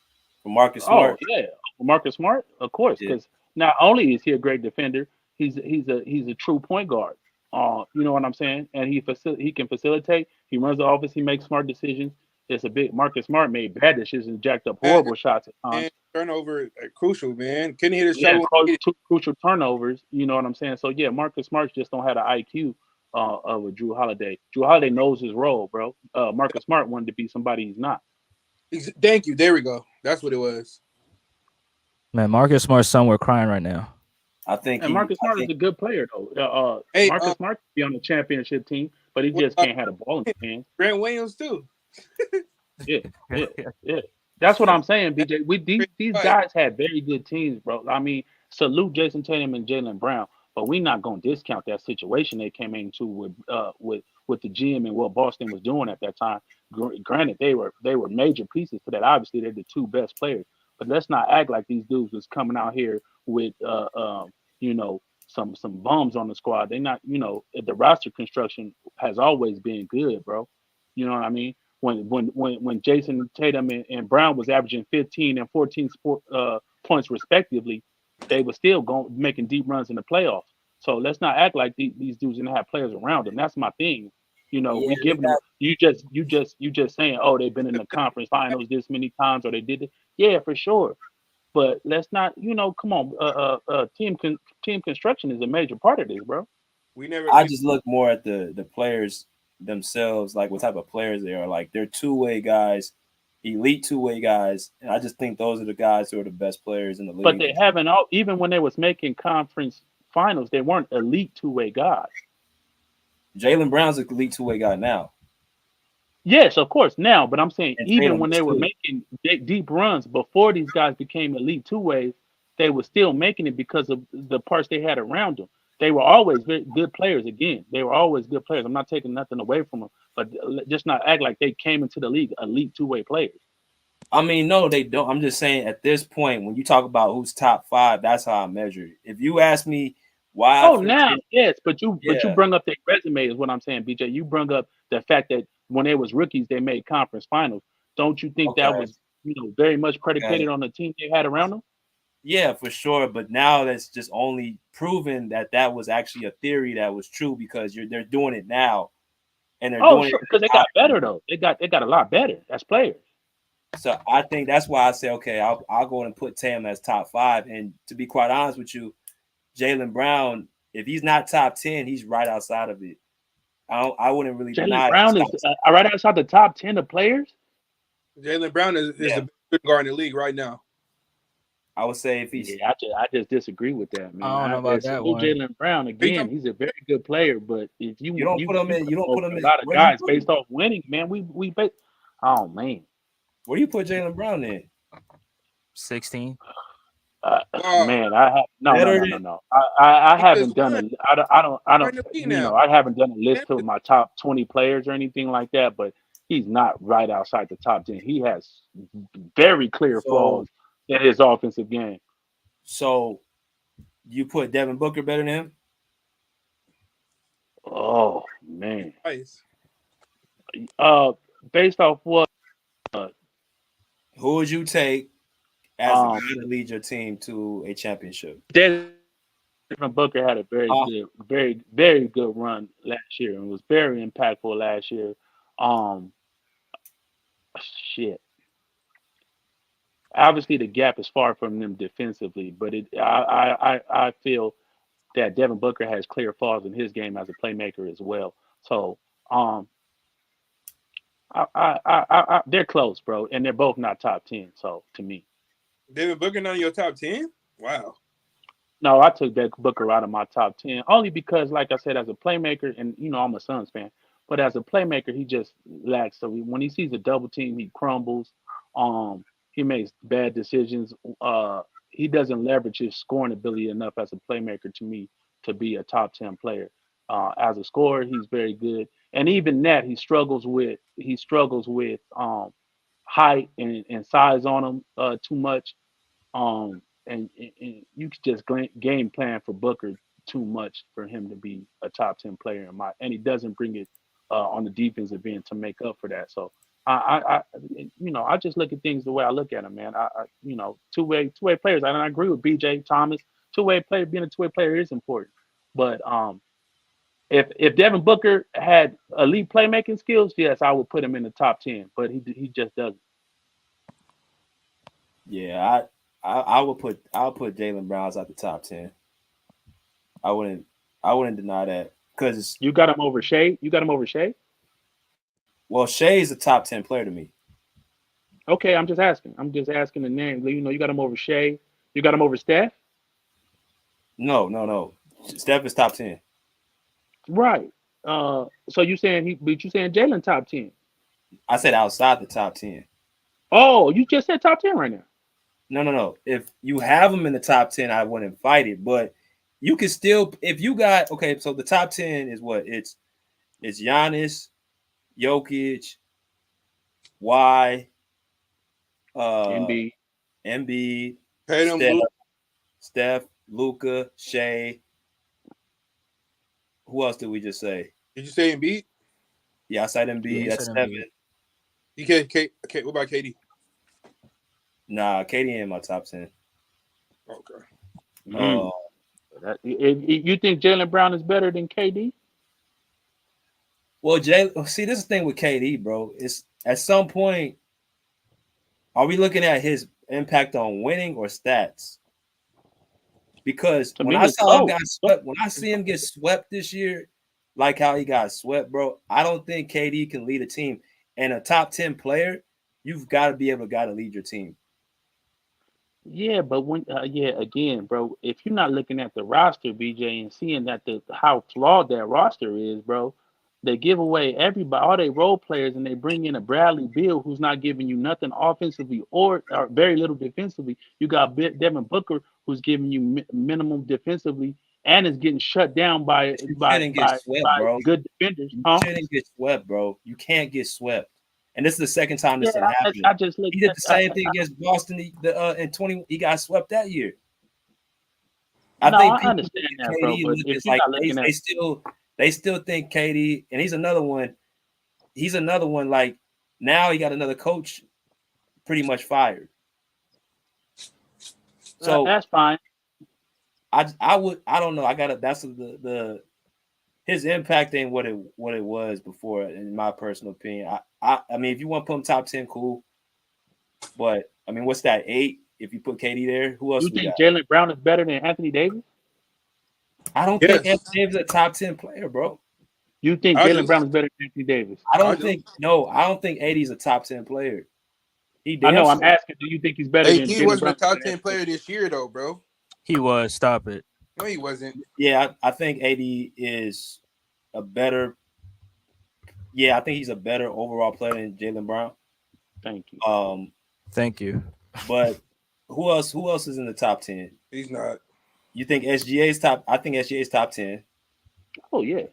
From Marcus Smart. Oh yeah, Marcus Smart, of course, because not only is he a great defender, he's a true point guard. You know what I'm saying? And he can facilitate. He runs the offense. He makes smart decisions. It's a big Marcus Smart made bad decisions, jacked up horrible shots at times. And turnover crucial, man. Couldn't hit a shot. Crucial turnovers. You know what I'm saying? So yeah, Marcus Smart just don't have the IQ of a Jrue Holiday. Jrue Holiday knows his role, bro. Marcus Smart wanted to be somebody he's not. Thank you. There we go. That's what it was. Man, Marcus Smart's somewhere crying right now. I think. And Marcus Smart is a good player, though. Marcus Smart could be on the championship team, but he just can't have the ball in his hands. Grant Williams too. Yeah. That's what I'm saying, BJ. These guys had very good teams, bro. I mean, salute Jason Tatum and Jaylen Brown, but we're not gonna discount that situation they came into with the GM and what Boston was doing at that time. Granted, they were major pieces to that. Obviously, they're the 2 best players, but let's not act like these dudes was coming out here with some bums on the squad. They not, the roster construction has always been good, bro. You know what I mean? When Jason Tatum and Brown was averaging 15 and 14 points respectively, they were still making deep runs in the playoffs. So let's not act like these dudes didn't have players around them. That's my thing. We give them. You just saying, oh, they've been in the conference finals this many times, or they did it. Yeah, for sure. But let's not, come on. Team construction is a major part of this, bro. I just look more at the players themselves, like what type of players they are. Like, they're 2-way guys, elite 2-way guys, and I just think those are the guys who are the best players in the league. But they haven't even when they was making conference finals, they weren't elite 2-way guys. Jaylen Brown's an elite 2-way guy now. Yes, of course, now. But I'm saying even when they were making deep runs before these guys became elite 2-ways, they were still making it because of the parts they had around them. They were always very good players. Again, they were always good players. I'm not taking nothing away from them, but just not act like they came into the league elite 2-way players. I mean, no, they don't. I'm just saying at this point, when you talk about who's top 5, that's how I measure it. If you ask me why, yes, but you bring up their resume is what I'm saying, BJ. You bring up the fact that when they was rookies, they made conference finals. Don't you think that was very much predicated on the team they had around them? Yeah, for sure. But now that's just only proven that was actually a theory that was true, because they're doing it now, and they're doing it because they got better though. They got a lot better as players. So I think that's why I say, okay, I'll go and put Tatum as top 5. And to be quite honest with you, Jaylen Brown, if he's not top 10, he's right outside of it. I wouldn't really deny. Jaylen Brown is right outside the top 10 of players. Jaylen Brown is the best guard in the league right now. I would say if he's. Yeah, I just disagree with that, man. I don't know about that one. Jaylen Brown again. He's a very good player, but if You don't put him in. You don't put him a in. lot of Where do you guys put him? based off winning, man. Oh man, Where do you put Jaylen Brown in? 16. man, I have no. I haven't done a. I don't. You know, I haven't done a list of my top 20 players or anything like that. But he's not right outside the top 10. He has very clear flaws in his offensive game. So, you put Devin Booker better than him? Oh man. Nice. Based off what? Who would you take as a guy to lead your team to a championship? Devin Booker had a very good run last year and was very impactful last year. Shit. Obviously, the gap is far from them defensively, but I feel that Devin Booker has clear flaws in his game as a playmaker as well. So, they're close, bro, and they're both not top 10. So, to me, Devin Booker not in your top 10? Wow. No, I took Devin Booker out of my top 10 only because, like I said, as a playmaker, and you know I'm a Suns fan, but as a playmaker, he just lacks. So when he sees a double team, he crumbles. He makes bad decisions. He doesn't leverage his scoring ability enough as a playmaker to me to be a top 10 player. As a scorer, he's very good, and even that he struggles with height and size on him too much. And you could just game plan for Booker too much for him to be a top 10 player and he doesn't bring it on the defensive end to make up for that. So I just look at things the way I look at them, man. Two-way players. And I agree with BJ Thomas. Being a two-way player is important. But if Devin Booker had elite playmaking skills, yes, I would put him in the top 10. But he just doesn't. Yeah, I'll put Jaylen Brown's at the top 10. I wouldn't deny that because you got him over Shea. Well, Shea is a top 10 player to me. Okay, I'm just asking the name. You know, you got him over Shea. You got him over Steph. No. Steph is top 10. Right. So you saying Jalen top 10? I said outside the top 10. Oh, you just said top 10 right now. No. If you have him in the top 10, I wouldn't fight it. But you can still, if you got, okay, so the top 10 is what? It's Giannis, Jokic, Embiid, Steph, Luka, Shea. Who else did we just say? Did you say Embiid? Yeah, I said Embiid. That's 7. Okay, what about KD? Nah, KD ain't in my top 10. Okay. You think Jaylen Brown is better than KD? Well, see, this is the thing with KD, bro. It's at some point, are we looking at his impact on winning or stats? Because when I see him get swept this year, like how he got swept, bro, I don't think KD can lead a team. And a top 10 player, you've got to be able to lead your team. Yeah, but again, bro, if you're not looking at the roster, BJ, and seeing that how flawed that roster is, bro, they give away everybody, all their role players, and they bring in a Bradley Beal who's not giving you nothing offensively or very little defensively. You got Devin Booker who's giving you minimum defensively and is getting shut down by good defenders. You shouldn't get swept, bro. You can't get swept. And this is the second time this happened. He did the same thing against Boston in 20. He got swept that year. I understand that, bro. But if you're not looking they still think KD, and he's another one. He's another one. Like now, he got another coach, pretty much fired. So that's fine. I don't know. That's his impact ain't what it was before, in my personal opinion. I mean, if you want to put him top 10, cool. But I mean, what's that, 8? If you put KD there, who else? You think Jaylen Brown is better than Anthony Davis? I don't think Anthony Davis is a top 10 player, bro. You think Jaylen Brown is better than Anthony Davis? I don't think AD is a top 10 player. I know. I'm asking. Do you think he's better than AD Jalen wasn't a Brunson? top 10 player this year, though, bro. He was. Stop it. No, he wasn't. Yeah, I think AD is a better. Yeah, I think he's a better overall player than Jaylen Brown. Thank you. Thank you. But who else? Who else is in the top 10? He's not. You think SGA's top? I think SGA's top 10. Oh yeah.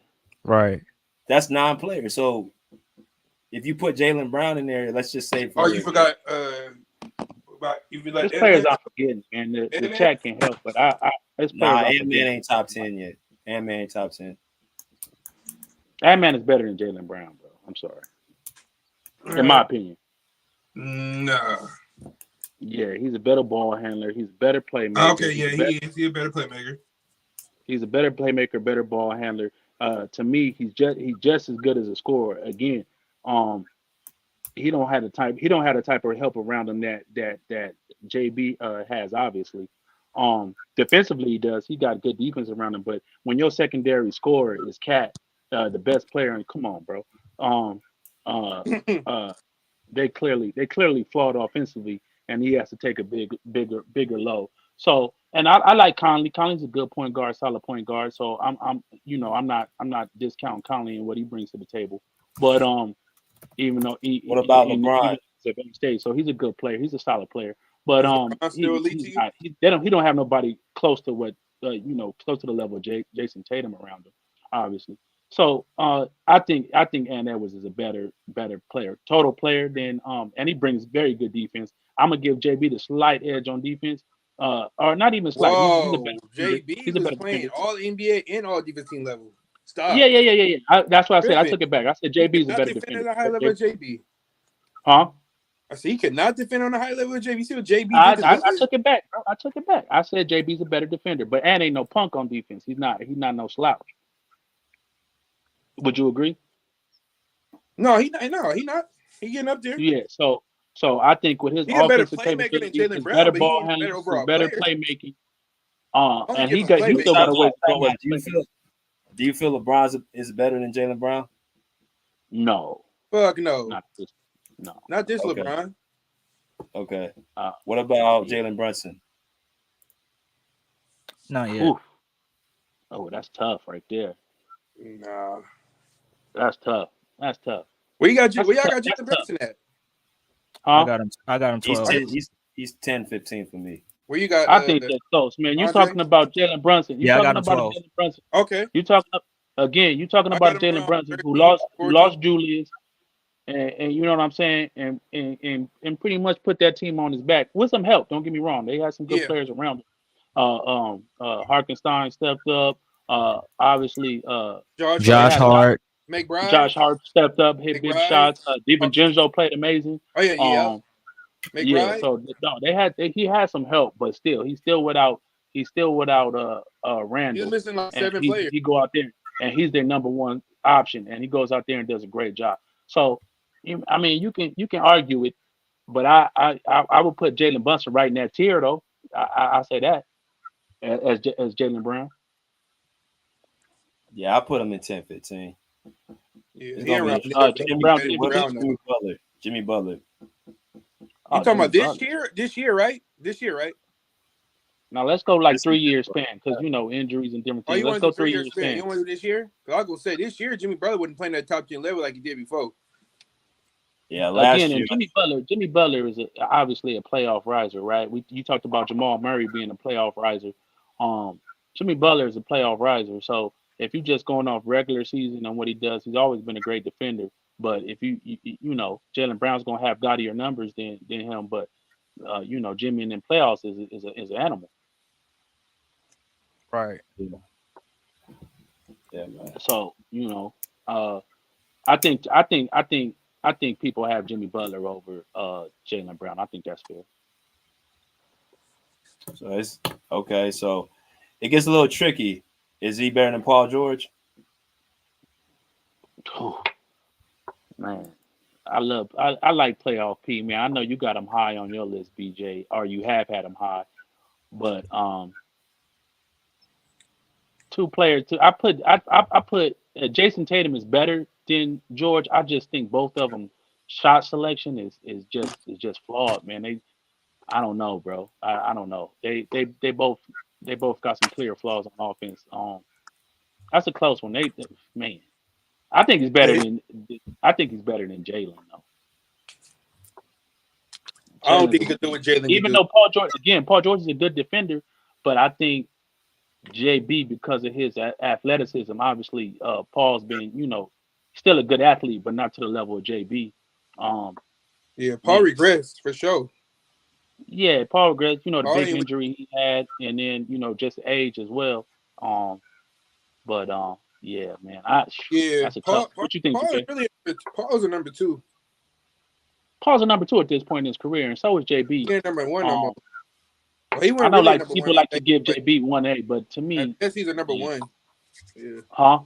Right. That's 9 players. So if you put Jaylen Brown in there, let's just say. You forgot. About if you let There's players I'm forgetting, man. The chat can't help, but Ant-Man ain't top 10 yet. Ant-Man ain't top 10. Ant-Man is better than Jaylen Brown, bro. I'm sorry. In my opinion. No. Yeah, he's a better ball handler. He's a better playmaker. Okay, yeah, he is. He's a better playmaker. He's a better playmaker, better ball handler. To me, he's just as good as a scorer. Again, he don't have the type of help around him that JB has, obviously. Defensively he does. He got good defense around him, but when your secondary scorer is Cat, the best player, and come on, bro. They clearly flawed offensively, and he has to take a bigger load. So, and I like Conley. Conley's a good point guard, solid point guard. So I'm not discounting Conley and what he brings to the table. But even though what about LeBron? Stage, so he's a good player. He's a solid player. But he don't have nobody close to what close to the level of Jason Tatum around him, obviously. So I think Ant Edwards is a better player, total player than and he brings very good defense. I'm gonna give JB the slight edge on defense, or not even slight. Whoa, JB was playing all NBA and all defense team level. Stop. Yeah. That's what I said. I took it back. I said JB is a better defender. At a high level of JB. Huh? I said he could not defend on a high level of JB. You see what JB did? I took it back, bro. I took it back. I said JB's a better defender, but Ant ain't no punk on defense. He's not no slouch. Would you agree? No, he not. He getting up there. Yeah. So I think with his offensive capability, his better ball handling, better playmaking, and he's still got a way to go. Do you feel LeBron is better than Jaylen Brown? No. Fuck no. Not this okay. LeBron. Okay. What about Jalen Brunson? Not yet. Oof. Oh, that's tough right there. Nah. That's tough. Where y'all got Jalen Brunson at? Huh? I got him 12. He's 10, 15 for me. Where you got? I think that's close, man. You talking about Jalen Brunson? I got him 12. Jalen Brunson. Okay. You talking about Jalen Brunson, who lost Julius, and you know what I'm saying, and pretty much put that team on his back with some help. Don't get me wrong; they had some good players around him. Harkenstein stepped up. Obviously, Josh Hart. McBride. Josh Hart stepped up, hit big shots. DiVincenzo played amazing. Oh yeah. McBride. Yeah, so no, he had some help, but he's still without Randall. He's missing like 7 players. He go out there and he's their number one option, and he goes out there and does a great job. So, I mean, you can argue it, but I would put Jalen Brunson right in that tier, though. I say that as Jaylen Brown. Yeah, I put him in 10, 15. Yeah, Jimmy Butler. You talking about this year? This year, right? Now let's go like 3 years span because injuries and different things. Let's go 3 years span. You want to do this year? Because I'll go say this year, Jimmy Butler wouldn't play that top 10 level like he did before. Yeah, last year. And Jimmy Butler is obviously a playoff riser, right? You talked about Jamal Murray being a playoff riser. Jimmy Butler is a playoff riser. So if you're just going off regular season and what he does, he's always been a great defender. But if you Jaylen Brown's gonna have gaudier numbers than him, but Jimmy in playoffs is an animal. Right. Yeah, man. So I think people have Jimmy Butler over Jaylen Brown. I think that's fair. So it's okay. So it gets a little tricky. Is he better than Paul George? Man, I like playoff P, man. I know you got him high on your list, BJ, or you have had him high. But two players. I put Jason Tatum is better than George. I just think both of them shot selection is just flawed, man. I don't know, bro. I don't know. They both got some clear flaws on offense. That's a close one. Man, I think he's better than Jalen though. I don't Jalen's think a he could good do what defender. Jalen could Even do. though Paul George is a good defender, but I think JB, because of his athleticism, obviously Paul's been, still a good athlete, but not to the level of JB. Yeah, Paul Man, regressed for sure. yeah, Paul regrets, the Paul big ain't injury he had, and then just age as well. But yeah, man, yeah. that's a tough. What you think, Paul is BK? really Paul's a number 2. Paul's a number 2 at this point in his career, and so is JB. He ain't number 1 no more. Um, Well, he I wasn't know really like number people 1, I like to think, give but JB 1A, but to I me, guess he's a number yeah. 1. Yeah. Huh?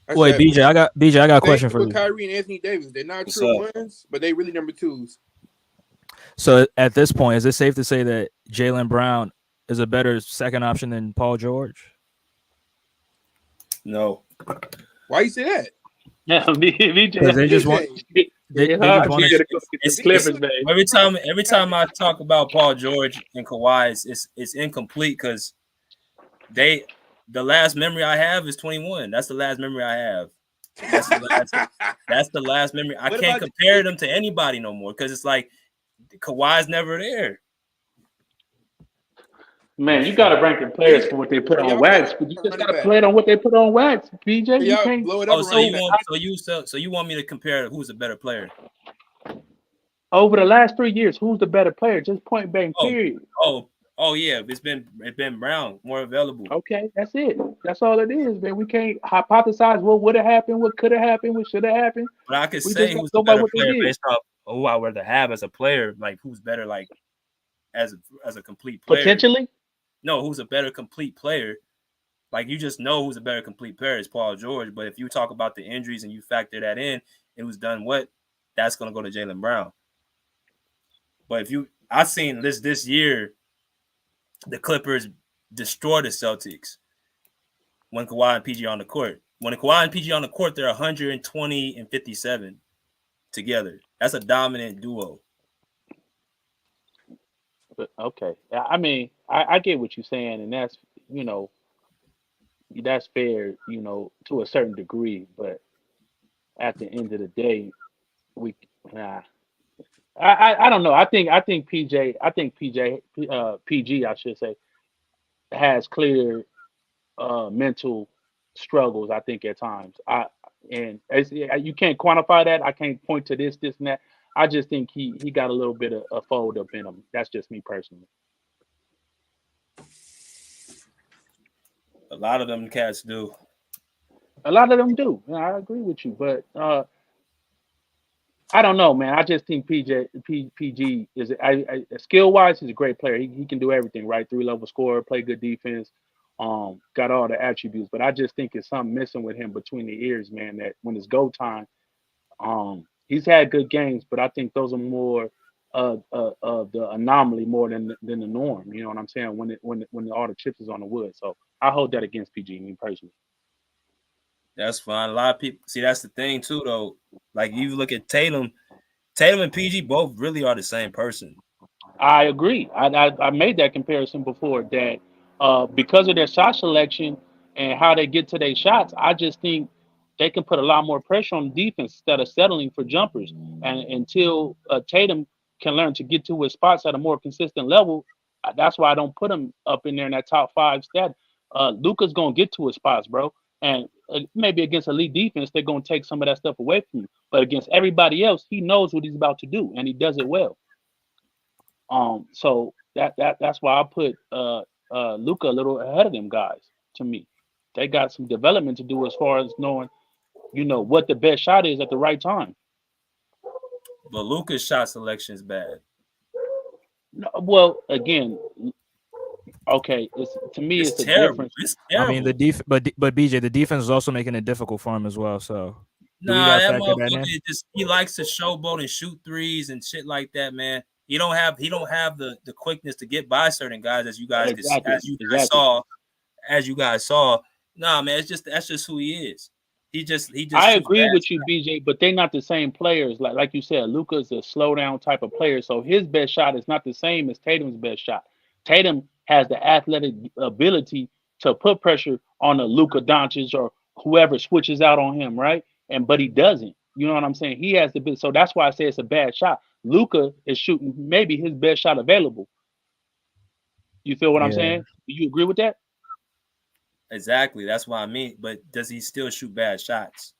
Wait, BJ, I got a question for with you. Kyrie and Anthony Davis. They're not What's true up? ones, but they really number 2s. So at this point, is it safe to say that Jaylen Brown is a better second option than Paul George? No. Why you say that? Yeah, Because they just want they just want It's Clippers, man. every time I talk about Paul George and Kawhi, it's incomplete because the last memory I have is 21. That's the last memory I have. That's the last memory. I can't compare them to anybody no more because it's like Kawhi's never there. Man, you gotta rank the players for what they put on wax, but you just gotta play it on what they put on wax, BJ. You can't blow it up. So you want me to compare who's a better player? Over the last 3 years, who's the better player? Just point blank, period. Oh yeah, it's been Brown more available. Okay, that's it. That's all it is, man. We can't hypothesize what would have happened, what could have happened, what should have happened. But I could say who's the better player based off who I would have as a player, like who's better, like as a complete player. Potentially. No, who's a better complete player? Like you just know who's a better complete player is Paul George. But if you talk about the injuries and you factor that in, and who's done what, that's gonna go to Jaylen Brown. But I've seen this year, the Clippers destroy the Celtics when Kawhi and PG on the court. When Kawhi and PG on the court, they're 120 and 57 together. That's a dominant duo. Okay, I mean, I get what you're saying, and that's that's fair, to a certain degree. But at the end of the day, I don't know. I think PG, I should say, has clear mental struggles. I think at times, you can't quantify that. I can't point to this, and that. I just think he got a little bit of a fold up in him. That's just me personally. A lot of them cats do. A lot of them do. I agree with you, but I don't know, man. I just think PG is skill wise, he's a great player. He can do everything, right? 3-level scorer, play good defense, got all the attributes. But I just think it's something missing with him between the ears, man. That when it's go time, he's had good games, but I think those are more of the anomaly more than the norm. You know what I'm saying? When all the chips is on the wood. So I hold that against PG, me personally. That's fine. A lot of people see that's the thing too, though. Like you look at Tatum and PG both really are the same person. I agree. I made that comparison before that because of their shot selection and how they get to their shots, I just think they can put a lot more pressure on the defense instead of settling for jumpers. And until Tatum can learn to get to his spots at a more consistent level, that's why I don't put him up in there in that top 5 stat. Luka's gonna get to his spots, bro. And maybe against elite defense, they're going to take some of that stuff away from you. But against everybody else, he knows what he's about to do, and he does it well. So that's why I put Luka a little ahead of them guys. To me, they got some development to do as far as knowing, what the best shot is at the right time. But Luka's shot selection is bad. No, well, again. Okay, to me, it's a difference. It's terrible. I mean, but BJ, the defense is also making it difficult for him as well. So, that motherfucker he likes to showboat and shoot threes and shit like that, man. He don't have the quickness to get by certain guys as you guys saw. Nah, man, that's just who he is. He just I shoots agree bad. with you, BJ, but they're not the same players. Like you said, Luka's a slow down type of player, so his best shot is not the same as Tatum's best shot. Tatum has the athletic ability to put pressure on a Luka Doncic or whoever switches out on him, right? But he doesn't. You know what I'm saying? He has the bit. So that's why I say it's a bad shot. Luka is shooting maybe his best shot available. You feel what I'm Yeah. saying? Do you agree with that? Exactly. That's what I mean. But does he still shoot bad shots?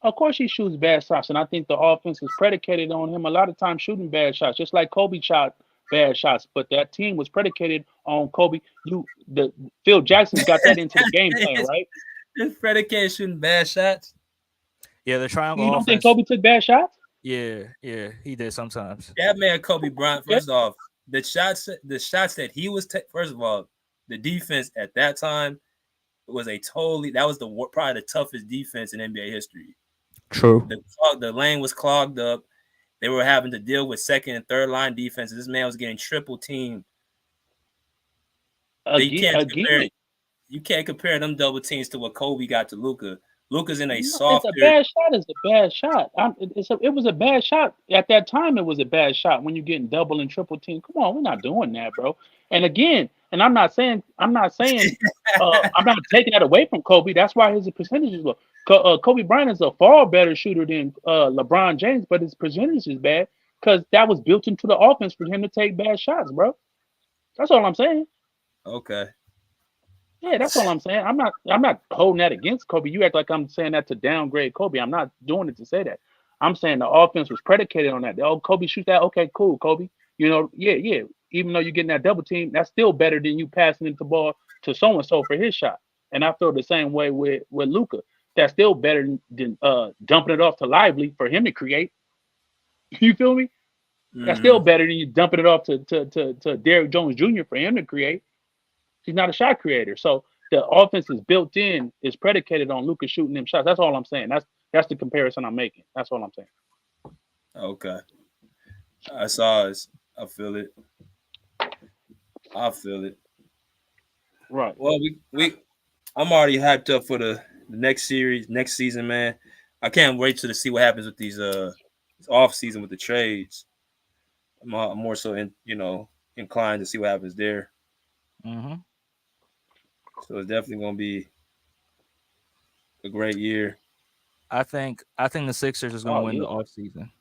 Of course, he shoots bad shots, and I think the offense is predicated on him a lot of times shooting bad shots, just like Kobe shot bad shots. But that team was predicated on Kobe. The Phil Jackson's got that into the game plan, right? It's predicated shooting bad shots. Yeah, the triangle You don't think offense. Kobe took bad shots? Yeah, he did sometimes. That man, Kobe Bryant. First off, the shots that he was first of all, the defense at that time was that was probably the toughest defense in NBA history. True. The lane was clogged up. They were having to deal with second and third line defenses. This man was getting triple teamed. You can't compare them double teams to what Kobe got to Luka. Luka's in a softer. It's a bad shot. It's a bad shot. It was a bad shot at that time. It was a bad shot when you're getting double and triple team. Come on, we're not doing that, bro. And again, and I'm not saying, I'm not taking that away from Kobe. That's why his percentage is low. Kobe Bryant is a far better shooter than LeBron James, but his percentage is bad because that was built into the offense for him to take bad shots, bro. That's all I'm saying. Okay. Yeah, that's all I'm saying. I'm not holding that against Kobe. You act like I'm saying that to downgrade Kobe. I'm not doing it to say that. I'm saying the offense was predicated on that. Oh, Kobe shoot that. Okay, cool, Kobe. You know, yeah. Even though you're getting that double team, that's still better than you passing it the ball to so and so for his shot. And I feel the same way with Luka. That's still better than dumping it off to Lively for him to create. You feel me? Mm-hmm. That's still better than you dumping it off to Derrick Jones Jr. for him to create. He's not a shot creator. So the offense is built in, is predicated on Luka shooting them shots. That's all I'm saying. That's the comparison I'm making. That's all I'm saying. Okay. I saw it. I feel it. Right. Well, I'm already hyped up for the next series, next season, man. I can't wait to see what happens with these off season with the trades. I'm more so inclined to see what happens there. Mm-hmm. So it's definitely gonna be a great year. I think the Sixers is gonna win the off season.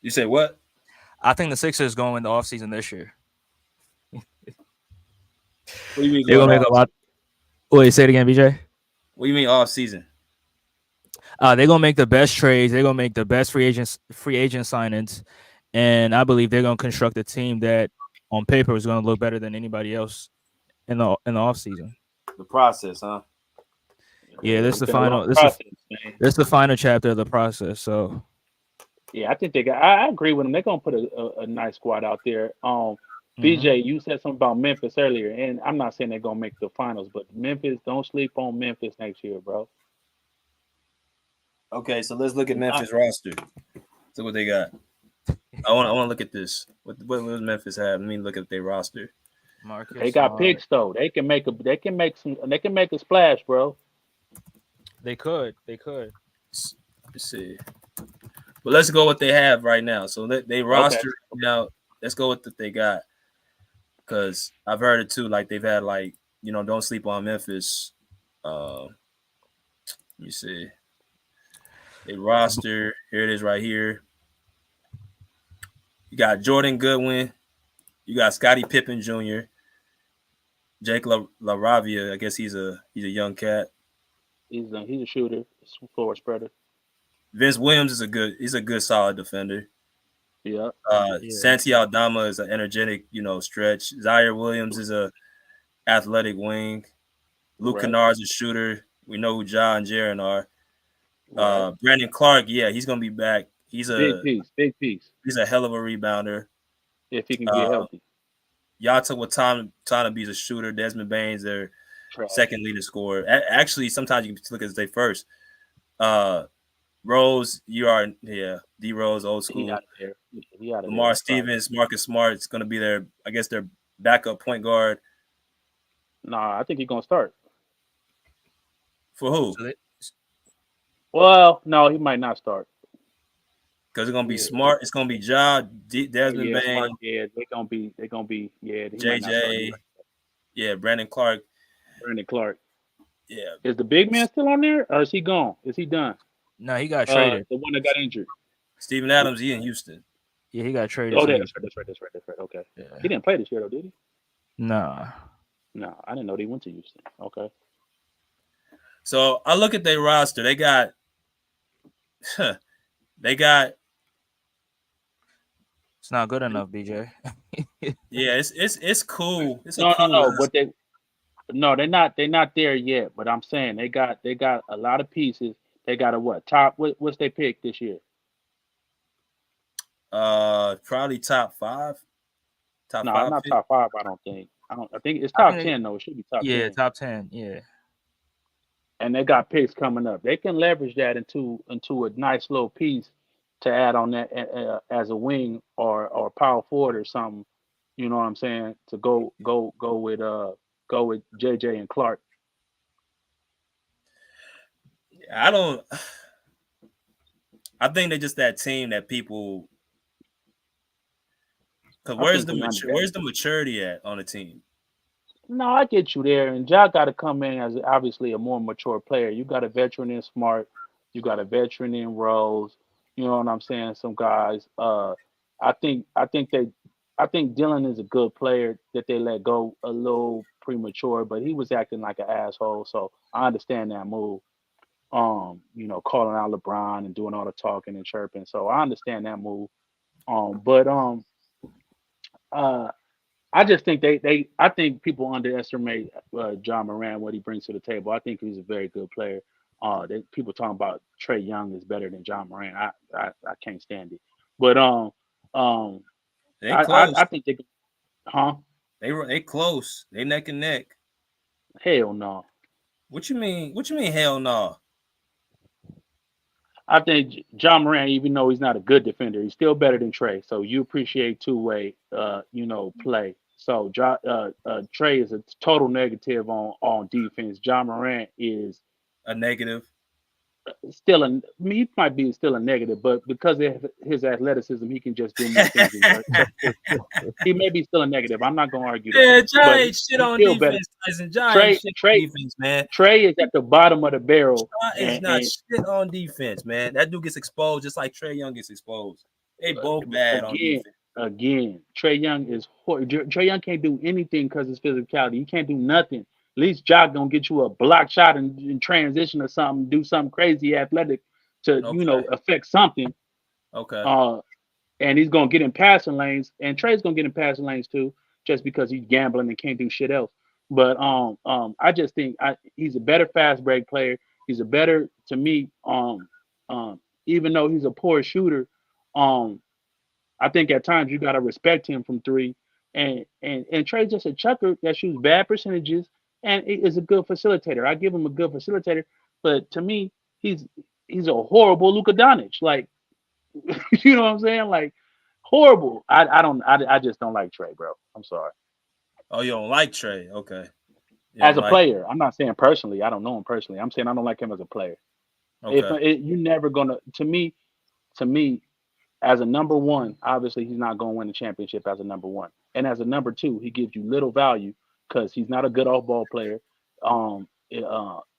You say what? I think the Sixers is gonna win the off season this year. What do you mean? They're gonna make a lot. Wait, say it again, BJ. What do you mean off season? They're gonna make the best trades. They're gonna make the best free agent signings, and I believe they're gonna construct a team that, on paper, is gonna look better than anybody else in the off season. The process, huh? Yeah, this is the final. This is the final chapter of the process. So, yeah, I think I agree with them. They're gonna put a nice squad out there. BJ, you said something about Memphis earlier, and I'm not saying they're gonna make the finals, but Memphis, don't sleep on Memphis next year, bro. Okay, so let's look at Memphis roster. See what they got. I want to look at this. What does Memphis have? Let me look at their roster. They got picks though. They can make a splash, bro. They could. Let's see. Well, let's go what they have right now. So they roster now. Let's go with what they got. Because I've heard it too. Like they've had don't sleep on Memphis. Let me see. They roster. Here it is right here. You got Jordan Goodwin. You got Scottie Pippen Jr. Jake LaRavia. I guess he's a young cat. He's a shooter, floor spreader. Vince Williams is a good solid defender. Yeah. Santi Aldama is an energetic, stretch. Zaire Williams is a athletic wing. Luke Kennard's a shooter. We know who Ja and Jaren are. Brandon Clark, yeah, he's gonna be back. He's a big piece. He's a hell of a rebounder. If he can get healthy. Yata Watanabe's a shooter. Desmond Baines, their second leading scorer. Actually, sometimes you can look at they first. Rose, D Rose, old school. Lamar Stevens, Marcus Smart is going to be their backup point guard. Nah, I think he's going to start. For who? Well, no, he might not start. Because it's gonna be Smart. It's gonna be Ja, Desmond Yeah, Bain. Smart. Yeah, they're gonna be. Yeah, he might not start. JJ. Yeah, Brandon Clark. Brandon Clark. Yeah. Is the big man still on there, or is he gone? Is he done? No, he got traded. The one that got injured. Steven Adams, he in Houston. Yeah, he got traded. Oh, that's right. Okay. Yeah. He didn't play this year, though, did he? Nah. No, I didn't know they went to Houston. Okay. So I look at their roster. They got It's not good enough, BJ. yeah, it's cool. It's No, a cool but they're not there yet. But I'm saying they got a lot of pieces. They got a what's their pick this year? probably top 5. No, not pick. top 5. I think it's top 10 though. It should be top 10. Yeah, top 10. Yeah. And they got picks coming up. They can leverage that into a nice little piece to add on that as a wing or power forward or something. You know what I'm saying? To go with JJ and Clark. I think they're just that team that people. Because where's the maturity at on the team? No, I get you there. And Ja got to come in as obviously a more mature player. You got a veteran in Smart. You got a veteran in Rose. You know what I'm saying? Some guys. I think Dylan is a good player that they let go a little premature, but he was acting like an asshole. So I understand that move. Calling out LeBron and doing all the talking and chirping. So I understand that move. I just think I think people underestimate John Moran, what he brings to the table. I think he's a very good player. People talking about Trae Young is better than John Moran. I can't stand it. But they close. I think they, They close. They neck and neck. Hell no. What you mean? What you mean? Hell no. I think John Moran, even though he's not a good defender, he's still better than Trae. So you appreciate two-way, play. So Trae is a total negative on defense. John Moran is a negative. He might be still a negative, but because of his athleticism, he can just do more things. He may be still a negative. I'm not gonna argue that. Yeah, Trae ain't shit on defense. Defense, man. Trae is at the bottom of the barrel. Trae is not shit on defense, man. That dude gets exposed just like Trae Young gets exposed. They both bad on defense. Again, Trae Young can't do anything because of his physicality. He can't do nothing. At least Jock gonna get you a block shot in transition or something, do something crazy athletic to affect something. Okay. And he's gonna get in passing lanes, and Trae's gonna get in passing lanes too, just because he's gambling and can't do shit else. But I just think he's a better fast break player. He's a better, to me, even though he's a poor shooter, I think at times you gotta respect him from three. And Trae's just a chucker that shoots bad percentages and is a good facilitator. I give him a good facilitator, but to me, he's a horrible Luka Doncic. Like, you know what I'm saying? Like, horrible. I just don't like Trae, bro. I'm sorry. Oh, you don't like Trae? Okay. As a player, I'm not saying personally. I don't know him personally. I'm saying I don't like him as a player. Okay. You're never gonna. To me, as a number one, obviously he's not gonna win the championship as a number one. And as a number two, he gives you little value because he's not a good off-ball player.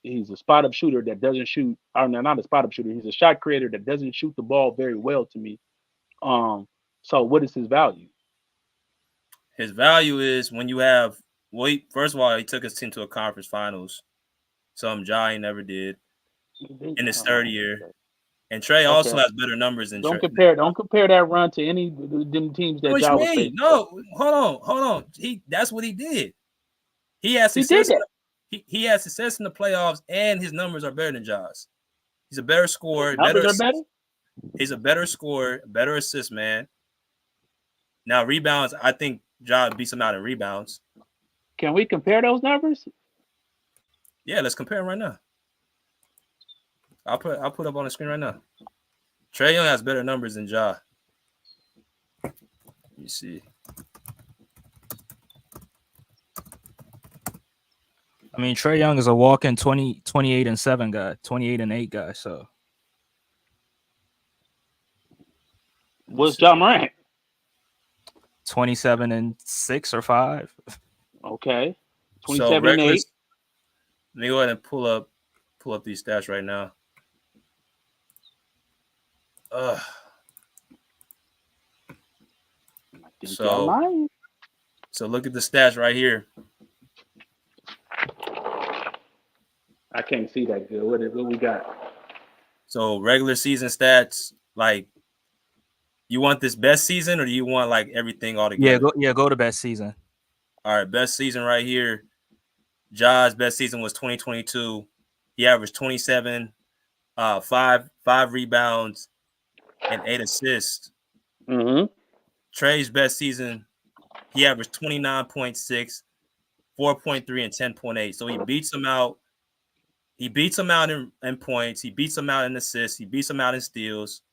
He's a spot-up shooter that doesn't shoot. Or no, not a spot-up shooter. He's a shot creator that doesn't shoot the ball very well to me. So what is his value? His value is when you have. Well, first of all, he took his team to a conference finals, something Ja ain't never did in his third year. And Trae also has better numbers than Don't Trae. Don't compare that run to any of them teams that Ja was facing. No, hold on. That's what he did. He had success. He had success in the playoffs, and his numbers are better than Ja's. He's a better scorer. He's a better scorer, better assist man. Now rebounds, I think Ja beats him out in rebounds. Can we compare those numbers? Yeah, let's compare them right now. I'll put up on the screen right now. Trae Young has better numbers than Ja. You see. I mean, Trae Young is a walk-in 28-7 guy, 28-8 guy. So What's Ja Morant? 27-6 or 5. Okay, So 27 and regular. 8. Let me go ahead and pull up these stats right now. I think y'all lying. So look at the stats right here. I can't see that good. What we got? So regular season stats, like, you want this best season or do you want like everything all together? Go to best season. All right, best season right here. Ja's best season was 2022. He averaged 27, five rebounds, and 8 assists. Mm-hmm. Trey's best season, he averaged 29.6, 4.3, and 10.8. So he beats him out. He beats him out in points. He beats him out in assists. He beats him out in steals.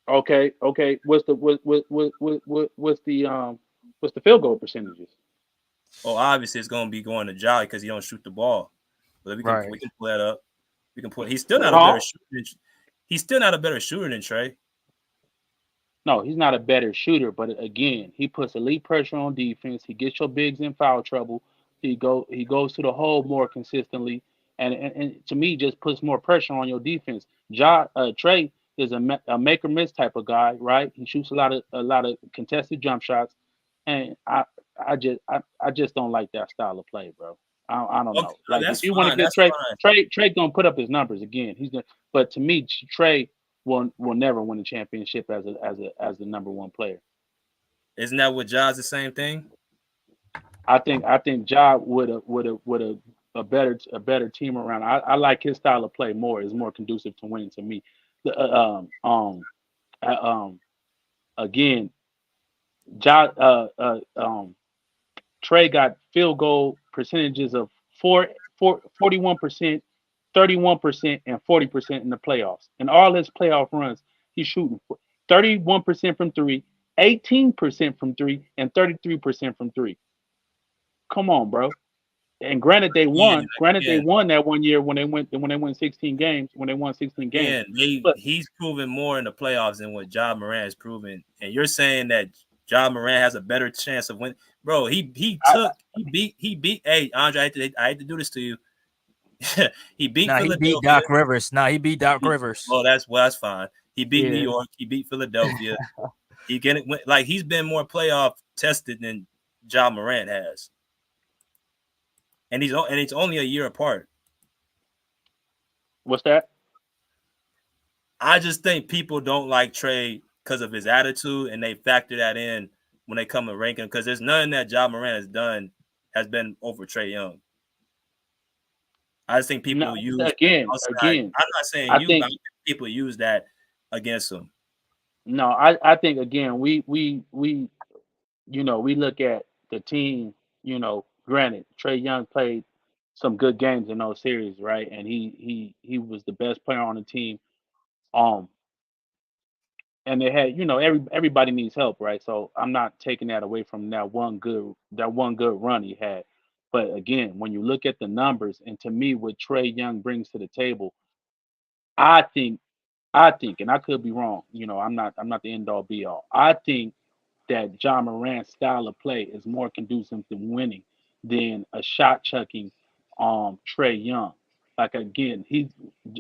Okay. What's the field goal percentages? Oh, obviously it's going to be going to Jolly because he don't shoot the ball. But we can pull that up. We can put. He's still not a better shooter. He's still not a better shooter than Trey. No, he's not a better shooter, but again, he puts elite pressure on defense. He gets your bigs in foul trouble. He goes to the hole more consistently, and to me, just puts more pressure on your defense. Trey is a make or miss type of guy, right? He shoots a lot of contested jump shots, and I just don't like that style of play, bro. I don't know. Like if you want to get Trey gonna put up his numbers again. He's gonna, but to me, Trey will never win a championship as the number one player. Isn't that what Ja's the same thing? I think Ja with a better team around. I like his style of play more. It's more conducive to winning to me. Again, Trey got field goal percentages of 41%, 31%, and 40% in the playoffs. In all his playoff runs, he's shooting 31% from three, 18% from three, and 33% from three. Come on, bro. And granted, they won. They won that one year when they won 16 games. When they won 16 games, he's proven more in the playoffs than what Ja Morant has proven. And you're saying that Ja Morant has a better chance of winning, bro. He beat. Hey, Andre, I hate to do this to you. He beat Philadelphia. He beat Doc Rivers. He beat Doc Rivers. Oh, that's fine. He beat New York. He beat Philadelphia. He's been more playoff tested than Ja Morant has. And it's only a year apart. What's that? I just think people don't like Trey because of his attitude, and they factor that in when they come to ranking, because there's nothing that Ja Morant has been over Trey Young. I just think people use again. I'm not saying but I think people use that against him. No, I think again we look at the team. Granted, Trey Young played some good games in those series, right? And he was the best player on the team. And they had, everybody needs help, right? So I'm not taking that away from that one good run he had. But again, when you look at the numbers, and to me, what Trey Young brings to the table, I think, and I could be wrong. I'm not the end all be all. I think that Ja Morant's style of play is more conducive to winning than a shot chucking Trey Young. Like again, he's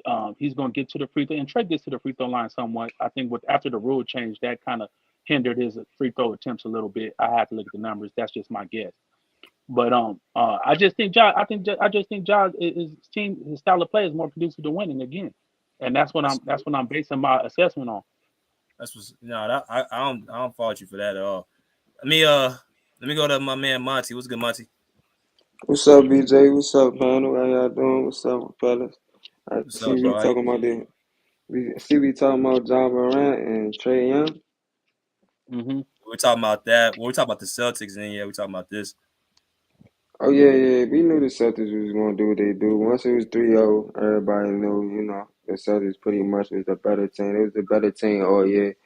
going to get to the free throw, and Trey gets to the free throw line somewhat. I think after the rule change, that kind of hindered his free throw attempts a little bit. I have to look at the numbers. That's just my guess. But I just think Ja. I just think Ja his style of play is more conducive to winning again, and that's what I'm basing my assessment on. I don't fault you for that at all. Let me go to my man Monty. What's good, Monty? What's up, BJ? What's up, panel? How y'all doing? What's up, fellas? What's up, bro? We talking about Ja Morant and Trey Young. Mm-hmm. We're talking about that. We're talking about the Celtics, and we're talking about this. Oh yeah. We knew the Celtics was gonna do what they do. Once it was 3-0, everybody knew. The Celtics pretty much was the better team. It was the better team all year.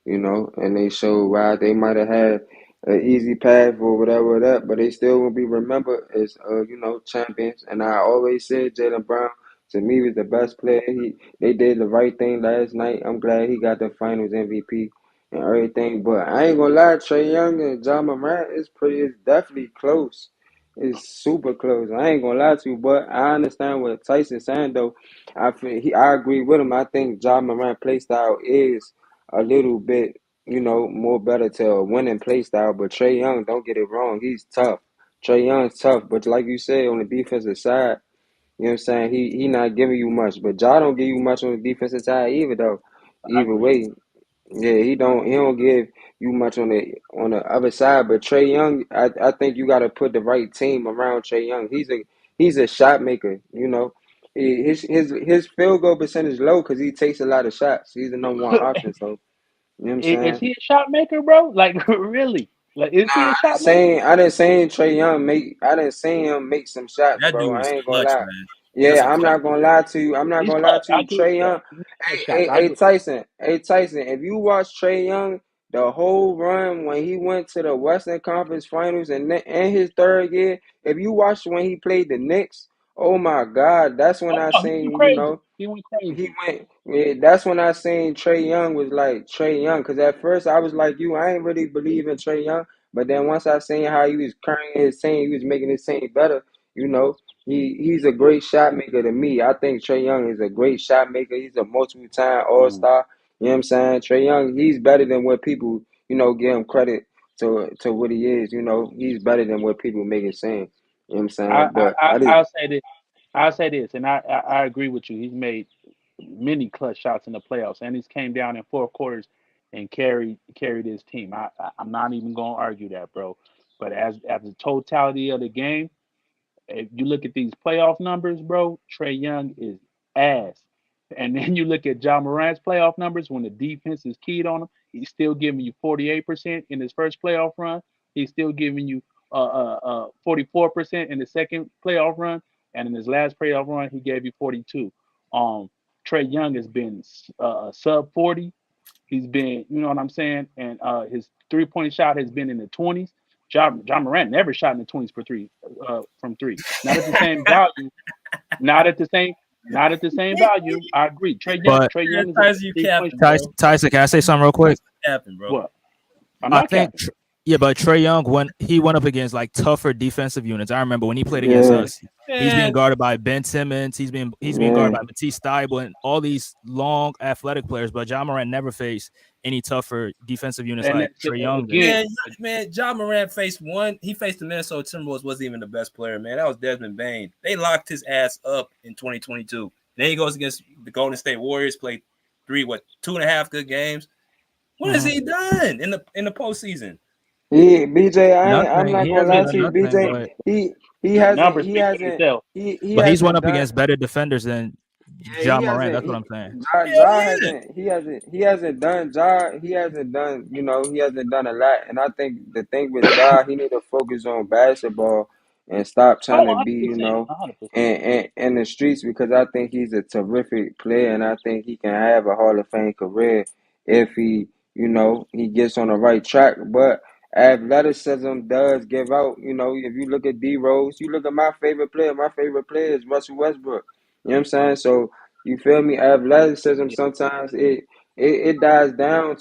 And they showed why they might have had an easy path or whatever that, but they still will be remembered as champions. And I always said Jaylen Brown to me was the best player. They did the right thing last night. I'm glad he got the Finals MVP and everything. But I ain't gonna lie, Trae Young and John Morant it's definitely close. It's super close. I ain't gonna lie to you, but I understand what Tyson's saying though. I agree with him. I think John Morant play style is a little bit more better to a winning play style. But Trae Young, don't get it wrong, he's tough. Trae Young's tough, but like you said, on the defensive side, you know what I'm saying? He not giving you much. But Ja don't give you much on the defensive side either though. I Either agree. way. Yeah, he don't give you much on the other side. But Trae Young, I think you gotta put the right team around Trae Young. He's a shot maker, His field goal percentage low because he takes a lot of shots. He's the number one option, so you know what I'm Is saying? he a shot maker, bro? Like really? Like is he a shot maker? I didn't say Trae Young make. I didn't see him make some shots, That bro. dude I is ain't gonna clutch, lie. man. That's Yeah, a I'm clutch. not gonna lie to you. I'm not He's gonna lie clutch. to I you. agree with Trae that. Young. He makes shots. I Hey agree. Tyson. Hey Tyson. If you watch Trae Young, the whole run when he went to the Western Conference Finals and in his third year, if you watch when he played the Knicks, oh my God, that's when Oh I no, he went seen crazy. He went he crazy. went. Yeah, that's when I seen Trae Young was like Trae Young. Cause at first I was like you, I ain't really believe in Trae Young. But then once I seen how he was carrying his team, he was making his team better. You know, he's a great shot maker to me. I think Trae Young is a great shot maker. He's a multiple time All Mm. Star. You know what I'm saying? Trae Young, he's better than what people give him credit to what he is. He's better than what people make it seem. You know what I'm saying? But I just I'll say this. I'll say this, and I agree with you. He's made many clutch shots in the playoffs, and he's came down in four quarters and carried his team. I'm not even gonna argue that, bro. But as the totality of the game, if you look at these playoff numbers, bro, Trae Young is ass. And then you look at John Morant's playoff numbers when the defense is keyed on him. He's still giving you 48% in his first playoff run. He's still giving you 44% in the second playoff run, and in his last playoff run, he gave you 42. Um, Trae Young has been sub 40. He's been, you know what I'm saying, and his 3-point shot has been in the 20s. John Morant never shot in the 20s for three from three. Not at the same value. Not at the same. Not at the same value. I agree. But Trey Man, Young is a Tyson, you 3-point. capping, bro. Tyson, can I say something real quick? Capping, bro. What? I'm I not think, capping. yeah, but Trae Young, when he went up against like tougher defensive units, I remember when he played against yeah, us, he's being guarded by Ben Simmons, he's being guarded yeah. by Matisse Thybulle and all these long athletic players. But John Morant never faced any tougher defensive units And like Trae Young did. again, Man, John Morant faced one. He faced the Minnesota Timberwolves. Wasn't even the best player, man. That was Desmond Bain. They locked his ass up in 2022. Then he goes against the Golden State Warriors. Played 2.5 good games. What has he done in the postseason? BJ, I'm Nothing. not He gonna hasn't lie done to you, nothing, BJ. but He the hasn't numbers he speak for hasn't themselves. he but he's went hasn't up done against better defenders than yeah, he John Morant. hasn't That's what I'm saying. Hell yeah. he hasn't done he hasn't done a lot. And I think the thing with Ja, he need to focus on basketball and stop trying Oh, to be, 100%. 100%. in the streets because I think he's a terrific player and I think he can have a Hall of Fame career if he gets on the right track. But athleticism does give out, if you look at D Rose, you look at my favorite player is Russell Westbrook. You know what I'm saying? So you feel me? Athleticism sometimes it dies down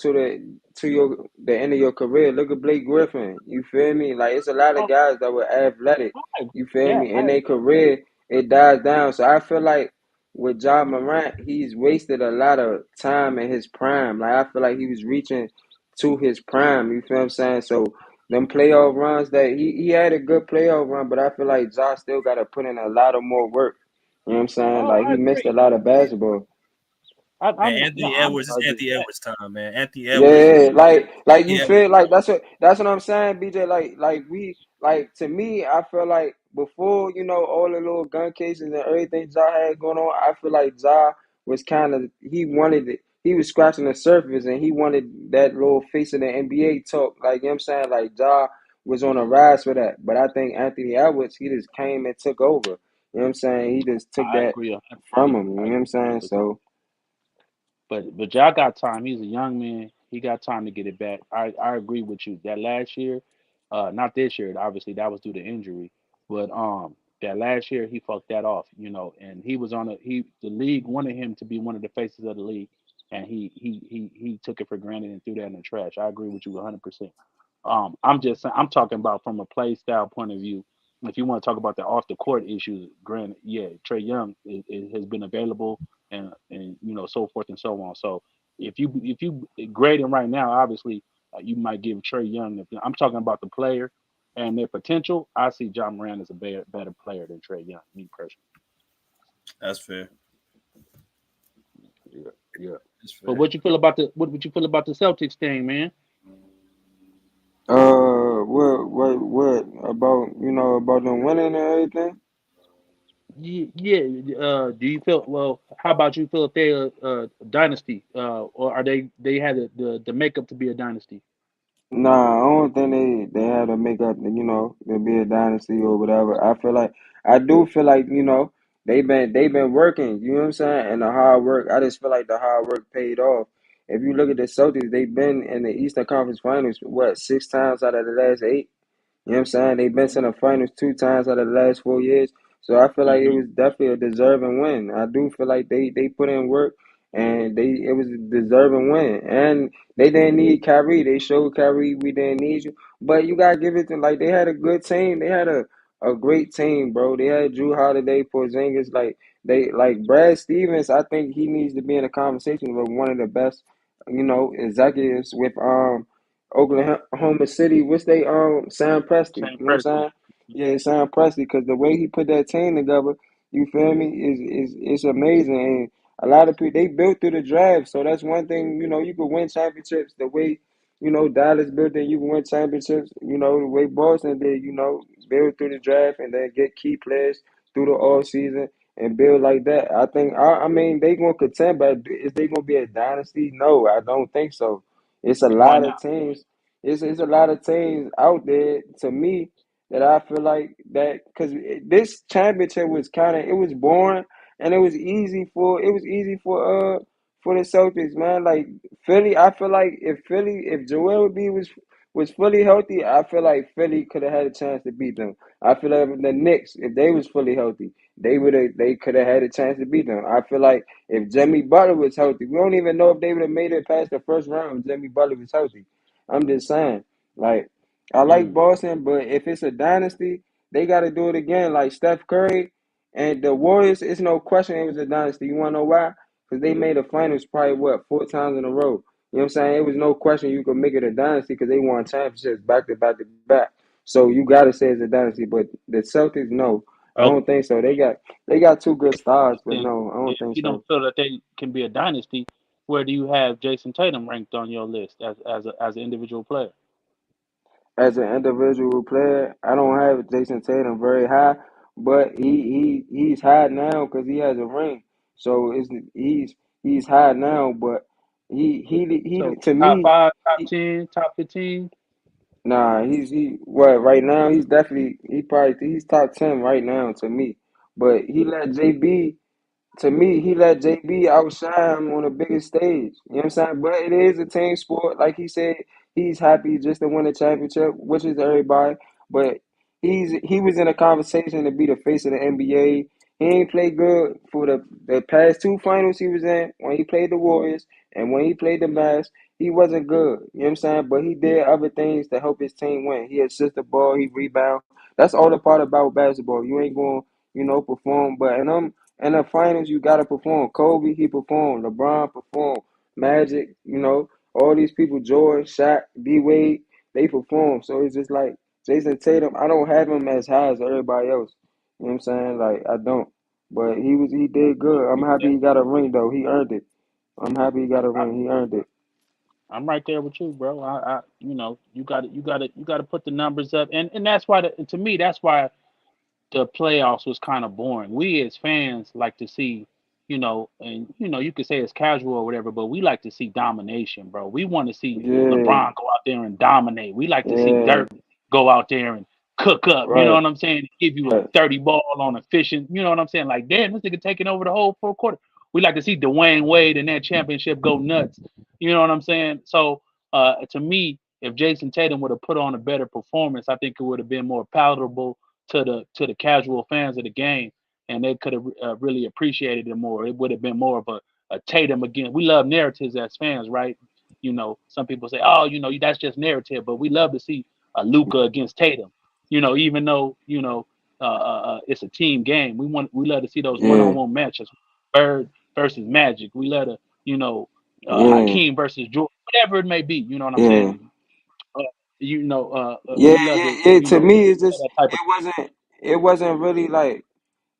the end of your career. Look at Blake Griffin. You feel me? Like it's a lot of Oh, guys that were athletic. I agree. You feel Yeah, me? I In their agree. career, it dies down. So I feel like with Ja Morant, he's wasted a lot of time in his prime. Like I feel like he was reaching to his prime. You feel what I'm saying? So them playoff runs that he had a good playoff run, but I feel like Ja still got to put in a lot of more work. You know what I'm saying? Oh, Like I he missed a agree. lot of basketball. Man, No, Anthony I'm Edwards not is arguing Anthony that. Edwards time, man. Anthony Edwards. Yeah, like you Yeah, feel like that's what I'm saying, BJ. Like to me, I feel like before all the little gun cases and everything Ja had going on, I feel like Ja was kind of he wanted it. He was scratching the surface and he wanted that little face of the NBA talk. Like you know what I'm saying, like Ja was on a rise for that. But I think Anthony Edwards, he just came and took over. You know what I'm saying? He just took I that agree from 100%. him. You know I what I'm agree saying? 100%. So But Ja got time. He's a young man. He got time to get it back. I agree with you. That last year, not this year, obviously that was due to injury, but that last year he fucked that off, and he was the league wanted him to be one of the faces of the league, and he took it for granted and threw that in the trash. I agree with you 100%. I'm talking about from a play style point of view. If you want to talk about the off the court issues, granted, yeah, Trey Young has been available and so forth and so on. So if you grade him right now, obviously you might give Trey Young. I'm talking about the player and their potential. I see John Moran as a better player than Trey Young, me personally. That's fair. Yeah. But what you feel about the Celtics thing, man? What about about them winning and everything? Yeah. Do you feel well? How about you feel if they're a dynasty, or are they had the makeup to be a dynasty? Nah, I don't think they had to make up, to be a dynasty or whatever. I do feel like, they've been working, you know what I'm saying? And the hard work, I just feel like the hard work paid off. If you look at the Celtics, they've been in the Eastern Conference Finals, what, 6 times out of the last eight? You know what I'm saying? They've been to the finals 2 times out of the last 4 years. So I feel like it Hmm. was definitely a deserving win. I do feel like they put in work and it was a deserving win. And they didn't need Kyrie. They showed Kyrie we didn't need you. But you gotta give it to them. Like they had a good team. They had a great team, bro. They had Drew Holiday, Porzingis, like Brad Stevens, I think he needs to be in a conversation with one of the best, executives with Oklahoma City. What's they Sam Presti? Same You know what I'm person. saying? Yeah, Sam Presti. Because the way he put that team together, you feel me, is it's amazing. And a lot of people they built through the draft, so that's one thing. You could win championships the way Dallas built it. You can win championships. The way Boston did. Build through the draft and then get key players through the all season and build like that. I think. I mean, they gonna contend, but is they gonna be a dynasty? No, I don't think so. It's a Why lot of not? teams. It's a lot of teams out there to me that I feel like that because this championship was it was boring and it was easy for the Celtics, man. Like Philly, I feel like if Joel Embiid was fully healthy, I feel like Philly could have had a chance to beat them. I feel like the Knicks, if they was fully healthy, they could have had a chance to beat them. I feel like if Jimmy Butler was healthy, we don't even know if they would have made it past the first round if Jimmy Butler was healthy. I'm just saying, like, I like Mm. Boston, but if it's a dynasty, they got to do it again. Like Steph Curry and the Warriors, it's no question it was a dynasty. You want to know why? Because they made the finals probably, 4 times in a row. You know what I'm saying? It was no question you could make it a dynasty because they won championships back to back to back. So you got to say it's a dynasty. But the Celtics, no. I Okay, don't think so. They got two good stars, but then no, I if don't think you don't so. feel that they can be a dynasty, where do you have Jason Tatum ranked on your list as an individual player? As an individual player, I don't have Jason Tatum very high, but he's high now because he has a ring. So he's high now, but he So to top me, five, top he, 10, top 15. nah, he what right now he's top 10 right now to me, but he let JB to me, he let JB outshine him on the biggest stage. You know what I'm saying? But it is a team sport. Like he said, he's happy just to win a championship, which is everybody. But he was in a conversation to be the face of the NBA. He ain't played good for the past two finals he was in when he played the Warriors and when he played the Mavs. He wasn't good. You know what I'm saying? But he did other things to help his team win. He assist the ball, he rebound. That's all the part about basketball. You ain't going, perform. But in the finals, you gotta perform. Kobe, he performed. LeBron performed. Magic, all these people, George, Shaq, D Wade, they perform. So it's just like Jason Tatum. I don't have him as high as everybody else. You know what I'm saying? Like I don't. But he did good. I'm happy he got a ring though. He earned it. I'm happy he got a ring. He earned it. I'm right there with you, bro. You got to put the numbers up, and that's why to me that's why the playoffs was kind of boring. We as fans like to see, and you could say it's casual or whatever, but we like to see domination, bro. We want to see Yeah, LeBron go out there and dominate. We like to see yeah, Dirk go out there and cook up. You know right, what I'm saying? Give you a right, 30 ball on efficient. You know what I'm saying? Like, damn, this nigga taking over the whole fourth quarter. We like to see Dwayne Wade and that championship go nuts. You know what I'm saying? So to me, if Jason Tatum would have put on a better performance, I think it would have been more palatable to the casual fans of the game, and they could have really appreciated it more. It would have been more of a Tatum again. We love narratives as fans, right? You know, some people say, "Oh, you know, that's just narrative," but we love to see a Luka against Tatum. You know, even though it's a team game, we love to see those Yeah, one-on-one matches. Bird versus Magic. We let yeah, Hakeem versus Jordan, whatever it may be. You know what I'm yeah, saying? yeah, We love yeah, to yeah. To me, it's have just that type of. it wasn't really like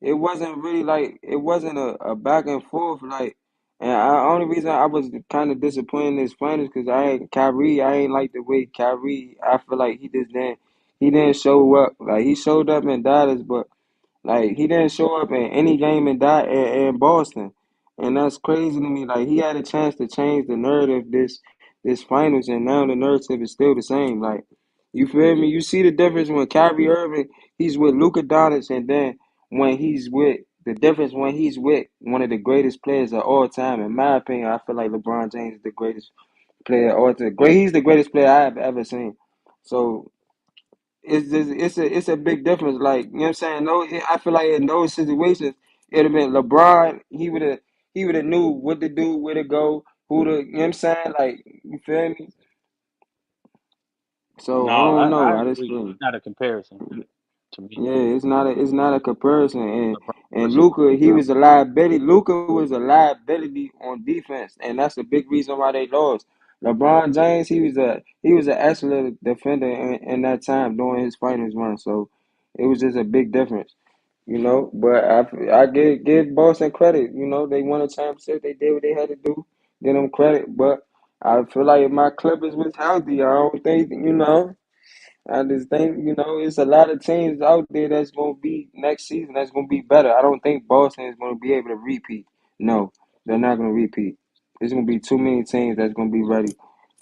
it wasn't a back and forth like. And only reason I was kind of disappointed in this finals because I ain't like the way Kyrie. I feel like he didn't show up. Like he showed up in Dallas, but like he didn't show up in any game in Boston, and that's crazy to me. Like he had a chance to change the narrative this finals, and now the narrative is still the same. Like you feel me? You see the difference when Kyrie Irving he's with Luka Doncic, and then when he's with the difference when he's with one of the greatest players of all time. In my opinion, I feel like LeBron James is the greatest player of all time. Great, he's the greatest player I have ever seen. So it's a big difference. Like you know what I'm saying. No, I feel like in those situations, it'd have been LeBron. He would have knew what to do, where to go, who to. You know what I'm saying. Like you feel me. So I No, don't know. I I just agree. feel. It's not a comparison to me. Yeah, it's not a comparison. LeBron And versus Luca, he LeBron. was a liability. Luca was a liability on defense, and that's a big reason why they lost. LeBron James, he was an excellent defender in that time during his finals run. So it was just a big difference, you know. But I give Boston credit. You know, they won a championship. They did what they had to do. Give them credit. But I feel like if my Clippers was healthy, I don't think you know. I just think, you know, it's a lot of teams out there that's going to be next season that's going to be better. I don't think Boston is going to be able to repeat. No, they're not going to repeat. There's going to be too many teams that's going to be ready.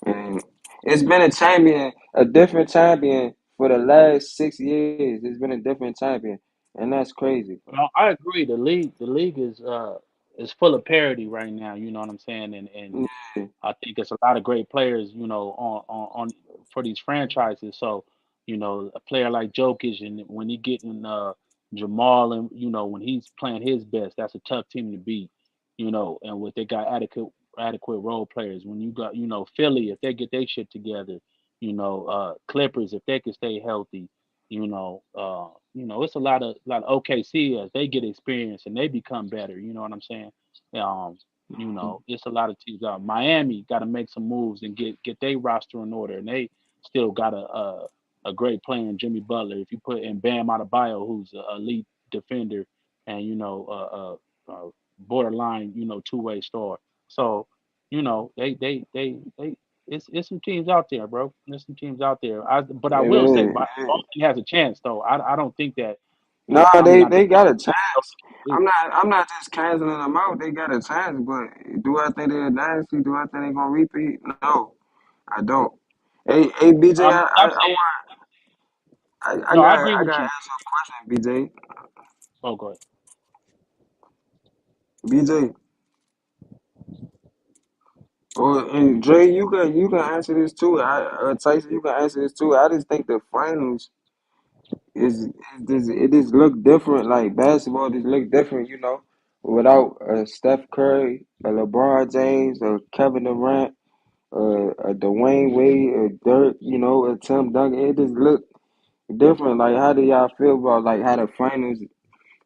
And it's been a champion, a different champion for the last 6 years. It's been a different champion, and that's crazy. Well, I agree. The league is full of parity right now. You know what I'm saying? And Yeah, I think it's a lot of great players, on for these franchises. So, a player like Jokic, and when he getting Jamal, and when he's playing his best, that's a tough team to beat. And what they got adequate role players. When you got Philly, if they get their shit together, Clippers, if they can stay healthy, it's a lot of OKC as they get experience and they become better. You know what I'm saying? Um, it's a lot of teams out. Miami got to make some moves and get their roster in order, and they still got a great player in Jimmy Butler. If you put in Bam Adebayo, who's an elite defender and borderline two-way star. So they it's some teams out there, bro. There's some teams out there. But I it will say, is. Boston has a chance, though. I don't think that. No, I'm not they got a discounting chance. Boston. I'm not just canceling them out. They got a chance, but do I think they're a dynasty? Do I think they're gonna repeat? No, I don't. Hey, BJ, I'm saying no. I agree I with gotta you. ask you a question, BJ. Oh, go ahead. BJ, or and Dre, you can answer this too. Tyson, you can answer this too. I just think the finals it just look different. Like basketball just look different, you know, without Steph Curry, a LeBron James, a Kevin Durant, a Dwayne Wade, a Dirk, you know, a Tim Duncan. It just look different. Like, how do y'all feel about like how the finals,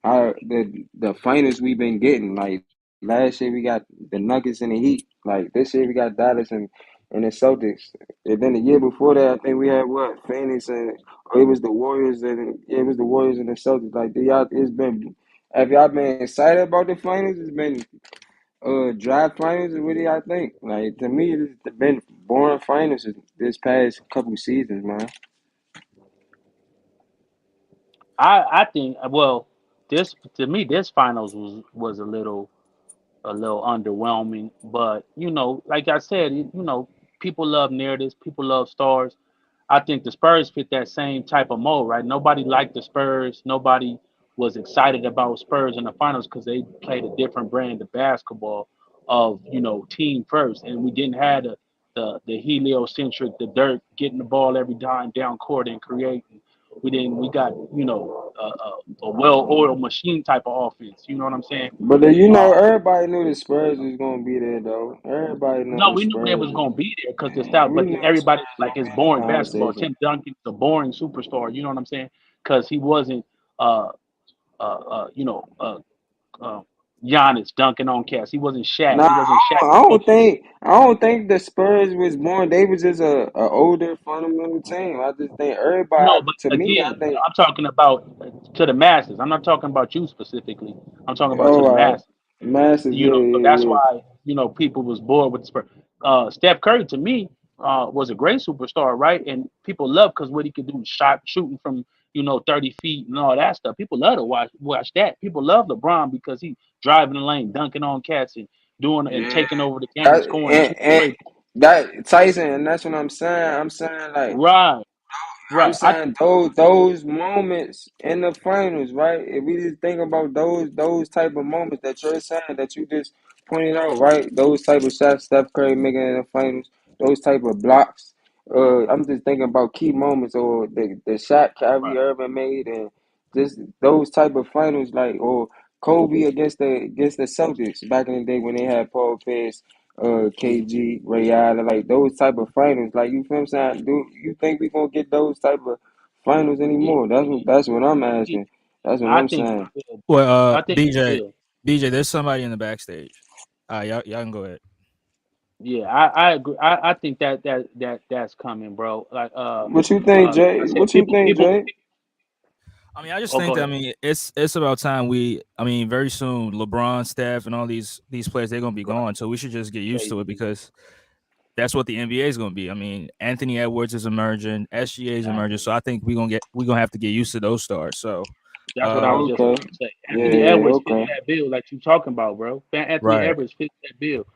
how the finals we've been getting? Like last year we got the Nuggets and the Heat. Like this year we got Dallas and the Celtics. And then the year before that, I think we had what Phoenix and or it was the Warriors and yeah, it was the Warriors and the Celtics. Like, do y'all, it's been. Have y'all been excited about the finals? It's been dry finals. What do y'all think? Like to me, it's been boring finals this past couple seasons, man. I think well, this to me this finals was a little underwhelming, but like I said, people love narratives, people love stars. I think the Spurs fit that same type of mold, right? Nobody liked the Spurs. Nobody was excited about Spurs in the finals because they played a different brand of basketball of team first, and we didn't have the heliocentric, the Dirk getting the ball every time down court and creating. We got a well-oiled machine type of offense. You know what I'm saying? But everybody knew the Spurs was gonna be there though. Everybody knew No, the we knew they Spurs was was. gonna be there because the style. We But knew the everybody Spurs like gonna it's be in the boring basketball. conversation. Tim Duncan's a boring superstar. You know what I'm saying? Because he wasn't uh you know uh Giannis dunking on cats. He wasn't Shaq. Nah, He wasn't Shaq. I don't think the Spurs was born. They was just a older fundamental team. I just think No, everybody, but to me, I again, think. I'm talking about to the masses. I'm not talking about you specifically. I'm talking about to Oh, the all right, masses. massive, yeah, So yeah, that's yeah. why people was bored with the Spurs. Steph Curry to me was a great superstar, right? And people love because what he could do, shooting from 30 feet and all that stuff. People love to watch that. People love LeBron because he driving the lane, dunking on cats and doing and Yeah, taking over the game, that, scoring and, and 2 straight. that Tyson, and that's what I'm saying. I'm saying like. Right, I'm right. saying those moments in the finals, right? If we just think about those type of moments that you're saying that you just pointed out, right? Those type of shots Steph Curry making in the finals, those type of blocks. I'm just thinking about key moments or the shot Kyrie Irving made and just those type of finals, like or Kobe against the Celtics back in the day when they had Paul Pierce, KG, Ray Allen, like those type of finals. Like you feel what I'm saying? Do you think we gonna get those type of finals Yeah, anymore? That's what I'm yeah. asking. That's what I I'm think saying. we will. Well, I think we BJ, will. there's somebody in the backstage. Y'all can go ahead. Yeah, I agree. I think that's coming, bro. Like What you think, like Jay? I said, What you think, Jay? I mean, I just Oh, think go that ahead. it's about time I mean, very soon, LeBron, Steph, and all these players they're gonna be Right. gone. So we should just get used to it KD. because that's what the NBA is gonna be. I mean, Anthony Edwards is emerging, SGA is emerging. Exactly. So I think we're gonna have to get used to those stars. So, That's what I was just Okay. about to say. Anthony Yeah. Edwards fits Okay. that bill like you talking about, bro. Anthony right, Edwards fits that bill.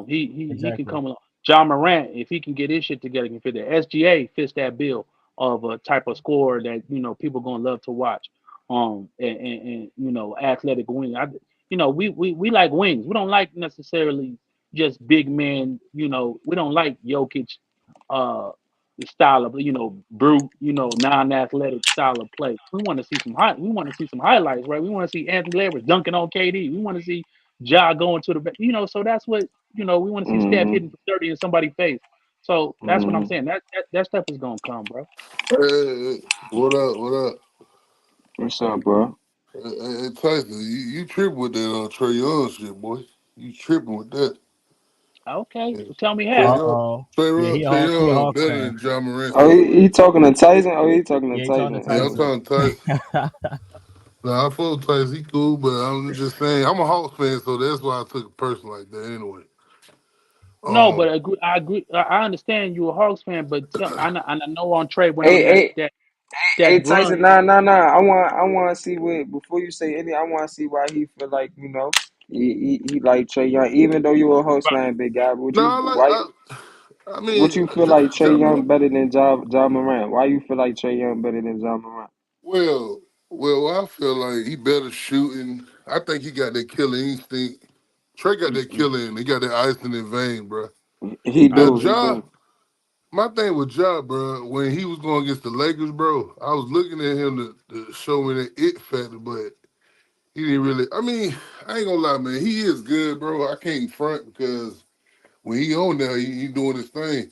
He can exactly. come along. John Morant, if he can get his shit together, can fit that. SGA fits that bill of a type of scorer that people gonna love to watch. And athletic wing. We like wings. We don't like necessarily just big men. We don't like Jokic. The style of brute, non-athletic style of play. We want to see some highlights, right? We want to see Anthony Edwards dunking on KD. We want to see Ja going to so that's what we want to see Steph Mhm. hitting for 30 in somebody's face. So that's what I'm Mhm. saying. That stuff is gonna come, bro. Hey, what up? What up? What's up, bro? Hey, Tyson, you tripping with that Trey Young shit, boy. You tripping with that. Okay, Yeah. tell me Trey Uh how. Young, oh. Yeah, Trey he a Young Hawks better fan. than John Morant Oh, still, he man. talking to Tyson? Oh, he talking to Yeah, he talking to Tyson. Yeah, I'm Tyson. talking Tyson. Nah, I fuck with Tyson. He cool, but I'm just saying, I'm a Hawks fan, so that's why I took it personal like that anyway. No, but Um, I agree. I understand you a Hawks fan, but I know on Trey went on Hey, that hey, that hey, that run. Tyson. Nah, nah, nah. I want to see what before you say anything. I want to see why he feel like he like Trey Young. Even though you a Hawks fan, big guy, would you no, why you I would mean, you feel like Trey Young better than Ja Morant? Why you feel like Trey Young better than Ja Morant? well, I feel like he better shooting. I think he got that killer instinct. Trey got that killer in. He got that ice in his vein, bro. He I Now, do, agree. he Ja, do. my thing with Ja, bro, when he was going against the Lakers, bro, I was looking at him to show me that it factor, but he didn't really. I mean, I ain't gonna lie, man. He is good, bro. I can't front because when he on there, he doing his thing.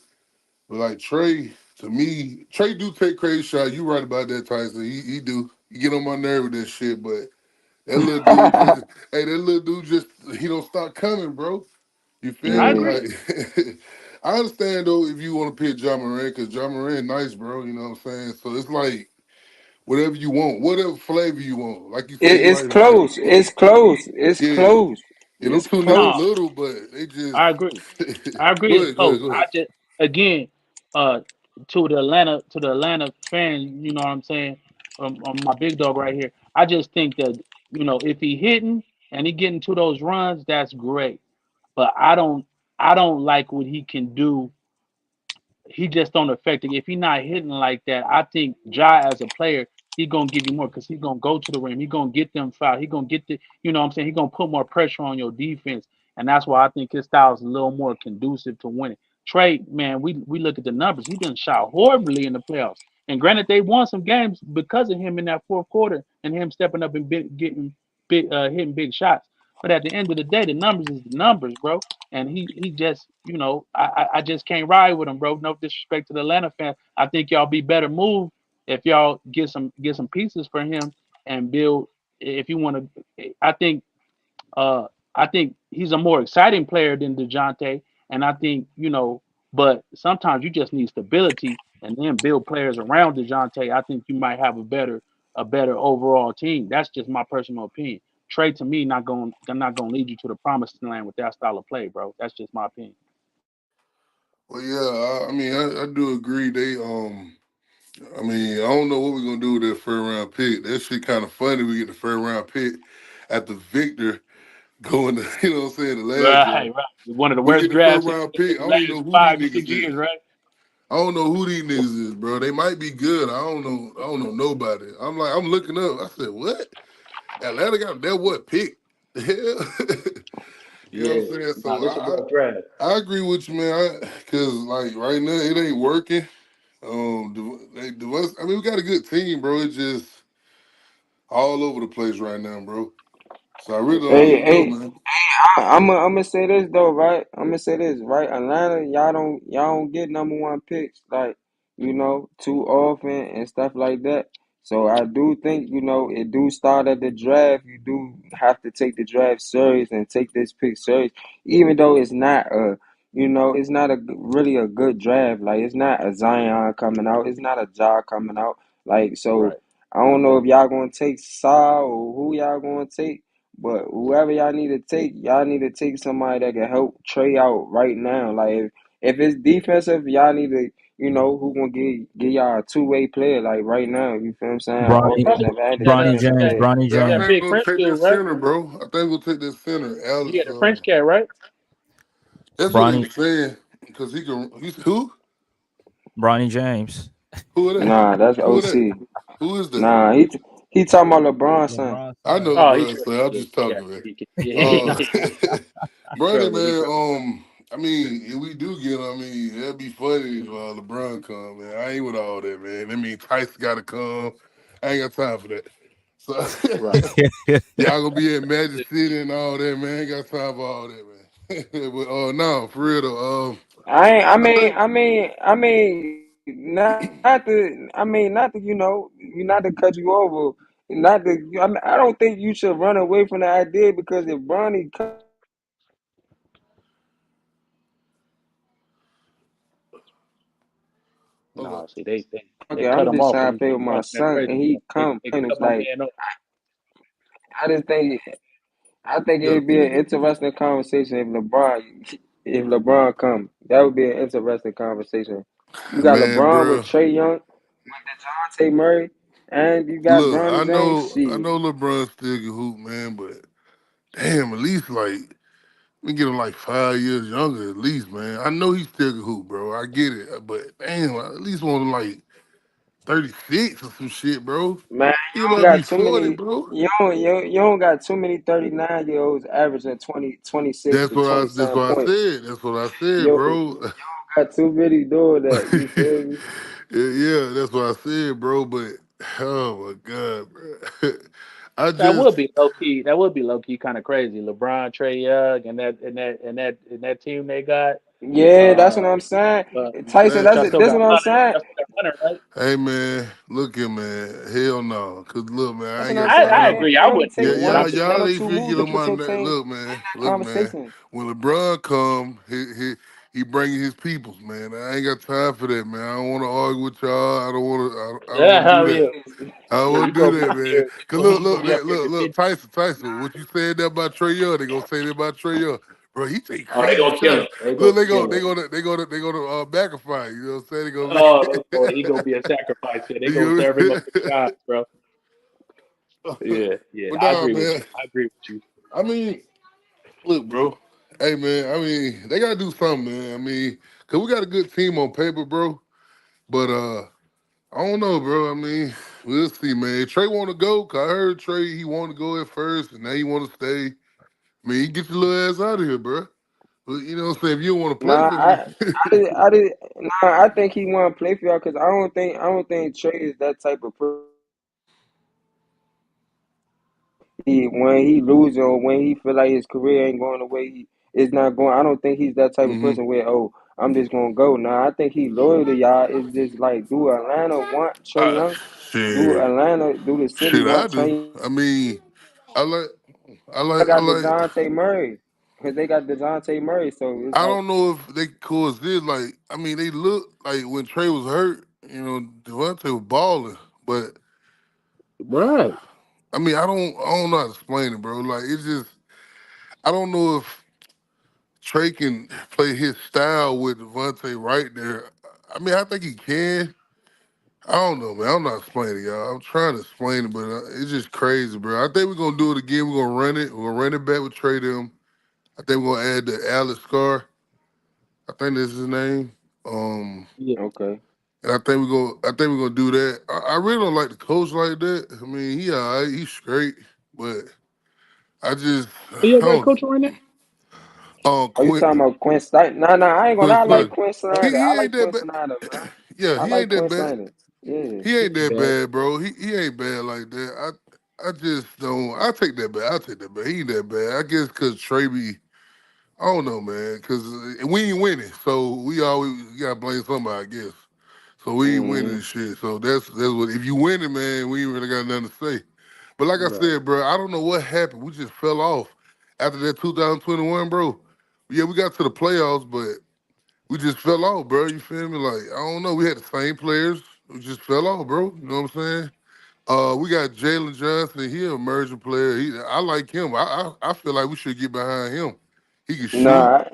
But like Trey, to me, Trey do take crazy shots. You right about that, Tyson. He do. He get on my nerve with that shit, but that little dude just, hey, that little dude just, he don't stop coming, bro. You feel I me? Yeah. agree. Like, I understand though if you want to pick John Moran, because John Moran nice, bro. You know what I'm saying? So it's like whatever you want, whatever flavor you want. Like you said, you It's right. Like, close. It's close. It's yeah, close. yeah, them It's two niggas No, close. little, but they just. I agree. I agree. Go It's ahead, go ahead, close. go I ahead. just again, uh, to the Atlanta fan. You know what I'm saying? My big dog right here. I just think that if he hitting and he getting to those runs, that's great. But I don't like what he can do. He just don't affect it. If he not hitting like that, I think Ja as a player He's gonna give you more because he's gonna go to the rim. He's gonna get them foul. He's gonna get the, you know what I'm saying? He's gonna put more pressure on your defense. And that's why I think his style is a little more conducive to winning. Trey, man, we look at the numbers. He done shot horribly in the playoffs. And granted, they won some games because of him in that fourth quarter and him stepping up and getting big, hitting big shots. But at the end of the day, the numbers is the numbers, bro. And he just, you know, I just can't ride with him, bro. No disrespect to the Atlanta fans. I think y'all be better moved if y'all get some pieces for him and build. If you want to, uh, I think he's a more exciting player than DeJounte, and I think, you know, but sometimes you just need stability and then build players around DeJounte. I think you might have a better overall team. That's just my personal opinion. Trey to me not going to lead you to the promised land with that style of play, bro. That's just my opinion. Well, yeah, I mean, I do agree. I mean, I don't know what we're gonna do with that first round pick. That shit kind of funny. We get the first round pick after Victor going to, you know what I'm saying, the last Right, draft. right. One of the We worst get the first drafts in round the pick. I don't even last know who these 5 or niggas 6 years, is. right? I don't know who these niggas is, bro. They might be good. I don't know. I don't know nobody. I'm looking up. I said, what? Atlanta got that what pick? The hell? You know Yeah. what I'm saying? Nah, So this a good draft. I agree with you, man. Cause like right now it ain't working. I mean, we got a good team, bro. It's just all over the place right now, bro. So I really It's don't all Hey, even know, hey, man. I'm gonna say this though, right? I'm gonna say this, right? Atlanta, y'all don't get number one picks like, too often and stuff like that. So I do think, it do start at the draft. You do have to take the draft serious and take this pick serious, even though it's not really a good draft. Like it's not a Zion coming out, it's not a Ja coming out. Like so, right. I don't know if y'all gonna take Saw or who y'all gonna take. But whoever y'all need to take somebody that can help Trey out right now. Like if it's defensive, y'all need to, who gonna give y'all a two-way player like right now. You feel what I'm saying? Bronny, Probably Offensive and a that Bronny defensive James, player. Bronny Yeah, I that James. think big we're gonna French take that dude, right? center, bro. I think we'll take that center, Yeah, Alex. the French cat, right? That's what they Bronny were saying because he's who? Bronny James. Who are that? Nah, that's Who are that? OC. Who is that? Nah, he talking about LeBron's son. LeBron I son. know Oh, he LeBron, tripped. so I'm Yeah, just yeah, talking, man. yeah. He Brother, trolling. He man, trolling. I mean, if we do get him, I mean, that'd be funny if LeBron come, man. I ain't with all that, man. I mean, Tyson got to come. I ain't got time for that. So, Right. y'all gonna be at Magic City and all that, man. I ain't got time for all that, man. But, no, for real, though. I think, Not to, not to cut you over, not to. I don't think you should run away from the idea because if Bronny hold No, up. see, they okay, cut I'm him just off trying when to he play with was my running that son, crazy and stuff. he They come. they And cut it's my like man off. I just think You it'd gotta be finish an that. interesting conversation if LeBron come. That would be an interesting conversation. You got Man, LeBron with bro. Trey Young, Dejounte Murray, and you got Look, Bronny James. I Shit, know LeBron still can hoop, man, but damn, at least like we get him like 5 years younger, at least, man. I know he still can hoop, bro. I get it, but damn, I at least want him like 36 or some shit, bro. man, He might be 40, bro. you don't got too many 39-year-olds averaging 26 to That's 27 what I points. said. That's what I said, You bro. got too many doing that. You feel me? Yeah, that's what I said, bro. But oh my god, bro. I That just would be low key. That would be low key kind of crazy. LeBron, Trey Young, and that team they got. Yeah, that's what Uh, I'm saying. but Tyson, hey, but y'all still that's got what I'm running. saying. Y'all still got running, right? hey, man, look here, man. Hell no. Cause look, man, I That's ain't what I'm got saying. I time. It agree. I only wouldn't take Yeah, do it, but I'm one y'all, just one y'all or saying. ain't two moves to forget put my your team look, man. in that Look, man. conversation. When LeBron come, he bringing his peoples, man. I ain't got time for that, man. I don't want to argue with y'all. I don't want to Yeah, do that. yeah, I don't yeah. want You to do gonna be that, up man. there. Cause You gonna be up there look, defending. Tyson. What you said there about Trey Young? They gonna say that about Trey Young, bro. He take Oh, they crazy gonna kill shots. him. They Look, gonna kill him. they gonna backfire. You know what I'm saying? They gonna Oh boy, he gonna be a sacrifice. Yeah, they gonna serve him up to the gods, bro. Yeah, yeah. but I nah, agree with man. you. I agree with you. I mean, look, bro. Hey, man. I mean, they gotta do something, man. I mean, cause we got a good team on paper, bro. But I don't know, bro. I mean, We'll see, man. Trey want to go. Cause I heard Trey, he want to go at first, and now he want to stay. I mean, get your little ass out of here, bro. But you know what I'm saying? If you don't want to play Nah, for me, I think he want to play for y'all because I don't think Trey is that type of person. When he losing or when he feel like his career ain't going the way he is not going, I don't think he's that type of mm-hmm. person where I'm just gonna go. Nah, I think he loyal to y'all. It's just like do Atlanta want Trey Young? Do Shit, Atlanta do the city shit, I want do. Trey? I mean, I like, I I got like. DeJounte Murray because they got DeJounte Murray, so it's I like don't know if they coexist. Like, I mean, they look like when Trey was hurt. You know, Devontae was balling, but Right. I mean, I don't know how to explain it, bro. Like, it's just, I don't know if Trey can play his style with Devontae right there. I mean, I think he can. I don't know, man. I'm not explaining it, y'all. I'm trying to explain it, but it's just crazy, bro. I think we're gonna do it again. We're gonna run it. We're gonna run it back with Trey them. I think we're gonna add the Alex Scar. I think that's his name. Yeah. okay. And I think we're gonna do that. I really don't like the coach like that. I mean, he all right, he's straight, but I just Oh, you I got don't. coach right now? Are you Quinn talking about Quinn Snyder? Nah, I ain't gonna Quinn lie. I like Snyder. Quinn Snyder. He I ain't like that Quinn bad. Snyder, man. Yeah, I he like ain't that Quinn bad. Snyder. Yeah. He He ain't ain't that bad. bad, bro. He ain't bad like that. I just don't. I take that back. I take that back. He ain't that bad. I guess because Trey be. I don't know, man. Because we ain't winning, so we gotta blame somebody, I guess. So we ain't winning Mm-hmm. and shit. So that's what. If you winning, man, we ain't really got nothing to say. But like I Right. said, bro, I don't know what happened. We just fell off after that 2021, bro. Yeah, we got to the playoffs, but we just fell off, bro. You feel me? Like I don't know. We had the same players. We just fell off, bro. You know what I'm saying? We got Jalen Johnson. He an emerging player. I like him. I feel like we should get behind him. He can shoot. Nah,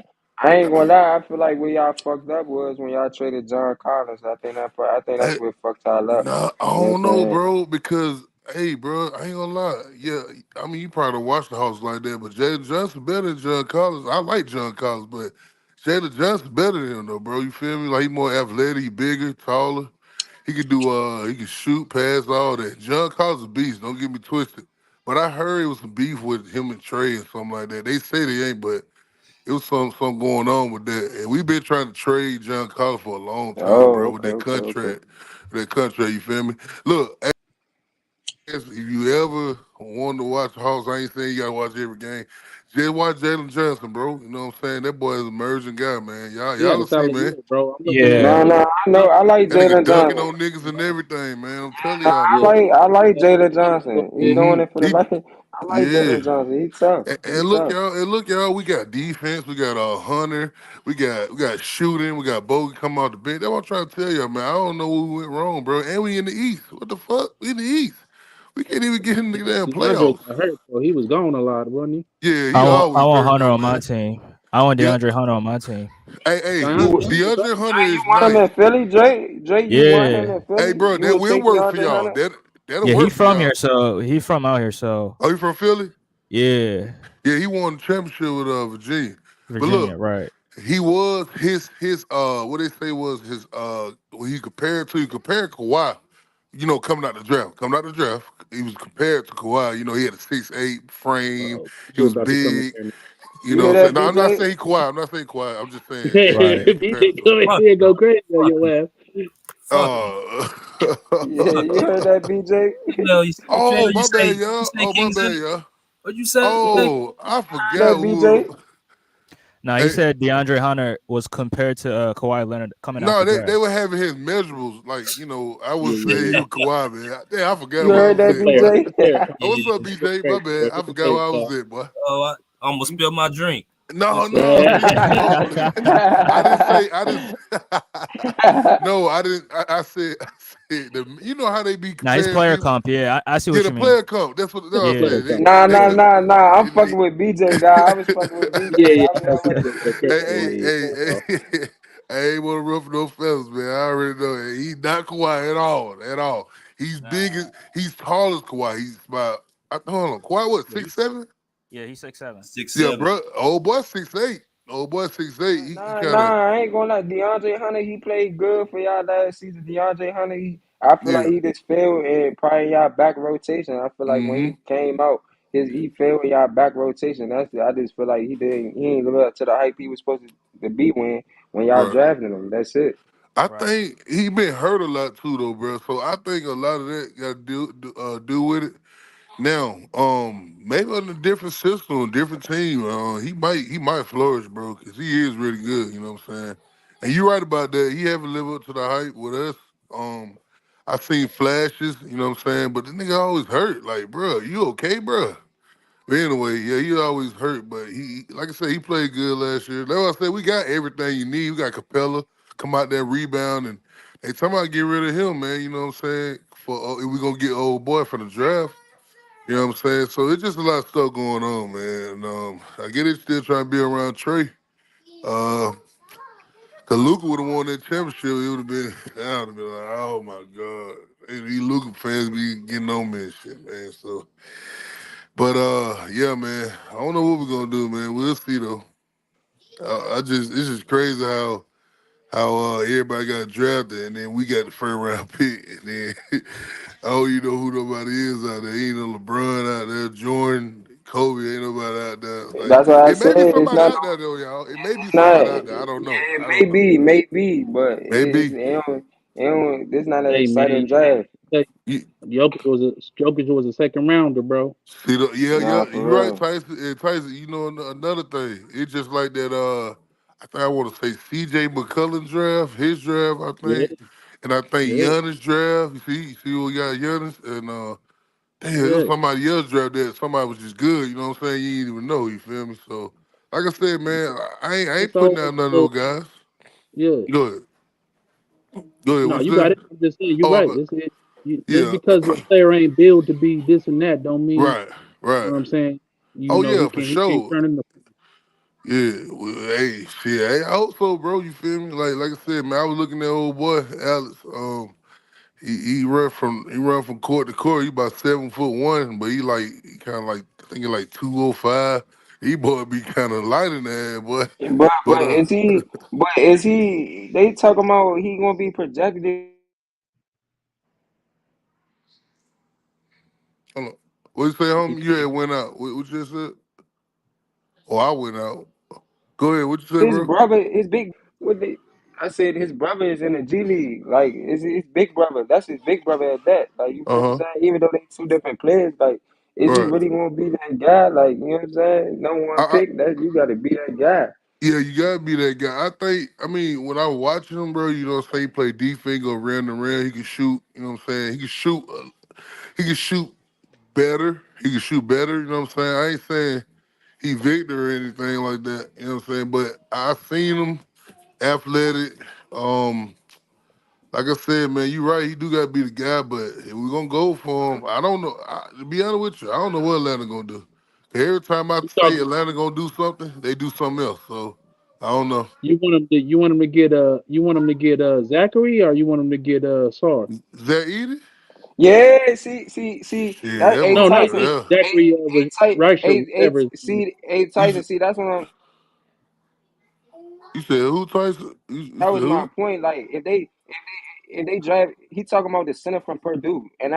I ain't gonna lie. I feel like where y'all fucked up was when y'all traded John Collins. I think that's what fucked y'all up. Nah, I You know what don't I'm know, saying? bro. Because hey, bro, I ain't gonna lie. Yeah, I mean, you probably don't watch the house like that, but Jalen Johnson better than John Collins. I like John Collins, but Jalen Johnson better than him though, bro. You feel me? Like he more athletic, he bigger, taller. He can do he can shoot, pass, all that. John Collins is a beast. Don't get me twisted. But I heard it was some beef with him and Trey and something like that. They say they ain't, but it was something going on with that. And we've been trying to trade John Collins for a long time, bro, Oh, with okay, that okay, okay. contract. That contract, you feel me? Look, if you ever want to watch Hawks, I ain't saying you gotta watch every game. Just watch Jalen Johnson, bro. You know what I'm saying? That boy is an emerging guy, man. He had Y'all a will see, solid year, man. bro. I'm looking at Yeah. No, I know. I like That nigga Jalen dunking Johnson. on niggas and everything, man. I'm telling Nah, y'all, bro. I like Jalen Johnson. He doing Mm-hmm. it for the life. I like Yeah. Jalen Johnson. He tough. He And tough. look, y'all, we got defense, we got Hunter, we got shooting, we got Bogey come out the bench. That's what I'm trying to tell y'all, man. I don't know where we went wrong, bro. And we in the East. What the fuck? We in the East. We can't even get in the damn DeAndre playoffs. got hurt, so he was gone a lot, wasn't he? Yeah, I he want I always want hurt Hunter though, on my man. team. I want Yep. DeAndre Hunter on my team. Hey, You DeAndre DeAndre Hunter you is want him nice. in Philly, Jay? You want him Yeah. in Hey, Philly? bro, You that would will take work for DeAndre y'all. Hunter? That'll Yeah, he work for from here, y'all. so he from out here, so Are you from Philly? yeah. Yeah, he won the championship with Virginia. But Virginia, look, right. he was his what they say was his when he compared Kawhi, you know, coming out the draft. Coming out the draft, he was compared to Kawhi. You know, he had a 6'8" frame, he you're was about to come in big, there. you You know hear what I'm saying? that, Now I'm not BJ? saying Kawhi, I'm not saying Kawhi, I'm just saying, you know, Right. compared BJ, to him. go ahead Fuck and go no. crazy on Fuck your ass. fuck no. Yeah, Fuck you heard that, BJ? no. Oh, You my say bad, y'all. Oh, my Kings bad, in it? y'all. What you say? You say Oh, I That forgot. BJ? Now he Hey, said DeAndre Hunter was compared to Kawhi Leonard coming out no, the they draft. were having his measurables. Like, you know, I Yeah, was yeah, saying yeah. you Kawhi, man. Damn, I forgot You where I heard was that, Good at, player, boy. BJ? good player. Oh, yeah, what's up, Go BJ? My crazy, bad. bro. I Go forgot crazy, where I was dog. at, boy. oh, I almost spilled my drink. No, Just no, Yeah. nigga. Oh, I didn't say. I didn't. No, I didn't. I said. You know how they be Now his comparing player people? comp, yeah, I see Yeah, what the you mean. player comp. That's what The I Yeah. player said. comp. Nah, They, nah, they, nah, nah. I'm they, fucking with BJ, dog. I was fucking with BJ. Yeah, yeah. I was No, on BJ, go crazy on hey, you, dog. I ain't want to ruffle no feathers, man. I already know it. He's not Kawhi at all, at all. He's big as, he's tall as Kawhi. He's about, hold on, Kawhi what, Yeah, 6'7"? yeah, he's 6'7". Yeah, 6'7". bro. Old boy 6'8". Old boy 6'8". He kind of, Nah, I ain't gonna lie. DeAndre Hunter, he played good for y'all last season. DeAndre Hunter, I feel like Yeah. he just failed in probably y'all back rotation. I feel like when Mm-hmm. he came out, he failed in y'all back rotation. I just feel like he ain't live up to the hype he was supposed to be when y'all Right. drafted him. That's it. I Right. think he been hurt a lot too, though, bro. So I think a lot of that got to do with it. Now, maybe on a different system, a different team, he might flourish, bro, because he is really good. You know what I'm saying? And you're right about that. He haven't lived up to the hype with us. I've seen flashes. You know what I'm saying? But the nigga always hurt. Like, bro, you okay, bro? But anyway, yeah, he always hurt. But he, like I said, he played good last year. That's why I said we got everything you need. We got Capella come out there rebound and they talking about get rid of him, man. You know what I'm saying? For if we gonna get old boy for the draft. You know what I'm saying? So it's just a lot of stuff going on, man. I get it still trying to be around Trey. Cause Luka would have won that championship, it would have been I would have been like, oh my God. And these Luka fans be getting on me and shit, man. So but yeah, man. I don't know what we're gonna do, man. We'll see though. It's just crazy how everybody got drafted and then we got the first round pick and then I don't even know who nobody is out there. Ain't no LeBron out there, Jordan, Kobe, ain't nobody out there. Like That's why I it may said be it's somebody not. out there though, y'all. It may be It's not. somebody out there. I don't know. Yeah, I don't know. maybe, but Maybe. it don't. This not an Hey man, exciting draft. You, Jokic was a second rounder, bro. see Nah, yeah, you for right, real. Tyson. And Tyson, you know another thing. It's just like that I think I want to say CJ McCullum draft, his draft, I Yeah, think. And I think yeah, Giannis draft. You see what we got Giannis and damn, it was yeah. somebody else draft that somebody was just good, you know what I'm saying? You didn't even know, you feel me? So like I said, man, I ain't It's putting always down none of so those guys. yeah. Go ahead. Go ahead, No, what's you got that? it. I'm just saying you're Oh right. but Just yeah. because the player ain't built to be this and that, don't mean Right, you know right. what I'm saying. You Oh know yeah, for he can't sure. turn into. Yeah, well, hey, shit. Hey, I hope so, bro. You feel me? Like I said, man, I was looking at old boy Alex. He run from court to court. He about 7'1", but he kind of like I think he like 205. He boy be kind of light in there, boy. But But is he? But is he? They talking about he gonna be projected. hold on. What you say, He homie? You can't. had went out. What you just said? Oh, I went out. Go ahead. What you say, His bro? brother, his big. What they? I said his brother is in the G League. Like, is his big brother? That's his big brother at that. Like, you feel Uh what I'm huh. saying? Even though they two different players, like, is he Right. really gonna be that guy? Like, you know what I'm saying? No one I, pick that. You got to be that guy. Yeah, you gotta be that guy. I mean, when I was watching him, bro, you know what I'm saying? He play defense, go round and round. He can shoot, you know what I'm saying? He can shoot better. He can shoot better, you know what I'm saying? I ain't saying he Victor or anything like that, you know what I'm saying? But I seen him athletic. Um, like I said, man, you right. He do gotta be the guy, but if we're gonna go for him, I don't know. To be honest with you, I don't know what Atlanta gonna do. Every time I You say talking? Atlanta gonna do something, they do something else. So I don't know. You want him to get Zachary or you want him to get Sar? Is that Edie? Yeah, see. Shit, That that a No, not Tyson, motherfucker Edie. there. Zachary Rice or a whatever his name is. see a You Tyson. said, See, that's what I'm. you said who, Tyson? You That said was my who? point. Like, if they draft, he talking about the center from Purdue, and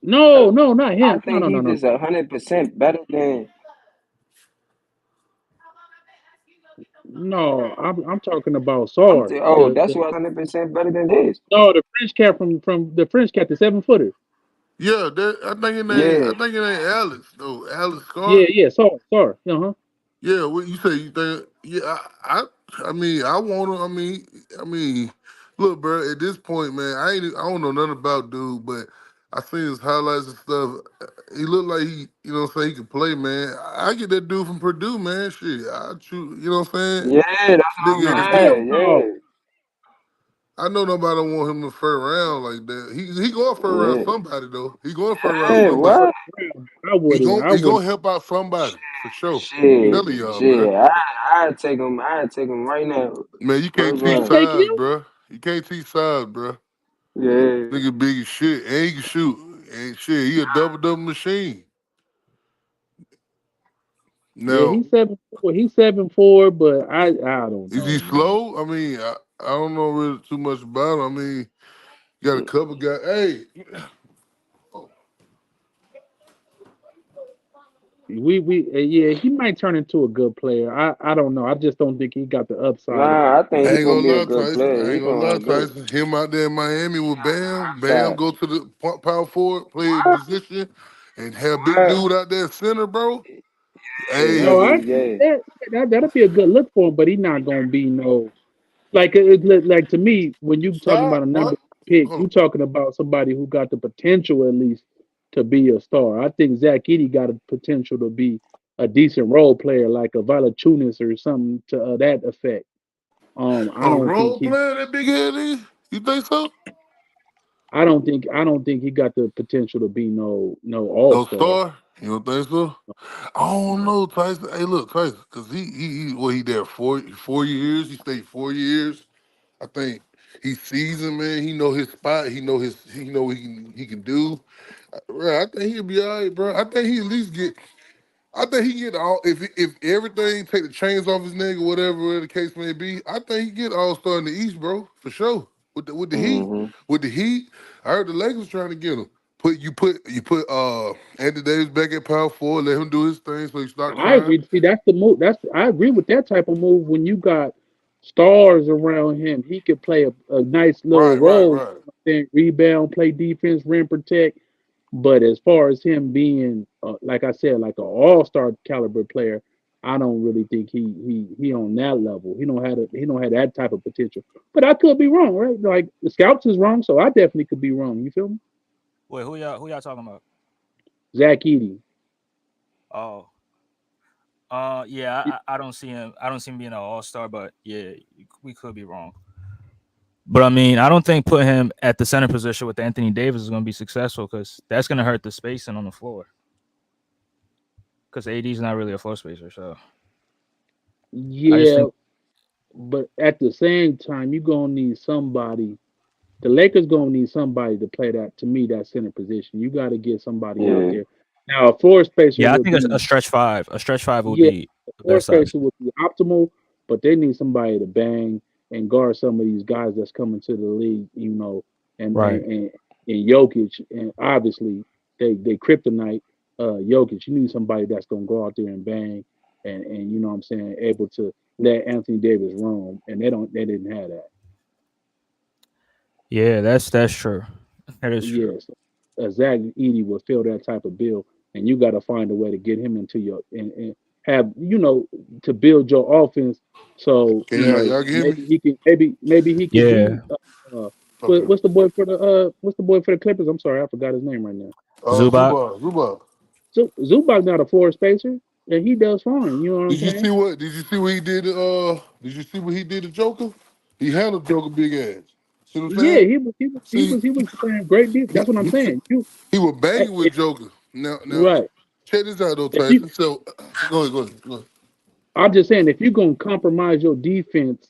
No, no, not I him. No, think no, no, he's no. just 100% better than. No, I'm talking about Sar. That's what 100% better than this. The French cat from the French cat, the 7 footer. Yeah, Yeah, I think it ain't Alex though. Alex Yeah, Scott. yeah, Sar. Uh-huh. Yeah, what you say? You think? Yeah, I mean, I want to. I mean, look, bro. At this point, man, I don't know nothing about dude, but I seen his highlights and stuff. He looked like you know, what I'm saying he can play, man. I get that dude from Purdue, man. Shit, I choose. You know what I'm saying? yeah, that's what Nigga in the I'm Hell feet. saying. no. Yeah, I know nobody don't want him to first round like that. He going first round yeah, somebody though. He going first round yeah. somebody. What? I wouldn't. I He wouldn't. gonna help out somebody for sure. Shit, Telling y'all, man. shit. I'd take him. I'd take him right now. Man, you can't First teach You round. take size, him? bro. You can't teach size, bro. Yeah. Nigga big as shit, and he can shoot. And shit, he a double machine. Yeah, Now, he's 7'4". He's 7'4", but I don't is he know, man. slow? I mean, I don't know really too much about him. I mean, got a couple guys. Hey, Yeah, he might turn into a good player. I don't know. I just don't think he got the upside. Nah, I think I he ain't gonna gonna be a lie, good Tyson. player. I He ain't gonna lie, gonna do Tyson. Him out there in Miami with Bam. Bam that. go to the power forward, play a position, and have big What? dude out there center, bro. Yeah, Hey, No, that'd I be yeah. that'll be a good look for him, but he's not gonna be no like like to me when you talking about stop. a number What? pick, Hold you on. talking about somebody who got the potential at least to be a star. I think Zach Edey got a potential to be a decent role player, like a Valachunas or something to that effect. I A don't think role he, player that big head is? You think so? I don't think he got the potential to be no all No star. star? You don't think so? I don't know, Tyson. Hey, look, Tyson, because he there 4 years. He stayed 4 years. I think he seasoned, man. He know his spot. He know what he can do. Bro, I think he'll be all right, bro. I think he at least get. I think he get all if everything take the chains off his neck or whatever the case may be. I think he get all star in the East, bro, for sure. With the Heat, Mm-hmm. I heard the Lakers trying to get him. You put Anthony Davis back at power forward, let him do his thing, so he start I crying. agree. See, that's the move. I agree with that type of move. When you got stars around him, he could play a nice little Right, right, role. right. Then rebound, play defense, rim protect. But as far as him being, like I said, like an all-star caliber player, I don't really think he on that level. He don't have that type of potential. But I could be wrong, right? Like the scouts is wrong, so I definitely could be wrong. You feel me? Wait, who y'all talking about? Zach Edey. Oh, yeah, I don't see him. I don't see him being an all star, but yeah, we could be wrong. But I mean, I don't think putting him at the center position with Anthony Davis is going to be successful because that's going to hurt the spacing on the floor. Because AD's not really a floor spacer, so I just Yeah, think, but at the same time, you gonna need somebody. The Lakers gonna need somebody to play that to me that center position. You got to get somebody out Yeah. there. Now, a floor spacer yeah, I would think be a stretch five would yeah, be a the floor best spacer option. would be optimal, but they need somebody to bang and guard some of these guys that's coming to the league. And Right. and Jokic, and obviously they kryptonite. Jokic, you need somebody that's gonna go out there and bang, and you know what I'm saying, able to let Anthony Davis roam, and they didn't have that. Yeah, that's true. That is true. Yes, Zach Edey will fill that type of bill, and you got to find a way to get him into your and have to build your offense. So Can y'all get me? maybe he can be Yeah, Okay. what's the boy for the Clippers? I'm sorry, I forgot his name right now. Zubac. Zubac. So Zubac not a floor spacer, and he does fine. You know what I'm saying? Did you see what he did? Did you see what he did to Joker? He handled Joker big ass. See what I'm Yeah, saying? See, he was playing great defense. he That's what I'm he, saying. he was banging with If Joker. Now, right, check this out though, if you Tyson. So go ahead. I'm just saying if you're gonna compromise your defense,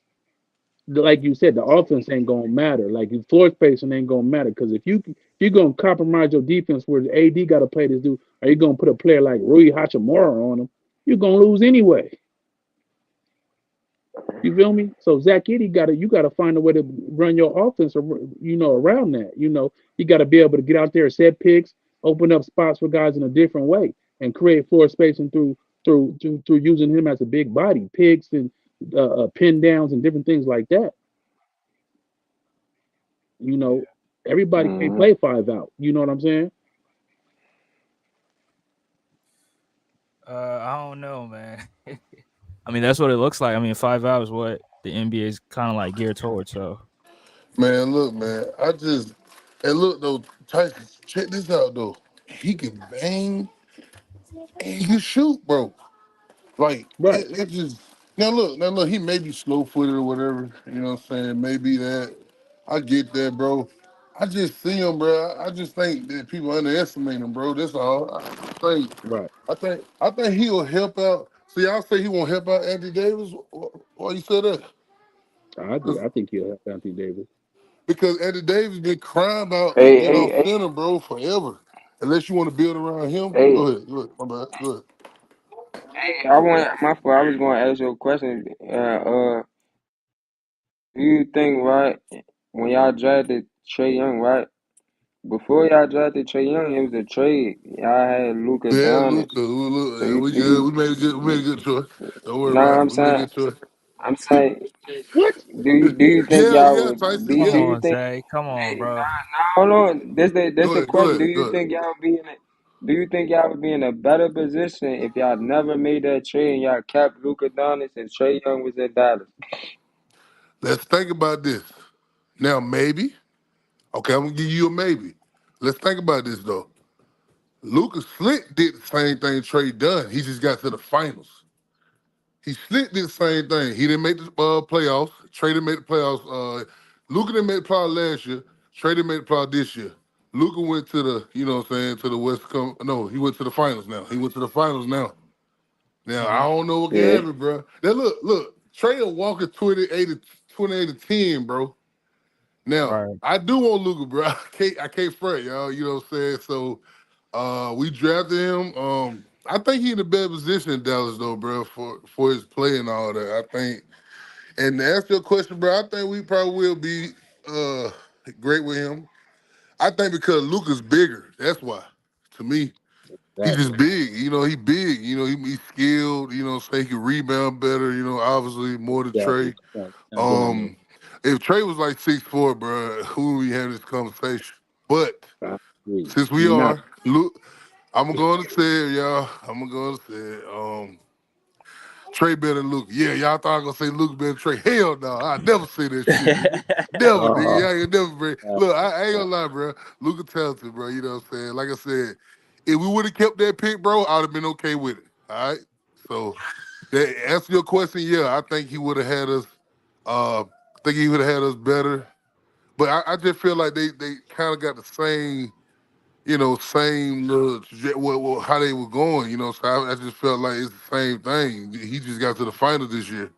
like you said, the offense ain't gonna matter. Like your floor spacing ain't gonna matter because if you're gonna compromise your defense where the AD got to play this dude, are you gonna put a player like Rui Hachimura on him? You're gonna lose anyway. You feel me? So Zach Edey you gotta find a way to run your offense around that. You gotta be able to get out there, set picks, open up spots for guys in a different way, and create floor spacing through using him as a big body, picks and pin downs and different things like that. You know, everybody can't Mm-hmm. play five out. You know what I'm saying? I don't know, man. I mean, that's what it looks like. I mean, 5 hours, what the NBA is kind of like geared towards. So Man, look, man. And look though, Tyson. Check this out though. He can bang and he can shoot, bro. Like Right. it just now look, he may be slow footed or whatever, you know what I'm saying? Maybe that. I get that, bro. I just see him, bro. I just think that people underestimate him, bro. That's all. Think Right. I think he'll help out. See, y'all say he won't help out Anthony Davis. Why you say that? I agree. 'Cause- I think he'll help Anthony Davis. Because Anthony Davis been crying about Hey, getting hey, off hey, center, bro, forever. Unless you want to build around him. hey, Go ahead. My bad. Go ahead. hey, I want my fault. I was going to ask you a question. Do you think right when y'all drafted Trae Young, right? Before y'all drafted Trae Young, it was a trade. Y'all had Luka Yeah, Doncic. Luca. So you We do good. you? We made a good choice. Don't worry Nah, about it. I'm We made a saying, good choice. I'm saying, What? do you think Yeah, y'all yeah, would Tyson. do? Come Do Yeah. you on, think? Zay. Come on, Hey, bro. hold on. This Go the ahead. Go question. Do ahead. Go you ahead. think y'all be in it? Do you think y'all would be in a better position if y'all never made that trade and y'all kept Luka Doncic and Trae Young was in Dallas? Let's think about this. Now, maybe. Okay, I'm gonna give you a maybe. Let's think about this though. Lucas Slick did the same thing Trey done. He just got to the finals. Slick did the same thing. He didn't make the playoffs. Trey didn't make the playoffs. Luka didn't make the playoffs last year. Trey didn't make the playoffs this year. Luka went to the, you know what I'm saying, to the No, he went to the finals now. He went to the finals now. Now, I don't know what can Yeah. happen, bro. Now, look. Trey will walk at 28 to 10, bro. Now, Right. I do want Luka, bro. I can't front, y'all. You know what I'm saying? So we drafted him. I think he in a better position in Dallas though, bro, for his play and all that. I think. And to answer your question, bro, I think we probably will be great with him. I think because Luka's bigger. That's why. To me, he's Exactly. just big. You know, he big. You know, he's skilled. You know, so he can rebound better. You know, obviously more than Exactly. Trey. I'm going on there. If Trey was like 6'4", bro, who would we have this conversation? But I agree. since we We not. are, look, I'm going to say it, y'all. I'm going to say it. Trey better than Luke. Yeah, y'all thought I was gonna say Luke better than Trey. Hell no, I never say that shit, nigga. Never, nigga. Uh, Y'all ain't never bring. uh, Look, I ain't gonna lie, bro. Luka talented, bro. You know what I'm saying? Like I said, if we would have kept that pick, bro, I'd have been okay with it. All right. So that answer your question, yeah, I think he would have had us. I think he would have had us better. But I just feel like they kind of got the same, same little how they were going, So I just felt like it's the same thing. He just got to the final this year,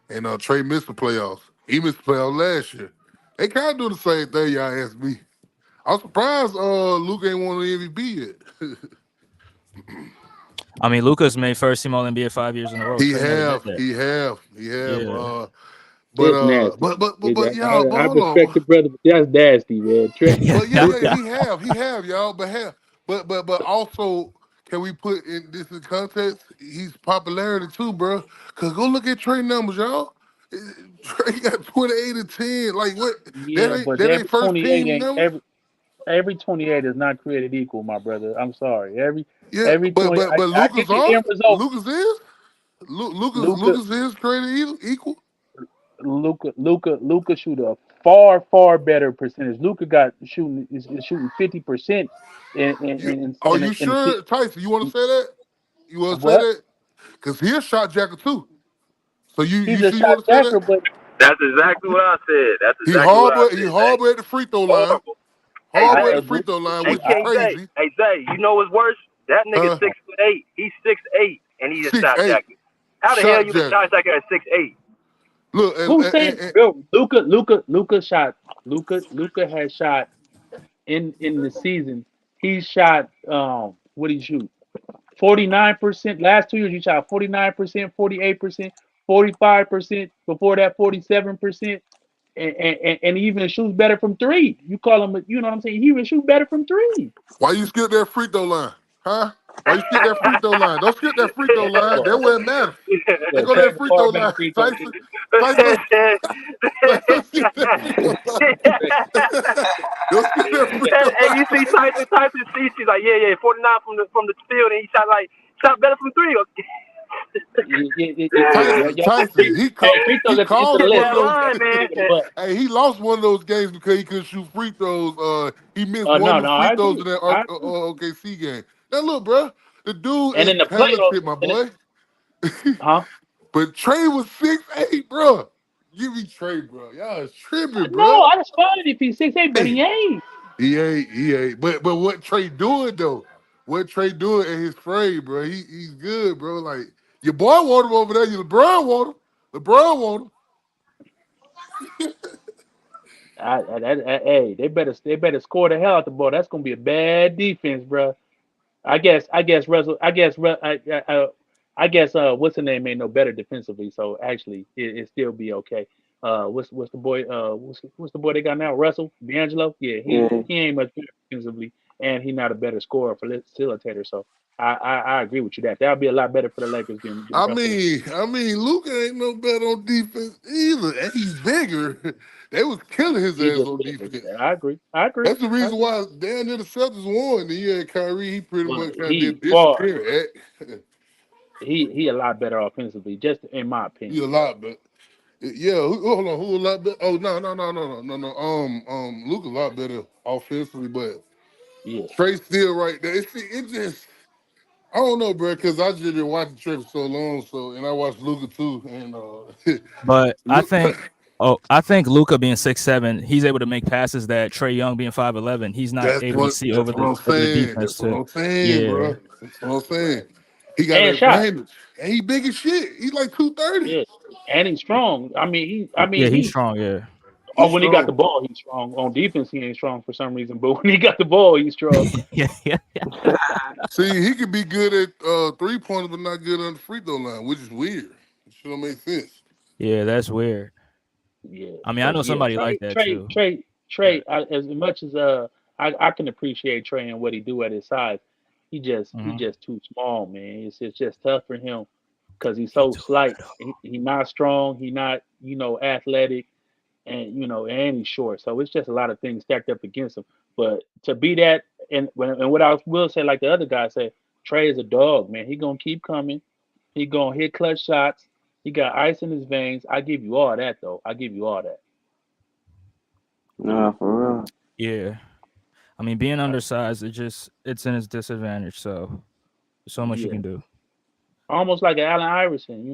and Trey missed the playoffs. He missed the playoffs last year. They kind of do the same thing. Y'all asked me. I'm surprised Luke ain't won the MVP yet. I mean, Luka's made first team All NBA 5 years in a row. he Trey never did have, that. he have, he have. Yeah. But it's nasty. y'all, but I hold on. respect the brother, but that's nasty, man. But yeah, Luka, he have, y'all. But also, can we put in this in context? He's popularity too, bro. Cause go look at Trey numbers, y'all. Trey got 28 and 10. Like what? yeah, but That ain't every first 28 team ain't numbers. every 28 is not created equal, my brother. I'm sorry. Yeah, Every 20, but I Lucas get the are. end result. Lucas is. Luca, Lucas is created equal. Luca shoot a far better percentage. Luca got shooting is shooting 50% in You in are in you in, in, in, sure, Tyson? You want to say that? You want to say what? that? Cause he a shot jacker too. So you He's a sure you shot want to say that? jacker, but That's exactly what I said. That's He exactly what I harbor he said, Zay. harbor at the free throw line. Horrible. Hey Harbor at Zay, the free throw line, hey which is King Zay, crazy. hey Zay, you know what's worse? That nigga Huh? 6'8". He's 6'8", and he's a Six shot eight jacker. How the hell shot you a jacker. shot jacker at 6'8"? Look, who said bro, Luca has shot in the season. He shot what did he shoot? 49%. Last 2 years he shot 49%, 48%, 45%. Before that, 47%. And he even shoots better from three. You call him, you know what I'm saying? He even shoot better from three. why you skip that free throw line? Huh? Why you skip that free throw line? Don't skip that free throw line. That's where it matters. Yeah, Let's go to that Travis free throw far better line, free throw. Tyson. Tyson, don't skip that free throw line. Don't skip that free throw And you see line. Tyson sees, she's like, yeah, 49 from the field, and he shot better from three. Tyson, Hey, free throws he at the end of caused the Hit one list. of that So those line, games. man. kick it a butt. Hey, he lost one of those games because he couldn't shoot free throws. He missed one No, of the no, free I throws agree. in that I agree. OKC game. Now look, bro, the dude And is in the talented, playoffs, my boy. huh? But Trey was 6'8", bro. Give me Trey, bro. Y'all is tripping, No, bro. I just find it if he's 6'8", but he Hey, ain't. he ain't. But what Trey doing though? What Trey doing in his frame, bro? He's good, bro. Like your boy want him over there. Your LeBron want him. LeBron want him. Hey, they better score the hell out the ball. That's gonna be a bad defense, bro. I guess Russell. I guess what's the name ain't no better defensively, so actually it still be okay. What's the boy? What's the boy they got now? Russell D'Angelo. Yeah, Yeah. he ain't much better defensively, and he's not a better scorer for facilitator. So I agree with you that would be a lot better for the Lakers than I Russell. mean, Luka ain't no better on defense either, and he's bigger. They was killing his He ass just on bigger. defense. I agree. That's the reason why down there the Celtics won. Then you had Kyrie. He pretty Well, much kind of he did far. disappear. He a lot better offensively, just in my He a opinion. lot better. Yeah, hold on. Who a lot better? Oh no. Luka a lot better offensively, but Yeah. Trey's still right there. It just I don't know, bro, because I just been watching Trey for so long. So and I watched Luka too, and But I think Luka being 6'7", he's able to make passes that Trae Young being 5'11", he's not able to see over the defense. That's what I'm saying, bro. That's what I'm saying. He got an And shot. advantage, and he big as shit. He's like 230. Yeah, and he's strong. I mean, he's strong. Yeah. Oh, when he got the ball, he's strong. On defense, he ain't strong for some reason, but when he got the ball, he's strong. yeah. See, he could be good at 3-pointers, but not good on the free throw line, which is weird. It don't make sense. Yeah, that's weird. Yeah. I mean, I know somebody like that too. Trey, as much as I can appreciate Trey and what he do at his size, he just too small, man. It's just tough for him because he's so slight. He's not strong. He not athletic. And he's short, so it's just a lot of things stacked up against him. But to be that, and what I will say, like the other guy said, Trey is a dog, man. He gonna keep coming. He gonna hit clutch shots. He got ice in his veins. I give you all that, though. I give you all that. Nah, for real. Yeah, I mean, being undersized, it's in his disadvantage. So much you can do. Almost like an Allen Iverson,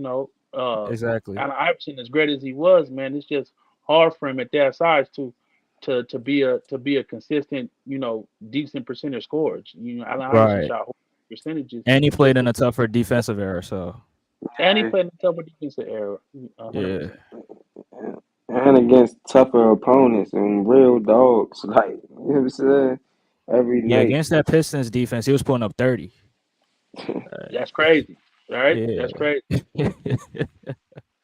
Exactly. Allen Iverson, as great as he was, man, it's just hard for him at that size to be a consistent, decent percentage scorer. Allen Iverson shot percentages, and he played in a tougher defensive era, so. And he played in a tougher defensive era. Yeah. And against tougher opponents and real dogs, like you know what I'm saying, every night. Yeah, against that Pistons defense, he was putting up 30. That's crazy, right? Yeah. That's crazy.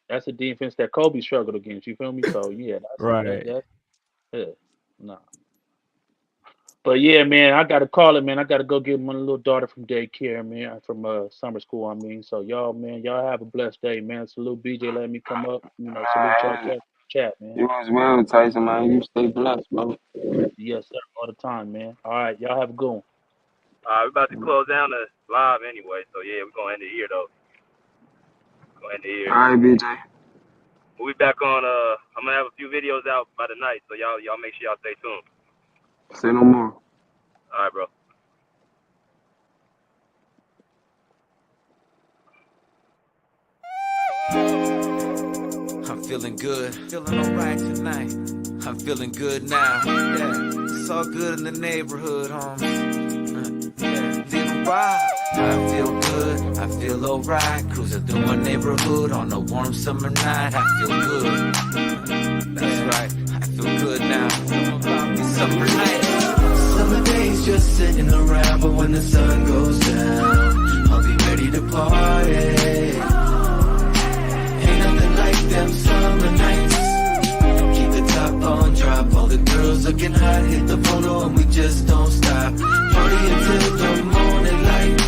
That's a defense that Kobe struggled against. You feel me? So yeah, that's right. Nah. But yeah, man, I gotta call it, man. I gotta go get my little daughter from daycare, man, from summer school. I mean, so y'all have a blessed day, man. Salute BJ, let me come up. Salute y'all chat, man. You as well, Tyson, man. You stay blessed, bro. Yes, sir, all the time, man. All right, y'all have a good one. We're about to close down the live anyway, so yeah, we're gonna end it here though. All right, BJ. We'll be back on. I'm gonna have a few videos out by the night, so y'all make sure y'all stay tuned. Say no more. All right, bro. I'm feeling good, feeling alright tonight. I'm feeling good now. Yeah, it's all good in the neighborhood, homie. Living wild. I feel good, I feel alright. Cruising through my neighborhood on a warm summer night. I feel good. That's right, I feel good now. These summer nights. Summer days just sitting around, but when the sun goes down, I'll be ready to party. Ain't nothing like them summer nights. Keep the top on drop, all the girls looking hot, hit the photo and we just don't stop. Party until the morning light.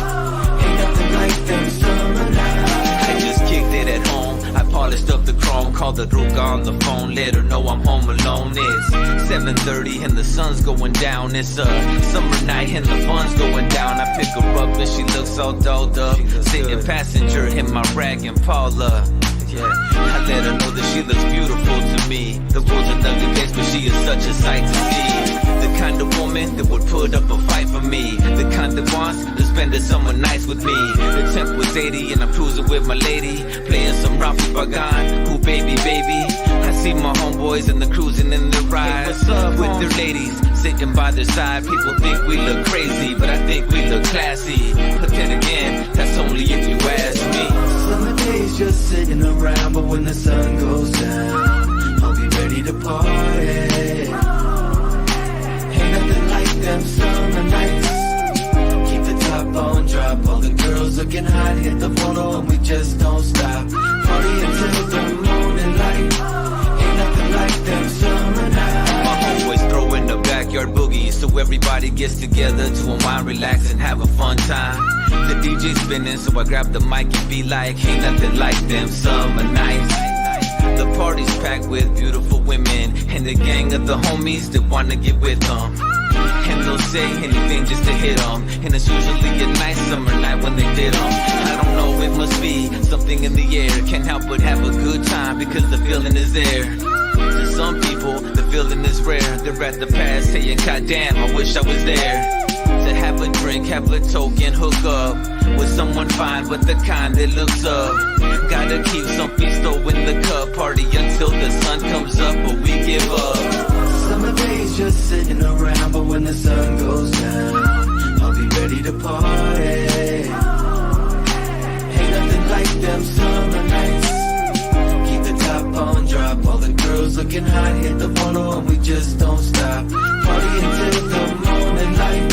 Ain't nothing like them summer nights. I just kicked it at home, I polished up the chrome, called the Ruka on the phone, let her know I'm home alone. It's 7:30 and the sun's going down. It's a summer night and the fun's going down. I pick her up and she looks all dolled up, sitting passenger in my rag and Paula. Yeah, I let her know that she looks beautiful to me. The world's an ugly place, but she is such a sight to see. The kind of woman that would put up a fight for me. The kind that wants to spend the summer nights with me. The temp was 80 and I'm cruising with my lady, playing some Rafi Bagan. Ooh, baby, baby. I see my homeboys and the cruising in the ride with their ladies sitting by their side. People think we look crazy, but I think we look classy. But then again, that's only if you ask me. Summer days just sitting around, but when the sun goes down, I'll be ready to party. Ain't nothing like them summer nights. Keep the top on drop, all the girls looking hot, hit the photo and we just don't stop. Party until the morning light. Ain't one time. The DJ spinning, so I grab the mic and be like, ain't nothing like them summer nights. The party's packed with beautiful women and the gang of the homies that wanna get with them. And they'll say anything just to hit them. And it's usually a nice summer night when they did them. I don't know, it must be something in the air. Can't help but have a good time because the feeling is there. To some people, the feeling is rare. They're at the past saying, God damn, I wish I was there. To have a drink, have a token, hook up with someone fine, but the kind that looks up. Gotta keep some pisto in the cup. Party until the sun comes up, but we give up. Summer days just sitting around, but when the sun goes down, I'll be ready to party. Ain't nothing like them summer nights. Keep the top on drop, all the girls looking hot, hit the photo and we just don't stop. Party until the morning light.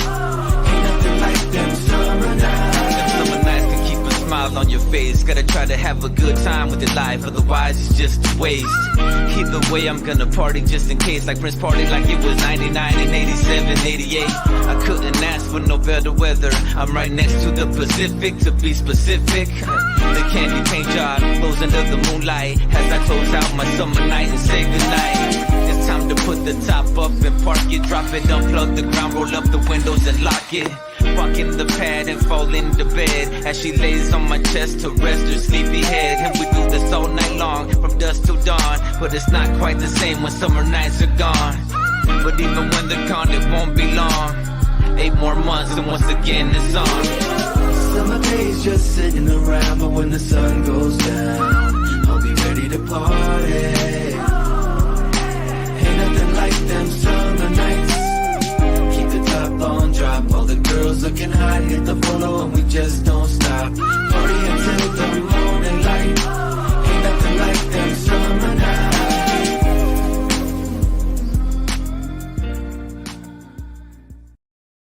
Ain't nothing like them summer nights. Them summer nights can keep a smile on your face. Gotta try to have a good time with your life, otherwise it's just a waste. Either way, I'm gonna party just in case. Like Prince party like it was 99 and 87, 88. I couldn't ask for no better weather. I'm right next to the Pacific, to be specific. The candy paint job glows under the moonlight as I close out my summer night and say goodnight. It's time to put the top up and park it. Drop it, unplug the ground, roll up the windows and lock it. Walk in the pad and fall into bed as she lays on my chest to rest her sleepy head. And we do this all night long, from dusk till dawn. But it's not quite the same when summer nights are gone. But even when they're gone, it won't be long. 8 more months and once again it's on. Summer days just sitting around, but when the sun goes down, I'll be ready to party.